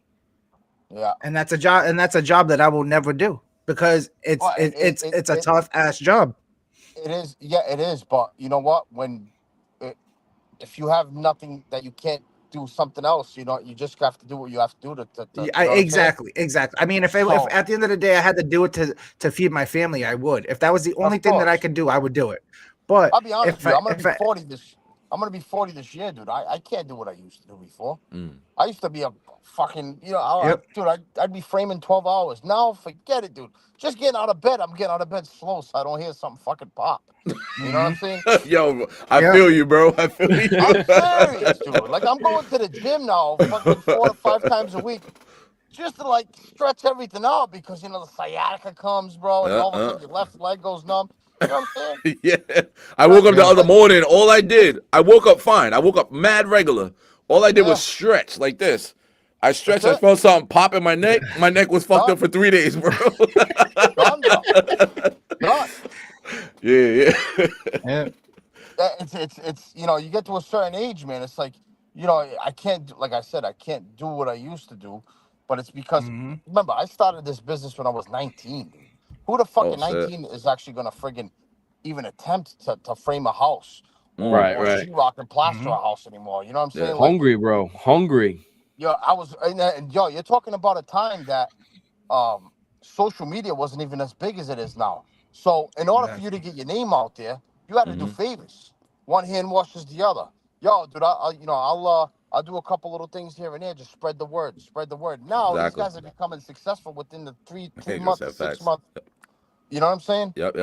Yeah, and that's a job that I will never do because it's a tough ass job. It is, it is. But you know what? If you have nothing that you can't do something else, you just have to do what you have to do exactly. I mean, if at the end of the day I had to do it to feed my family, I would. If that was the only thing that I could do, I would do it. But I'll be honest with you, I'm gonna be 40 this year, dude. I can't do what I used to do before. I used to be a fucking, dude, I'd be framing 12 hours. Now, forget it, dude. Just getting out of bed, I'm getting out of bed slow so I don't hear something fucking pop. You know what I'm saying? Yo, I feel you, bro. I feel you. I'm serious, dude. Like, I'm going to the gym now fucking 4 to 5 times a week just to, like, stretch everything out because, the sciatica comes, bro, and all of a sudden your left leg goes numb. You know what I'm saying? Yeah. I woke up the other morning. All I did, I woke up fine. I woke up mad regular. All I did was stretch like this. I stretched. I felt something pop in my neck. My neck was fucked up for 3 days, bro. Done. Yeah. It's you get to a certain age, man. It's like, I can't, like I said, I can't do what I used to do, but it's because remember, I started this business when I was 19, dude. Who the fuck at 19 is actually gonna friggin' even attempt to frame a house? Or sheetrock and plaster a house anymore. You know what I'm saying? Hungry, bro. Hungry. Yo, you're talking about a time that social media wasn't even as big as it is now. So in order for you to get your name out there, you had to do favors. One hand washes the other. Yo, dude, I'll do a couple little things here and there, just spread the word. Now these guys are becoming successful within the 3 months, 6 months. You know what I'm saying? Yep.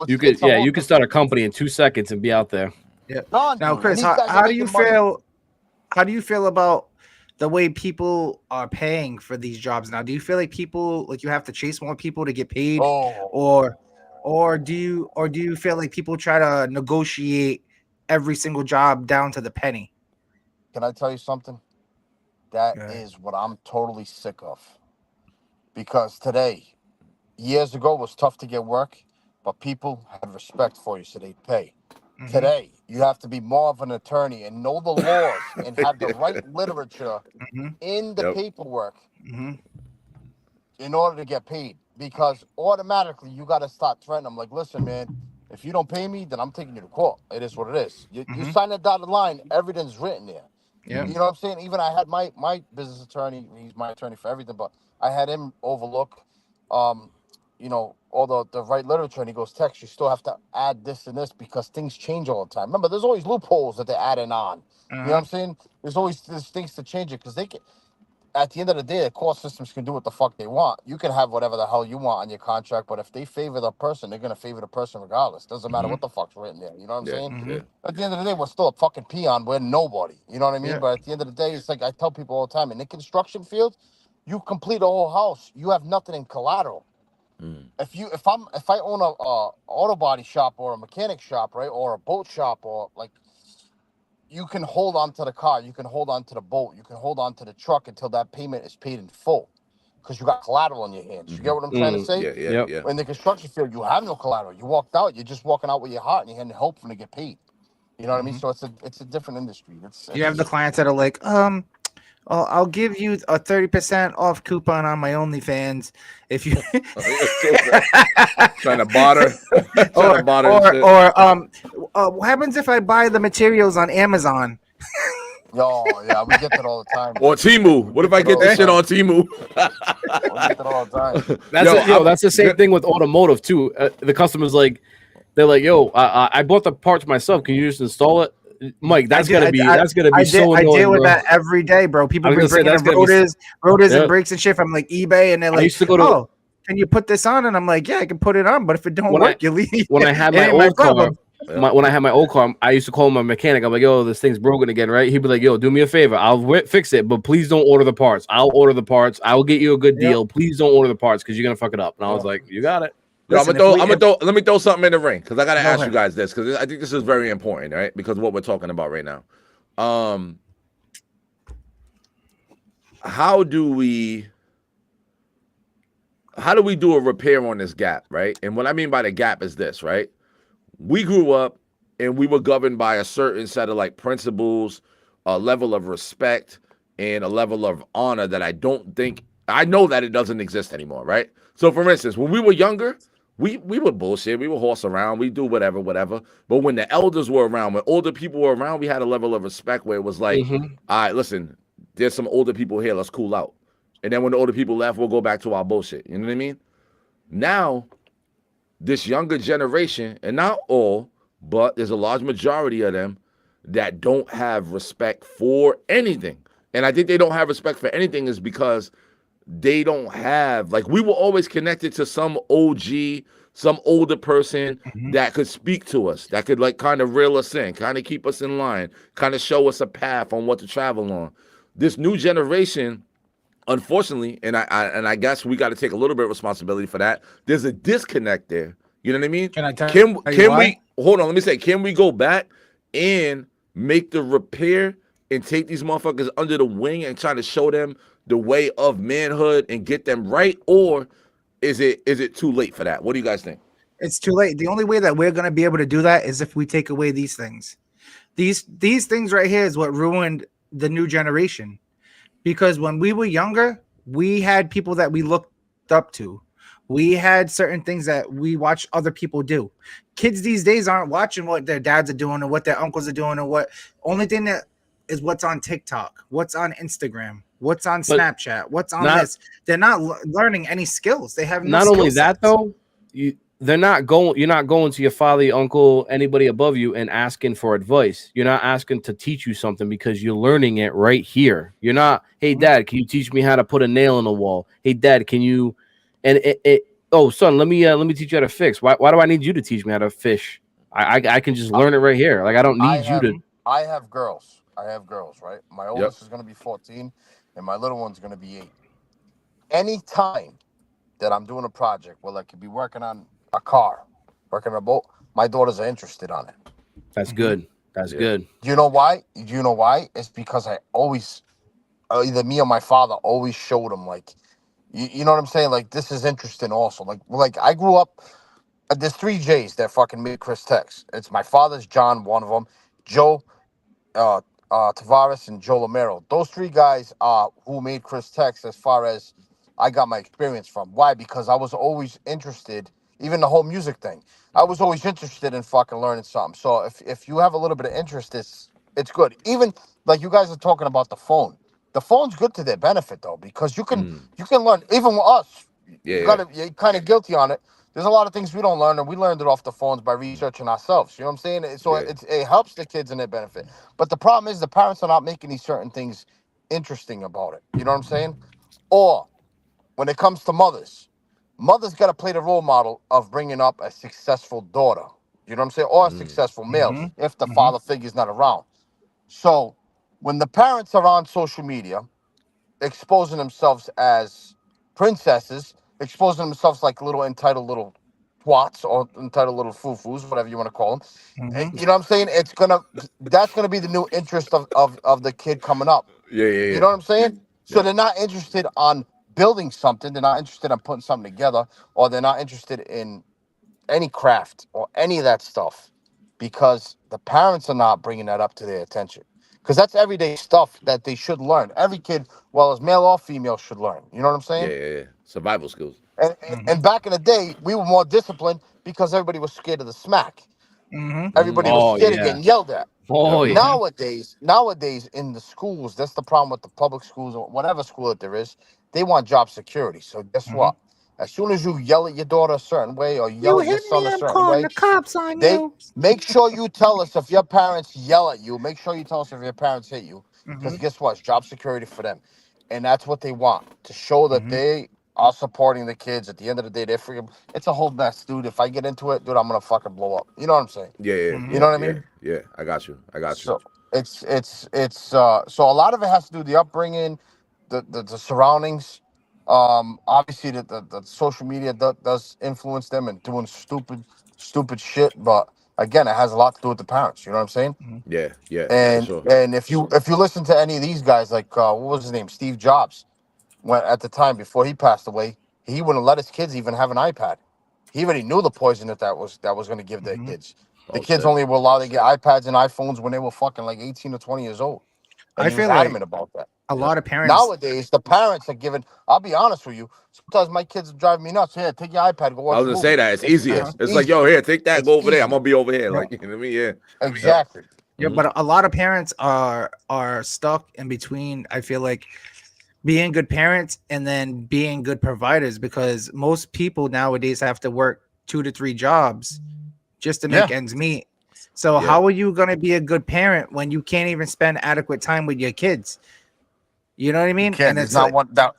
You could start a company in 2 seconds and be out there. Yeah. Gone, Now, dude. And Chris, these guys are how do you making money. feel? How do you feel about the way people are paying for these jobs now? Do you feel like people like you have to chase more people to get paid, Oh, or do you feel like people try to negotiate every single job down to the penny? can I tell you something? That Yeah. is what I'm totally sick of. Because today, years ago, it was tough to get work, but people had respect for you, so they'd pay. Mhm. Today, you have to be more of an attorney and know the laws and have the right literature Mhm. in the Yep. paperwork Mhm. in order to get paid. Because automatically, you got to start threatening them. Like, listen, man, if you don't pay me, then I'm taking you to court. It is what it is. You Mhm. sign that dotted line, everything's written there. Yeah. You know what I'm saying? Even I had my business attorney, he's my attorney for everything, but I had him overlook, all the right literature, and he goes, Tex, you still have to add this and this because things change all the time. Remember, there's always loopholes that they're adding on. You know what I'm saying? There's things to change it because they can. At the end of the day, the court systems can do what the fuck they want. You can have whatever the hell you want on your contract, but if they favor the person, they're gonna favor the person regardless. Doesn't matter what the fuck's written there. You know what I'm Yeah, saying? Mhm. yeah. At the end of the day, we're still a fucking peon. We're nobody. You know what I mean? Yeah. But at the end of the day, it's like I tell people all the time, in the construction field, you complete a whole house, you have nothing in collateral. Mm. If I own a auto body shop or a mechanic shop, right, or a boat shop, or like, you can hold on to the car, you can hold on to the boat, you can hold on to the truck until that payment is paid in full, because you got collateral in your hands. You get what I'm trying to say? Yeah, yeah, Yep. yeah. In the construction field, you have no collateral. You walked out, you're just walking out with your heart in your hand and hoping to get paid. You know what I mean? So it's a different industry. You have the clients that are like, I'll give you a 30% off coupon on my OnlyFans if you Trying to barter. Trying to barter and shit. what happens if I buy the materials on Amazon? Yeah, we get that all the time. Or Timu. What if I get this shit on Timu? We get that all the time. That's the same thing with automotive too. The customer's like, they're like, yo, I bought the parts myself. Can you just install it? Mike, that's gonna be so annoying. I deal with bro. that every day, bro. People I was bring gonna bringing say, in rotors Yeah. and brakes and shit from like eBay, and they're like, used to go to- "Oh, can you put this on?" And I'm like, "Yeah, I can put it on, but if it don't work, you leave." When I had my old car, when I had my old car, I used to call my mechanic. I'm like, yo, this thing's broken again, right? He'd be like, yo, do me a favor. I'll fix it, but please don't order the parts. I'll order the parts. I will get you a good deal. Please don't order the parts because you're going to fuck it up. And I was like, you got it. Listen, let me throw something in the ring because I got to ask you guys this because I think this is very important, right? Because of what we're talking about right now. How do we do a repair on this gap, right? And what I mean by the gap is this, right? We grew up and we were governed by a certain set of like principles, a level of respect, and a level of honor that I know that it doesn't exist anymore, right? So for instance, when we were younger, we would bullshit, we would horse around, we do whatever. But when the elders were around, when older people were around, we had a level of respect where it was like, all right, listen, there's some older people here, let's cool out. And then when the older people left, we'll go back to our bullshit. You know what I mean? Now, this younger generation, and not all, but there's a large majority of them that don't have respect for anything. And I think they don't have respect for anything is because they don't have, like, we were always connected to some OG, some older person that could speak to us, that could like kind of reel us in, kind of keep us in line, kind of show us a path on what to travel on. This new generation, unfortunately, and I guess we got to take a little bit of responsibility for that. There's a disconnect there. You know what I mean? Can we hold on? Let me say, can we go back and make the repair and take these motherfuckers under the wing and try to show them the way of manhood and get them right, or is it too late for that? What do you guys think? It's too late. The only way that we're gonna be able to do that is if we take away these things. These things right here is what ruined the new generation. Because when we were younger, we had people that we looked up to. We had certain things that we watched other people do. Kids these days aren't watching what their dads are doing or what their uncles are doing or what. Only thing that is what's on TikTok, what's on Instagram, what's on Snapchat, what's on this. They're not learning any skills. They have no not only sets. that though. You're not going to your father, your uncle, anybody above you and asking for advice. You're not asking to teach you something because you're learning it right here. You're not, hey dad, can you teach me how to put a nail in the wall? Hey dad, can you oh son, let me teach you how to fix. Why do I need you to teach me how to fish? I can just learn it right here. Like I don't need you to. I have girls. Right? My Yep. oldest is going to be 14, and my little one's going to be 8. Anytime that I'm doing a project, well, I could be working on a car, working on a boat, my daughters are interested on it. That's good. That's good. Do you know why? It's because I always, either me or my father always showed them, like, you know what I'm saying? Like, this is interesting also. Like I grew up, there's 3 J's that fucking made Chris Tex. It's my father's John, one of them, Joe, Tavares, and Joe Romero. Those 3 guys are who made Chris Tex as far as I got my experience from. Why? Because I was always interested, even the whole music thing. I was always interested in fucking learning something. So if you have a little bit of interest, it's good. Even like you guys are talking about the phone. The phone's good to their benefit though, because you can learn. Even with us, you're kind of guilty on it. There's a lot of things we don't learn, and we learned it off the phones by researching ourselves. You know what I'm saying? So it helps the kids in their benefit. But the problem is the parents are not making these certain things interesting about it. You know what I'm saying? Or when it comes to mothers got to play the role model of bringing up a successful daughter. You know what I'm saying? Or a successful male if the father figure's not around. So when the parents are on social media exposing themselves as princesses, exposing themselves like little entitled little twats or entitled little foo-foos, whatever you want to call them. You know what I'm saying? That's gonna be the new interest of the kid coming up. Yeah. You know what I'm saying? So they're not interested on building something. They're not interested in putting something together, or they're not interested in any craft or any of that stuff because the parents are not bringing that up to their attention. Because that's everyday stuff that they should learn. Every kid, well, as male or female, should learn. You know what I'm saying? Yeah. Survival skills. And back in the day, we were more disciplined because everybody was scared of the smack. Everybody was scared of getting yelled at. Oh yeah. Nowadays in the schools, that's the problem with the public schools or whatever school that there is. They want job security. So guess what? As soon as you yell at your daughter a certain way or yell at your son a certain way, the cops on they you. make sure you tell us if your parents yell at you. Make sure you tell us if your parents hit you. Because guess what? It's job security for them. And that's what they want, to show that they are supporting the kids. At the end of the day, they're freaking. It's a whole mess, dude. If I get into it, dude, I'm going to fucking blow up. You know what I'm saying? Yeah. You know what I mean? Yeah. I got you. So so a lot of it has to do with the upbringing, the surroundings. Obviously the social media does influence them and doing stupid shit, but again, it has a lot to do with the parents. You know what I'm saying? Yeah. And for sure. and if you listen to any of these guys, like what was his name, Steve Jobs, when at the time before he passed away, he wouldn't let his kids even have an iPad. He already knew the poison that was going to give their kids. The kids only were allowed to get iPads and iPhones when they were fucking like 18 or 20 years old. And I he was feel like adamant about that. a lot of parents Nowadays, the parents are giving. I'll be honest with you. Sometimes my kids are driving me nuts. Here, take your iPad, go watch. I was gonna say that it's easier. It's easy. like, yo, here, take that, It's go over there. easy. I'm gonna be over here. Like, you know what I mean? Yeah. Exactly. Yeah, but a lot of parents are stuck in between. I feel like being good parents and then being good providers, because most people nowadays have to work 2 to 3 jobs just to make ends meet. So how are you going to be a good parent when you can't even spend adequate time with your kids? You know what I mean? And there's not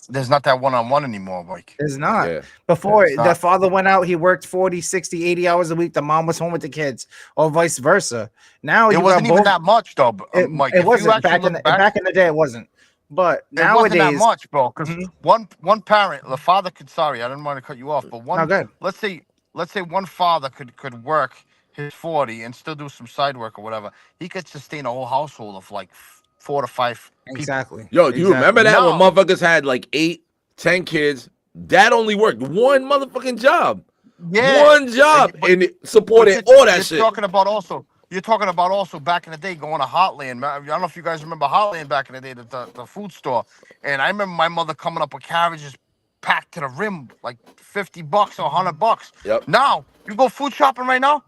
there's not that one-on-one anymore, Mike. There's not. Yeah. Before, It's not. the father went out, he worked 40, 60, 80 hours a week. The mom was home with the kids, or vice versa. Now It wasn't even that much, though, Mike. It wasn't back in the day. It wasn't. But nowadays, it wasn't that much, bro. Because one parent, the father could. Sorry, I didn't want to cut you off, but one. No, good. Let's say one father could work his 40 and still do some side work or whatever. He could sustain a whole household of like 4 to 5 people. Exactly. Yo, do you remember that when No. motherfuckers had like 8, 10 kids? Dad only worked one motherfucking job. Yeah. One job. But- And it supported But all that you're shit. You're talking about also back in the day going to Heartland. I don't know if you guys remember Heartland back in the day, the food store. And I remember my mother coming up with carriages packed to the rim, like $50 or $100. Yep. Now you go food shopping right now.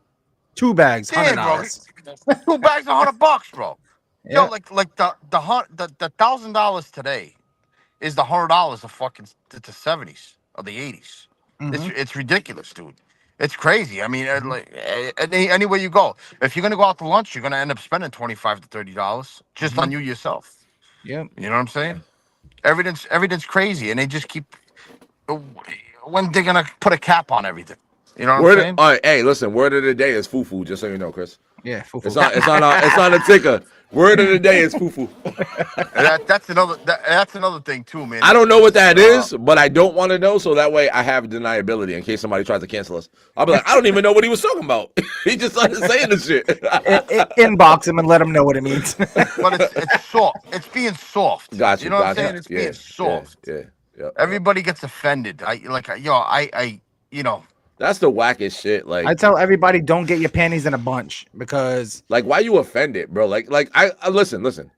2 bags, Damn, $100. bro. 2 bags, $100, bro. Yeah. Yo, like the $1,000 today is the $100 of fucking the 70s or the 80s. It's ridiculous, dude. It's crazy. I mean, like anywhere you go, if you're gonna go out to lunch, you're gonna end up spending $25 to $30 just on you yourself. Yeah. You know what I'm saying? Everything's crazy, and they just keep. When they're gonna put a cap on everything? You know what I'm saying? All right, hey, listen. Word of the day is fufu. Just so you know, Chris. Yeah, fufu. It's on a ticker. Word of the day is fufu. That's another thing too, man. I don't know what that is, but I don't want to know, so that way I have deniability in case somebody tries to cancel us. I'll be like, I don't even know what he was talking about. He just started saying the shit. Inbox him and let him know what it means. But it's soft. It's being soft. Gotcha. You know what I'm gotcha. saying? It's being soft. Yeah. Everybody gets offended. You know. That's the wackest shit. Like, I tell everybody, don't get your panties in a bunch because like, why you offended, bro? Like I listen.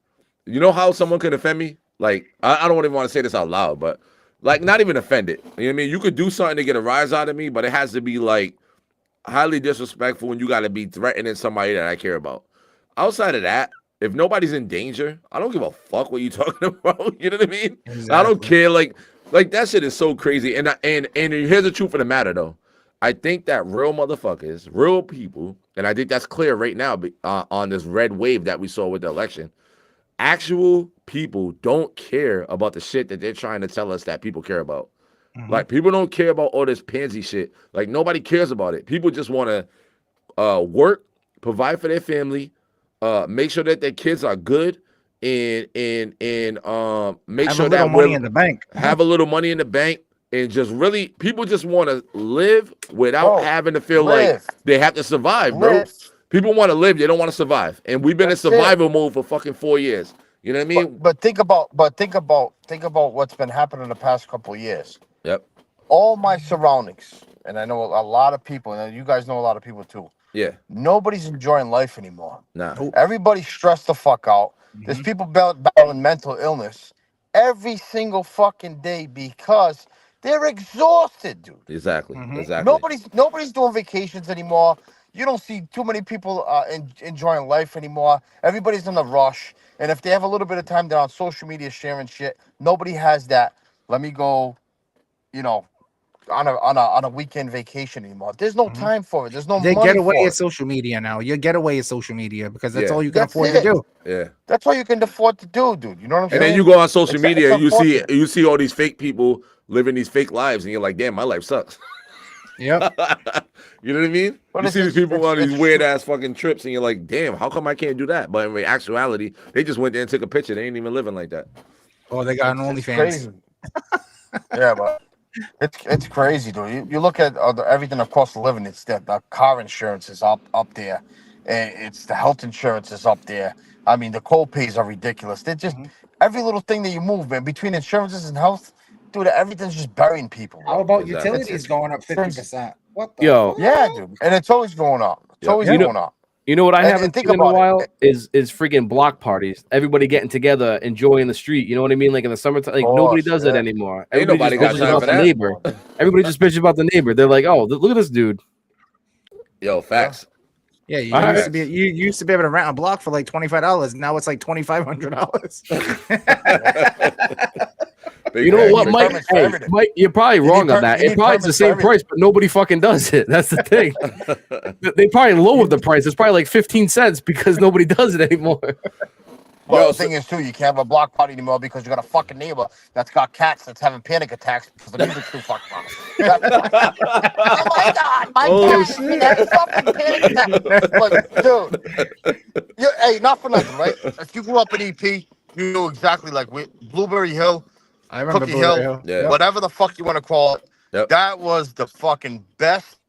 You know how someone could offend me? Like, I don't even want to say this out loud, but like, not even offended. You know what I mean? You could do something to get a rise out of me, but it has to be like highly disrespectful, and you got to be threatening somebody that I care about. Outside of that, if nobody's in danger, I don't give a fuck what you talking about. You know what I mean? Exactly. I don't care. Like that shit is so crazy. And here's the truth of the matter, though. I think that real motherfuckers, real people, and I think that's clear right now on this red wave that we saw with the election. Actual people don't care about the shit that they're trying to tell us that people care about. Mhm. Like, people don't care about all this pansy shit. Like, nobody cares about it. People just want to work, provide for their family, make sure that their kids are good, and make have sure a little that money in the bank. have a little money in the bank, and just really, people just want to live without having to feel like they have to survive, bro. People want to live, they don't want to survive, and we've been in survival mode for fucking 4 years. You know what I mean? But think about what's been happening the past couple of years. Yep. All my surroundings, and I know a lot of people, and you guys know a lot of people too. Yeah. Nobody's enjoying life anymore. Nah. Everybody's stressed the fuck out. There's people battling mental illness every single fucking day because they're exhausted, dude. Exactly. Mhm. Exactly. Nobody's doing vacations anymore. You don't see too many people enjoying life anymore. Everybody's in a rush, and if they have a little bit of time, they're on social media sharing shit. Nobody has that. Let me go, you know, on a weekend vacation anymore. There's no time for it. There's no They money get away for at it. social media now. Your getaway is social media because that's Yeah. all you can That's afford it. to do. Yeah. That's all you can afford to do, dude. You know what I'm And saying? then you go on social It's media, and unfortunate. you see all these fake people living these fake lives, and you're like, damn, my life sucks. Yep. You know what I mean? But You it's see these people on these it's weird true. ass fucking trips, and you're like, damn, how come I can't do that? But in actuality, they just went there and took a picture. They ain't even living like that. Oh, they got an It's OnlyFans. crazy. Yeah, but it's crazy, dude. You look at everything across the living. It's that the car insurance is up there, and it's the health insurance is up there. I mean, the co-pays are ridiculous. They're just every little thing that you move, man, between insurances and health, dude. Everything's just burying people. Bro. How about Exactly. utilities going up 50%? What the Yo. fuck? Yeah, dude, and it's always going up. It's Yep. always You know- going up. You know what I And haven't think seen in a about it. while is freaking block parties. Everybody getting together, enjoying the street. You know what I mean? Like in the summertime, like nobody does it yeah. anymore. Ain't Everybody nobody got just time bitches for about the that. neighbor. Everybody just bitches about the neighbor. They're like, oh, look at this dude. Yo, facts. Yeah, you All used right. to be able to rent a block for like $25. Now it's like $2,500. You know what, Mike? permits for Hey, everything. Mike, you're probably need wrong on per- that. you It need probably is the permits for same everything. price, but nobody fucking does it. That's the thing. They probably lowered the price. It's probably like 15 cents because nobody does it anymore. Well, Yo, the thing is, too, you can't have a block party anymore because you got a fucking neighbor that's got cats that's having panic attacks because the music's too fucking loud. Oh my God, my Oh, cat is shit. having fucking panic attacks. Like, dude, hey, not for nothing, right? If you grew up in EP, you know exactly like Blueberry Hill, I remember Cookie Blueberry Hill, Yeah. whatever the fuck you want to call it. Yep. That was the fucking best,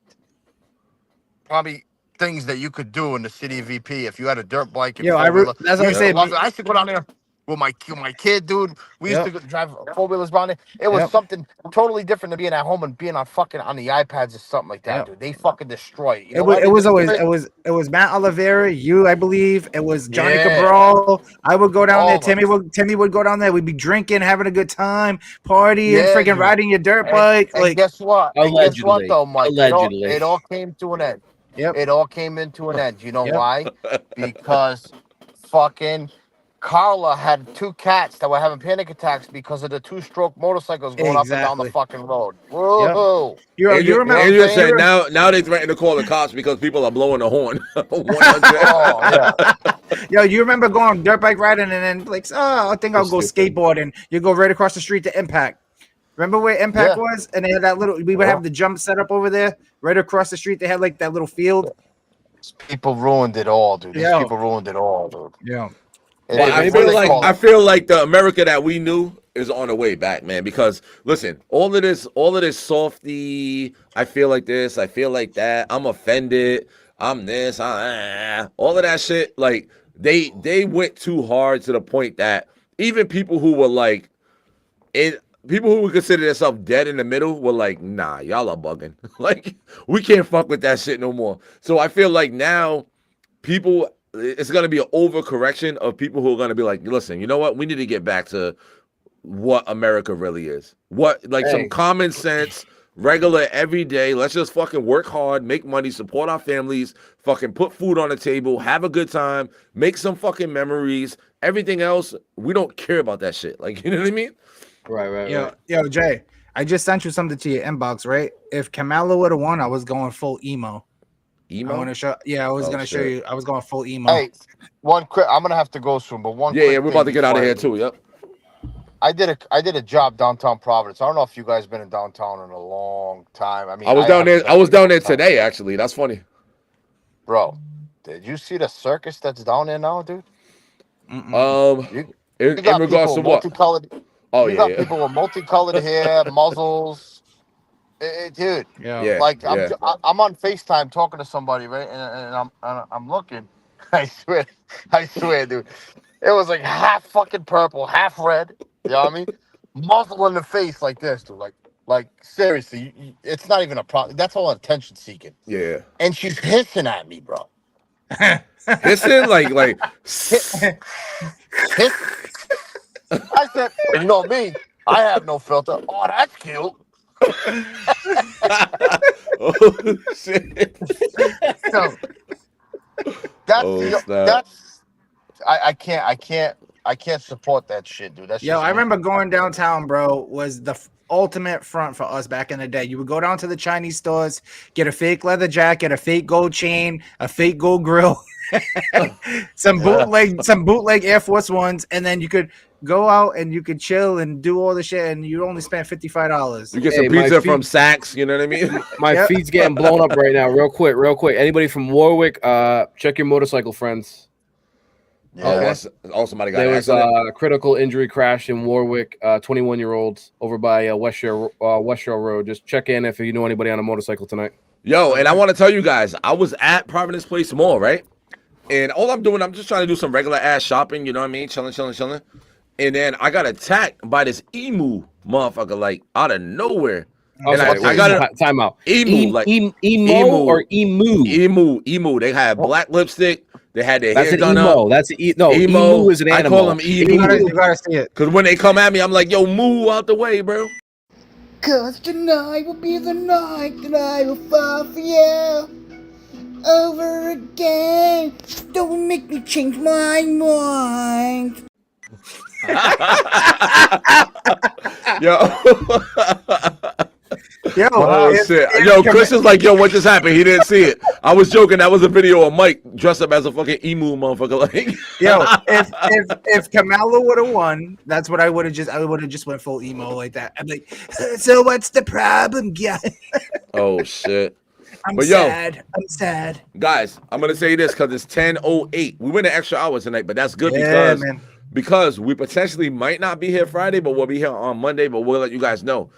probably things that you could do in the city of VP if you had a dirt bike. Yo, that's what I used to said. love it. I used to go down there with my kid, dude. We used to drive 4-wheelers around there. It was Yep. something totally different than being at home and being on the iPads or something like that, Yep. dude. They fucking destroy it. You know It why was, they it was always destroy it was Matt Oliveira, you, I believe. It was Johnny Yeah. Cabral. I would go down there. Always. Timmy would go down there. We'd be drinking, having a good time, partying, Yeah, freaking dude. riding your dirt And- bike. And like, guess what? And guess what, Allegedly. though, Mike? Allegedly. It all came to an end. yep. It all came into an end. You know Yep. why? Because fucking Carla had 2 cats that were having panic attacks because of the 2-stroke motorcycles going up and down the Exactly. full road. Whoa. You Andrew, remember? Andrew what I'm said saying? now they threaten to call the cops because people are blowing the horn. 100. Oh, yeah. Yo, you remember going dirt bike riding and then like, oh, I think I'll go Stupid. skateboarding. You go right across the street to Impact. Remember where Impact Yeah. was? And they had that little. We would have the jump set up over there, right across the street. They had like that little field. These people ruined it all, dude. These Yeah. people ruined it all, dude. Yeah. It- But it- I what feel do they like call it? the America that we knew is on the way back, man. Because listen, all of this softy, I feel like this, I feel like that, I'm offended, I'm this, all of that shit. Like they went too hard to the point that even people who were like people who would consider themselves dead in the middle were like, nah, y'all are bugging. Like we can't fuck with that shit no more. So I feel like now people, it's going to be an overcorrection of people who are going to be like, listen, you know what? We need to get back to what America really is. What, like some common sense, regular, everyday, let's just fucking work hard, make money, support our families, fucking put food on the table, have a good time, make some fucking memories. Everything else, we don't care about that shit. Like, you know what I mean? Right. Yo, Jay, I just sent you something to your inbox, right? If Kamala would have won, I was going full emo. Emo? I want to show. Yeah, I was Oh, gonna show shit. you. I was going full emo. Hey, one quick. I'm gonna have to go soon, but one. Yeah, quick yeah, we're thing about to get out of before here I- too. Yep. I did a job downtown Providence. I don't know if you guys been in downtown in a long time. I mean, I was down haven't there. I been was in a down there long time. today, actually. That's funny. Bro. Did you see the circus that's down there now, dude? In You got regards people to with what? multicolored. Oh you yeah, got yeah. people with multicolored hair, muzzles. Dude, Yeah. like yeah. I'm on FaceTime talking to somebody, right? And I'm looking. I swear, dude. It was like half fucking purple, half red. You know what I mean? Muzzle in the face like this, dude. Like seriously, it's not even a problem. That's all attention seeking. Yeah. And she's hissing at me, bro. Listen, like Hiss. I said, you know me, I have no filter. Oh, that's cute. oh shit. So, that's Oh, snap. that's I can't support that shit, dude. That's Yo, just I me. remember going downtown, bro. Was the ultimate front for us back in the day. You would go down to the Chinese stores, get a fake leather jacket, a fake gold chain, a fake gold grill, some bootleg Air Force Ones, and then you could go out and you could chill and do all the shit, and you only spent $55. You get some Hey, my pizza feet- from Saks, you know what I mean? My Yep. feet's getting blown up right now. Real quick. Anybody from Warwick? Check your motorcycle, friends. Yeah. Oh, somebody got There an was accident. a critical injury crash in Warwick. 21-year-olds over by West Shore Road. Just check in if you know anybody on a motorcycle tonight. Yo, and I want to tell you guys, I was at Providence Place Mall, right? And all I'm doing, I'm just trying to do some regular ass shopping, you know what I mean? Chilling. And then I got attacked by this emu motherfucker, like out of nowhere. Oh, And sorry, I got a time out. emu, like emo emu. or emu? Emu. They had black lipstick. They had their That's hair an done emo. up. That's emu is an I animal. call them You emu. gotta see it. Because when they come at me, I'm like, yo, moo out the way, bro. Cause tonight will be the night that I will fall for you over again. Don't make me change my mind. Yo. Yo, Oh if- shit! if Yo, Cam- Chris is like, yo, what just happened? He didn't see it. I was joking. That was a video of Mike dressed up as a fucking emu motherfucker. Like, Yo, if Kamala would have won, that's what I would have just. I would have just went full emo like that. I'm like, so what's the problem, guys? oh shit, I'm But yo- sad. I'm sad. guys, I'm gonna say this because it's 10:08. We went an extra hour tonight, but that's good Yeah, man. because we potentially might not be here Friday, but we'll be here on Monday. But we'll let you guys know.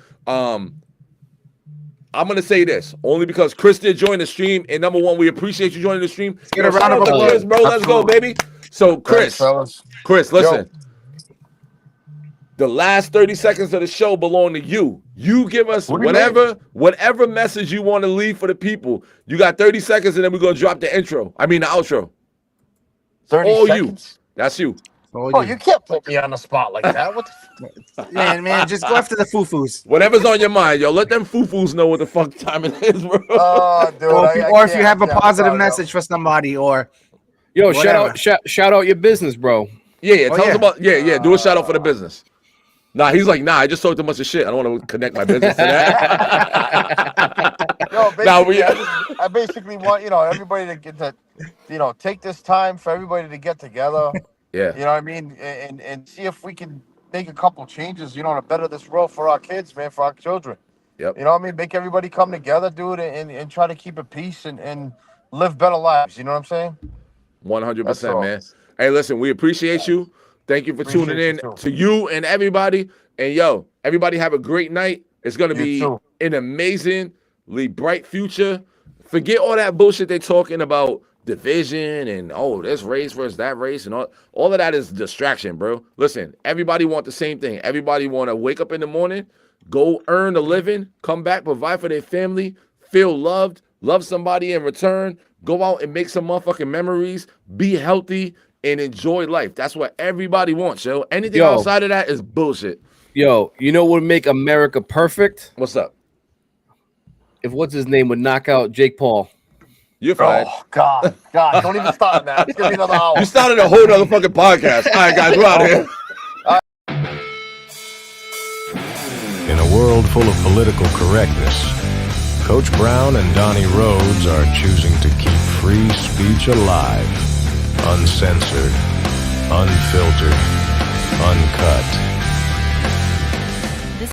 I'm gonna say this only because Chris did join the stream, and number one, we appreciate you joining the stream. get a round shout of out to applause. Chris, bro. Let's go, baby. So, Thanks, Chris, fellas. listen. The last 30 seconds of the show belong to you. You give us What do you whatever message you want to leave for the people. You got 30 seconds, and then we're gonna drop the outro. 30 All seconds. you. That's you. Oh, you can't put me on the spot like that. What the Man, just go after the foo-foos. Whatever's on your mind, yo. Let them foo-foos know what the fuck time it is, bro. dude, Or if you have a I'm positive sorry, yo. message for somebody, or Yo, Whatever. shout out your business, bro. yeah. Oh, Tell yeah. us about Do a shout out for the business. Nah, he's like, I just talked a bunch of shit. I don't want to connect my business to that. Yo, basically, Now we- I basically want everybody to get to take this time for everybody to get together. Yeah. You know what I mean, and see if we can make a couple changes, you know, to better this world for our kids, man, for our children. Yep. You know what I mean? Make everybody come together, dude, and try to keep it peace and live better lives. You know what I'm saying? 100%, man. Hey, listen, we appreciate you. Thank you for tuning in to you and everybody. And yo, everybody have a great night. It's gonna be an amazingly bright future. Forget all that bullshit they talking about division and this race versus that race and all of that is distraction, bro. Listen, everybody want the same thing. Everybody want to wake up in the morning, go earn a living, come back, provide for their family, feel loved, love somebody in return, go out and make some motherfucking memories, be healthy, and enjoy life. That's what everybody wants, yo. Anything outside of that is bullshit. Yo, you know what would make America perfect? What's up? If what's his name would knock out Jake Paul. You're fired. Oh, God. Don't even start that. It's going to be another hour. You started a whole other fucking podcast. All right, guys, we're out of here. In a world full of political correctness, Coach Brown and Donnie Rhodes are choosing to keep free speech alive, uncensored, unfiltered, uncut.